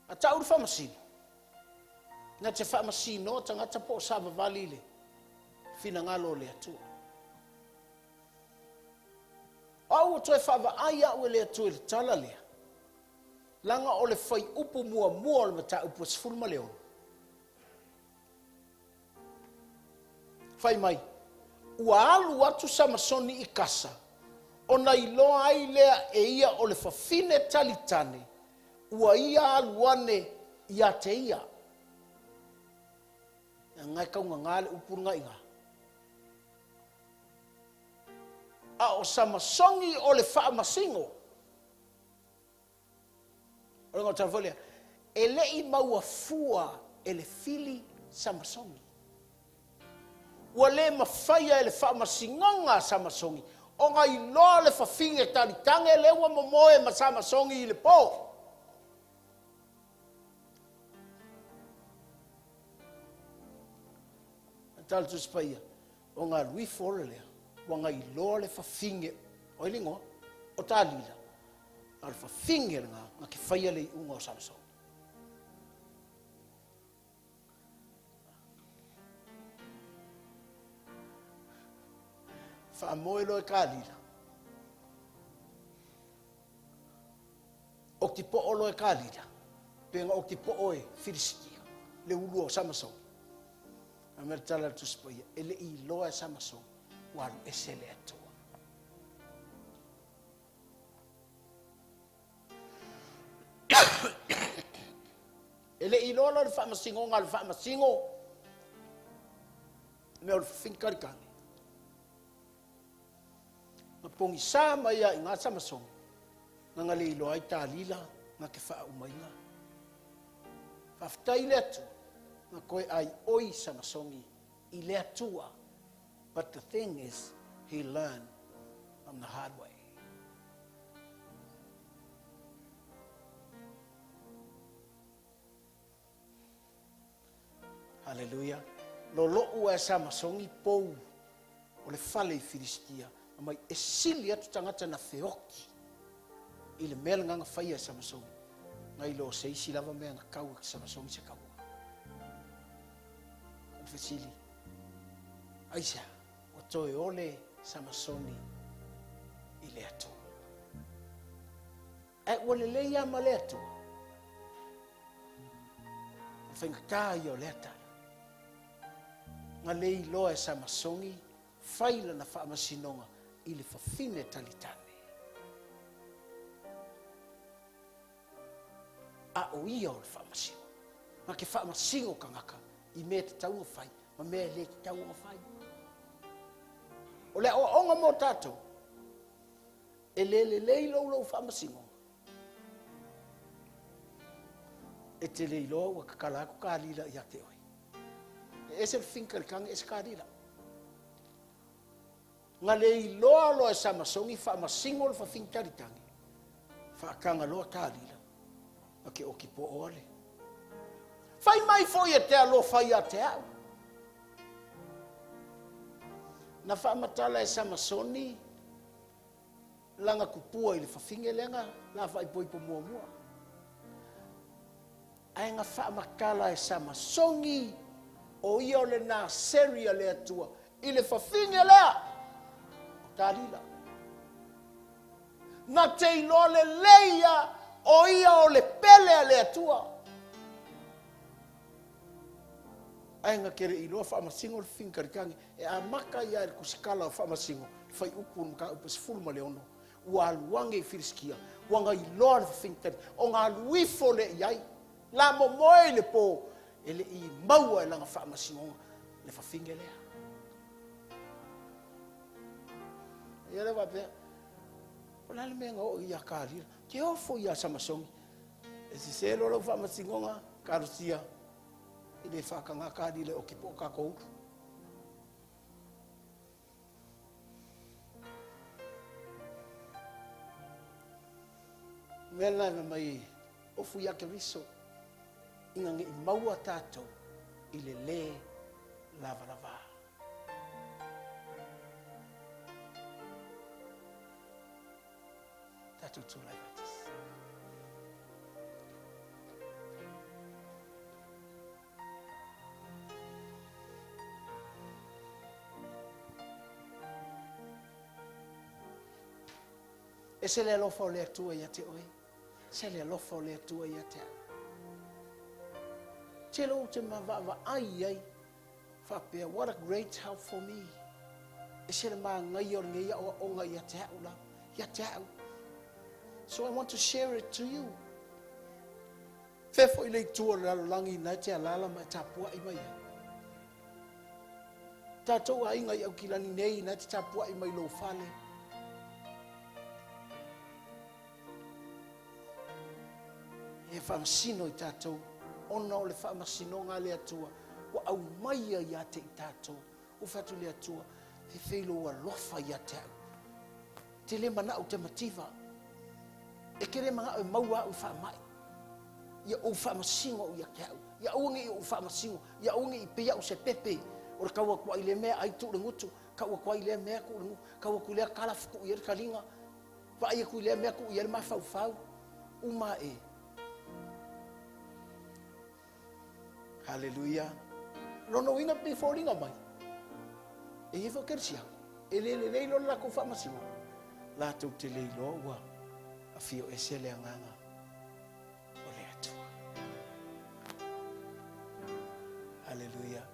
A tau le whamasino. Na te whamasino tangata po sava valile. Fina ngalo le atua. Au toe whawa aia ue le atua le tala lea. Langa o le whai upu mua mua le mata upu sifuruma leo. Whai mai. Ua alu atu Samasoni I kasa. O na iloa ai lea e ia o le whawhine talitane. Ua ia aluane ia te ia. Ngai kaunga ngale upurunga inga. A o Samasoni o le whaamasingo. O le ngā tawhalia. E lei maua fua e le fili Samasoni. Ua le mawhaia e le whaamasingonga Samasoni. O ngā iloa le whawhinge taritange le ua momoe ma Samasoni I le po. Tala tu spaia. O ngā lui fore lea. Wa ngai loa le whawhinge, o ilingo, o tālila. A le whawhinge ngā ke whaia le unga o Samasoni. Whaamoe loe kālila. O ti po o loe kālila. Penga o ti po oe Filistia. Le ulu o Samasoni. A mea tala tu spaia. Ele I loa Samasoni. Waru esele atua. Ele I loa le whaamasingo ngā le whaamasingo. Mea o le whinkarikani. Nga pongi sā mai I ngā Samasoni. Nga ngā le I loa I tālila. Nga ke wha umainga. Whaftai le atu. Nga koe ai oi Samasoni I le atua. But the thing is, he learned from the hard way. Hallelujah. Lo ua Samasoni pou o le whale I Filistia. Mai e sili atu tangata na whioki. I le mea nganga whaia Samasoni. Ngai lo se isi lava mea na kaua ki Samasoni se kaua. An whesili. Aisa. Toe ole Samasoni I le atu. E wale le ia ma le atu. Whaingata I o le atala. Nga le I loa Samasoni, whaila na whaamasinonga I le whawhine talitane. A o ia o le whaamasingo. Nga ke whaamasingo ka ngaka, I mea te taunga whai, ma mea le te taunga whai. O le onga mo tatou. E le ilo whaamasingo. E te le ilo wa kakala ko kālila I ate oi. E se whinkarikanga e se kālila. Nga le ilo loa Samasoni whaamasingo le whawhintaritangi. Whaakanga loa kālila. A ke oki po ole. Whai mai foi e te alo whai a te au. Na whaamatala e Samasoni, langa kupua I le whawhinge lenga, la whaipoipo mua mua. Ai ngā whaamatala e Samasoni, o ia o le nā seria le atua, I le whawhinge lea, o tālila. Na te ilo le leia, o ia o le pele le atua. Ai nga kere I loa whaamasingo le whinkarikanga, e a maka ia e kusikala o whaamasingo, whai upu mka upu sifuruma le ono, ua aluange I Filistia, ua ngā I loa le whintari, o ngā luifo le iai, La mo moi le po ele I maua langa fa masingonga le fa finge lea. Ia le wape. Ola le menga o ia karira. Ke ofo ia samasongi. E si se lo fa masingonga karusia. Ile fa kanga kadi le o kipo ka ko. Vela mai ofu ia ke riso. Inga ngi maua tato ile le lava lava. Tato tu lai vatis. E se le alofa o le atua ia te oi. Se le alofa o le atua ia te au. Te lo te mawaa ai. Whapea, what a great help for me. E se le maa ngai o ngai o onga ia te au la. Ia te au. So I want to share it to you. Fefo I le tua lalo langi na te alala mai tapua I mai. Tātou a inga I au kilani nei na te tapua I mai lo fale. E whamasino I tātou. Ona o le whamasino ngā le atua. Wa au maia ia te I tātou. O whatu le atua. Te whelo a lofa ia te au. Te le mana o te mativa. E kere mga o maua o whamai. Ia o whamasingo o ia te au. Ia ungi o whamasingo. Ia ungi I pia o se pepe. O re kaua kua I le mea ai tu rengutu. Kaua kua I le mea ku rengu. Kaua ku lea kalafuku I ere kalinga. Wa ia ku lea mea ku I ere mawhau whau. Uma e. Hallelujah. Rono inga before inga mai. E hifo kersia. E le leilo la ko whamasimo. La tau te leilo ua. A fio e se le anganga. O le atua. Hallelujah.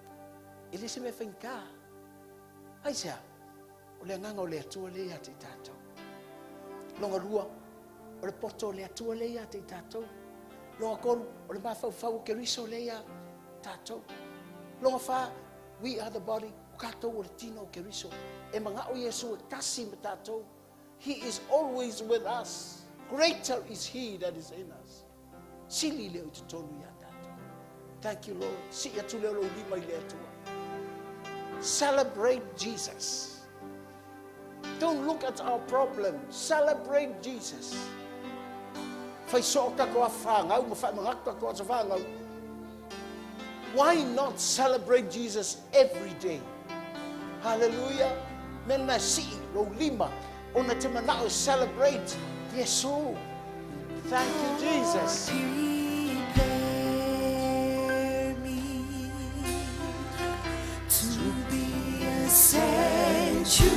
E le se me whainka. Hai sea. O le anganga o le atua le ia te tātou. Longa rua. O le poto o le atua le ia te tātou. Longa koru. O le mawhau ke riso le ia tātou. Longa wha, we are the body. O kātou o le tino ke riso. E mga o Yesu e kasi me tātou. He is always with us. Greater is He that is in us. Sili leo te tonu ia tātou. Thank you, Lord. Si atu leo lo lima I le atua. Celebrate Jesus. Don't look at our problem. Celebrate Jesus. Fai soka ko a whangau, ma whai mangaka ko a whangau. Why not celebrate Jesus every day? Hallelujah. Mena si lo lima. Ona te manao celebrate. Yesu. Thank you, Jesus. Prepare me to be a sanctuary.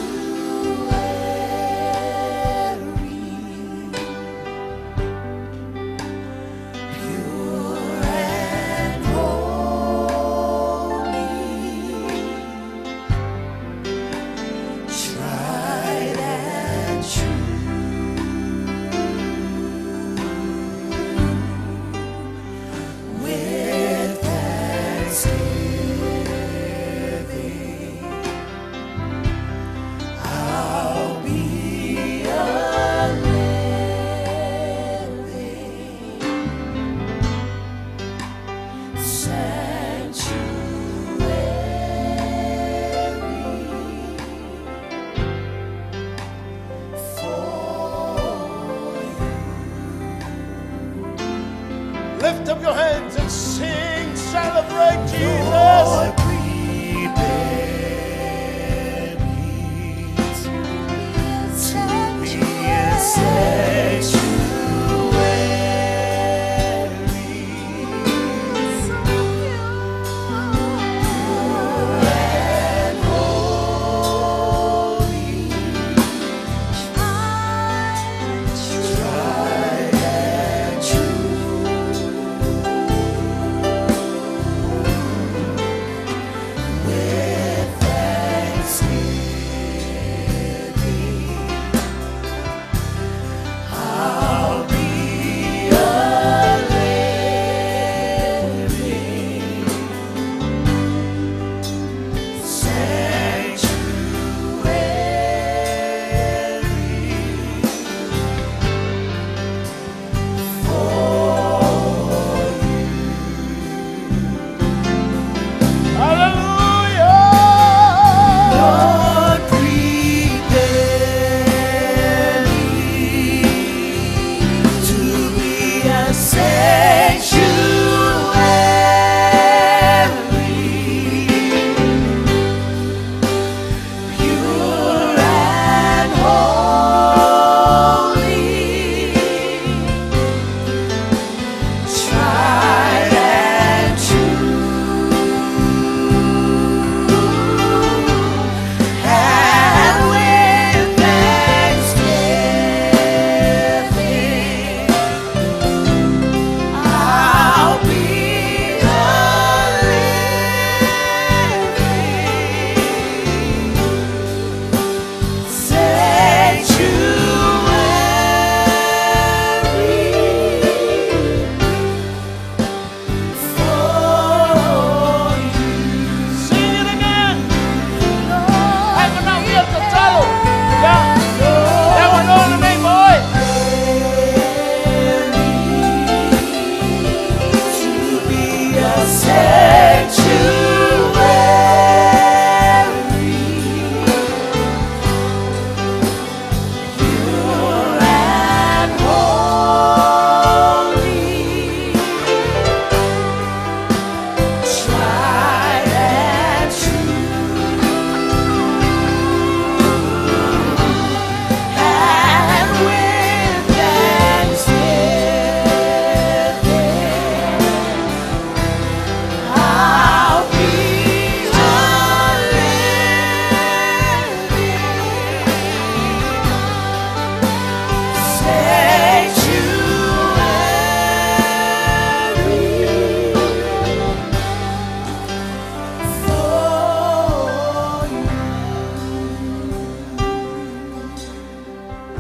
Lift up your hands and sing, celebrate Jesus. Lord, prepare me to be a sanctuary.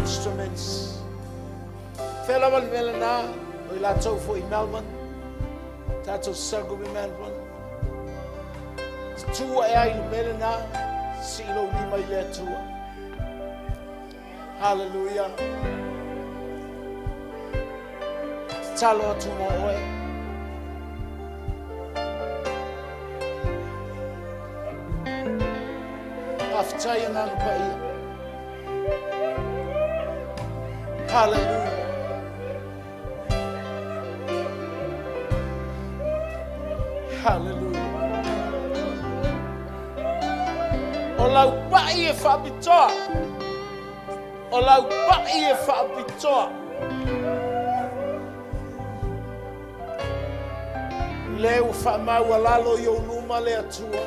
instruments. Fela wal melana, o la tau fo I Melbourne, tato sago I Melbourne. Tua e ai melana, silo lima I tua. Hallelujah. Talo atu mo oe. Aftai nang pai. Hallelujah. Hallelujah. Olau pai e whabitoa. Olau pai e whabitoa. Leo whamau alalo I o luma le atua.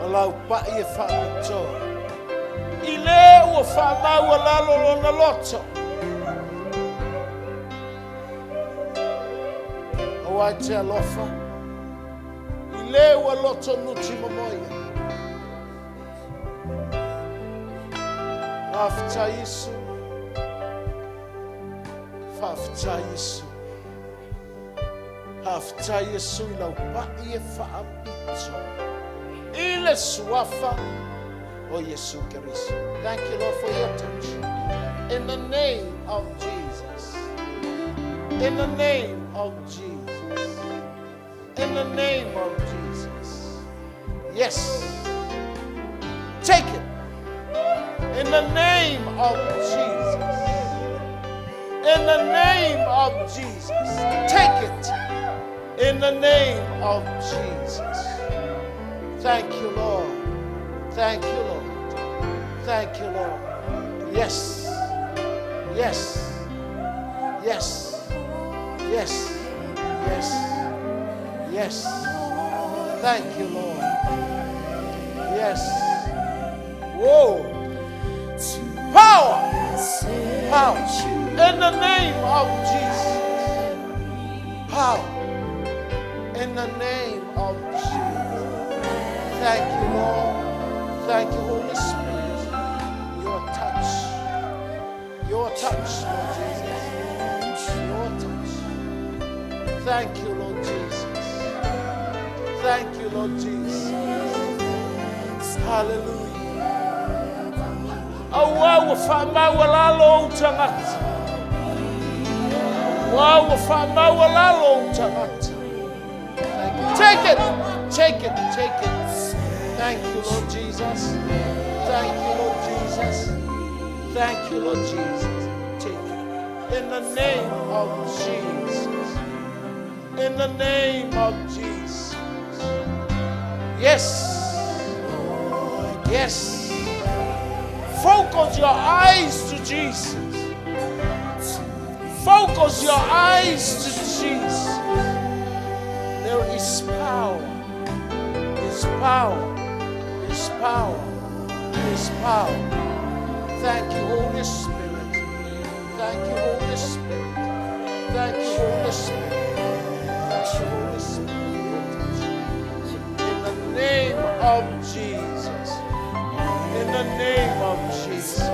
Olau pai e whabitoa. I leo whamau alalo lona loto. Oai te alofa. I leo aloto nuti mamoia. Afta Yesu, afta Yesu, afta Yesu ila upai e whaapito. Ile suafa o Yesu Kiriso. Thank you, Lord, for your touch. In the name of Jesus. In the name of Jesus. In the name of Jesus. Yes. Take it. In the name of Jesus. In the name of Jesus. Take it. In the name of Jesus. Thank you, Lord. Thank you, Lord. Thank you, Lord. Yes. Yes. Yes. Yes. Yes. Yes. Thank you, Lord. Yes. Whoa. Power. Power. In the name of Jesus. Power. In the name of Jesus. Thank you, Lord. Thank you, Holy Spirit. Your touch. Your touch, Lord Jesus. Your touch. Thank you, Lord Jesus. Thank you, Lord Jesus. Hallelujah. Wow, whamau alalo tangata. Wow, whamau alalo tangata. Take it, take it, take it. Thank you, Lord Jesus. Thank you, Lord Jesus. Thank you, Lord Jesus. Take it. In the name of Jesus. In the name of Jesus. Yes. Yes. Focus your eyes to Jesus. Focus your eyes to Jesus. There is power. His power. His power. His power. Thank you, Holy Spirit. Thank you, Holy Spirit. Thank you, Holy Spirit. Thank you, Holy Spirit. In the name of Jesus. In the name of Jesus.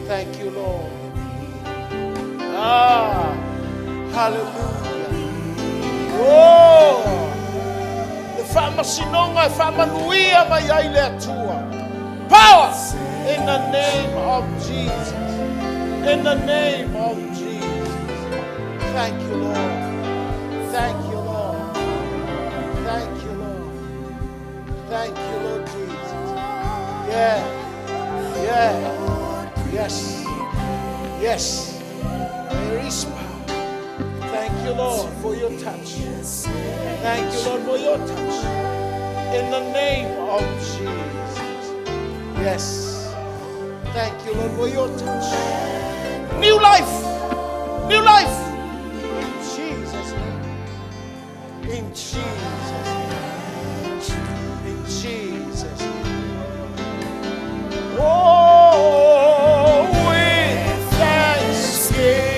Thank you, Lord. Ah, hallelujah. Oh, the Famasinonga, Famanuia, Mayaile Tua. Power in the name of Jesus. In the name of Jesus. Thank you, Lord. Thank you, Lord. Thank you, Lord. Thank you, Lord Jesus. Yeah. Yeah. Yes. Yes. There is power. Thank you, Lord, for your touch. Thank you, Lord, for your touch. In the name of Jesus. Yes. Thank you, Lord, for your touch. New life. New life. In Jesus' name. In Jesus' name. In Jesus' name. Oh, with thanksgiving.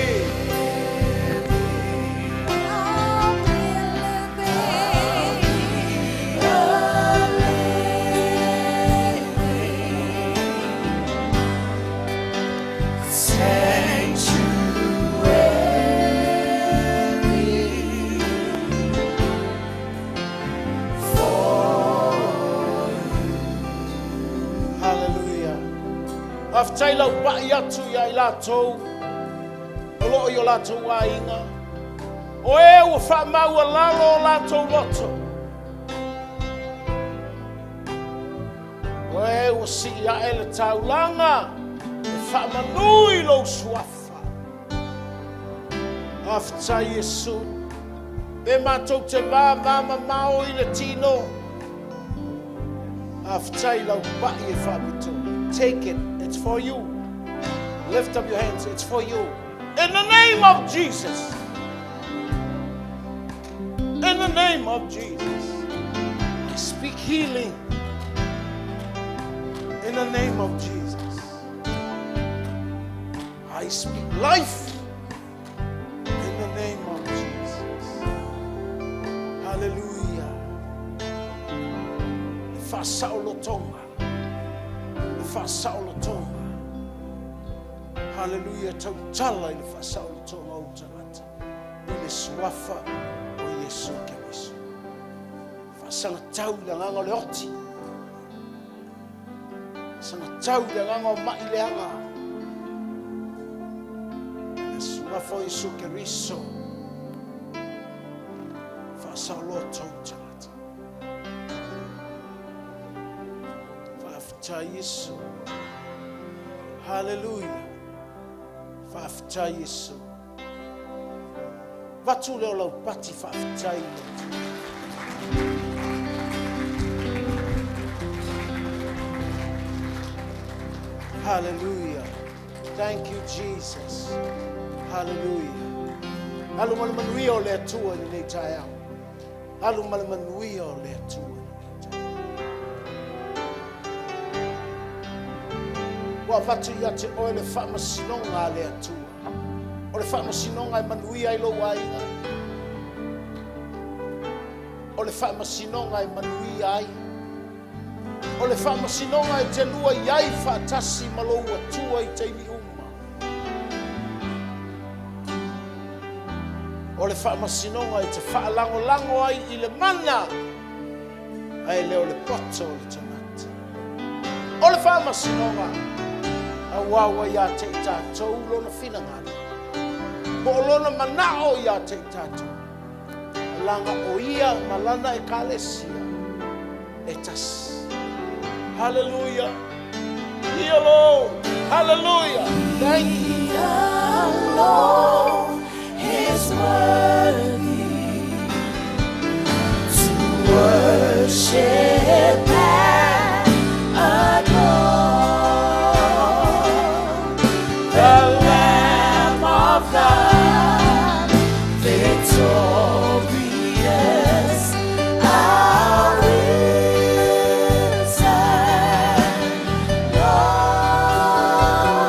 ai lau pai atu ia i lātou. O loo i o lātou wāinga. O e ua whaamaua lalo o lātou loto. O e ua si ia e le taulanga. E whaamanui lo suafa. Aftai Yesu. E mātou te mama mao i le tino. Aftai lau pai e whaamitu. Take it. It's for you. Lift up your hands. It's for you. In the name of Jesus. In the name of Jesus. I speak healing. In the name of Jesus. I speak life. In the name of Jesus. Hallelujah. Fasaulo tonga. Fasaulo tonga. Hallelujah. Tautala i le fasaulo tonga o tangata. I le suafa o Yesu Keriso. Fasanga tau le nganga o le oti. Fasanga tau le nganga o mai le anga. Le suafa o Yesu Keriso. Fasaulo tonga. Fafta Yesu. Hallelujah. Fafta Yesu. Vatu leo lau pati fafta Yesu. Hallelujah. Thank you, Jesus. Hallelujah. Alu malumanui o le atua ni nei tae au. Alu malumanui o le atua. Wa vatu ia te oe le whaamasinonga le atua. O le whaamasinonga e manui ai lo wainga. O le whaamasinonga e manui ai. O le whaamasinonga e te lua iai whaatasi malou atua i teimi uma. O le whaamasinonga e te whaalango ai i le mana. Ai leo le poto o le tamata. O le whaamasinonga awawa ia te tātou lona whinangana. Mo lona manao ia te tātou. Langa o ia malana e kalesia. E tas. Hallelujah. Ia Lord. Hallelujah. Thank you. The Lord is worthy to worship and adore. The Lamb of God, victorious, our risen Lord.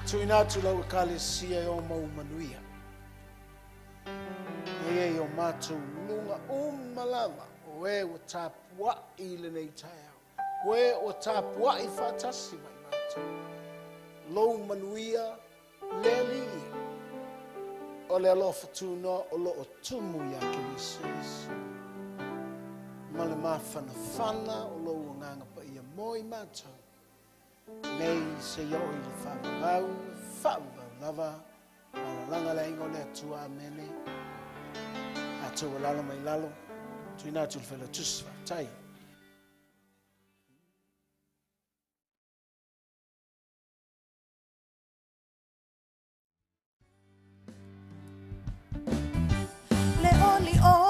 Tuina tu lau kalesia o mau manuia. E o mātou lunga malama. Oe o tāpua I le nei tai au. Oe o tāpua I whātasi mai mātou. Lou manuia leli ia. O le alofa tūnoa o lo o tumu ia ke Jesus. Ma le mawhana o lo o nganga pa ia moi mātou. Nei se iau I le whawau lava. Ma langa le ingo le atua amene. Atua lalo mai lalo. Tuina tu le whela tuswa. Tai. Le oli o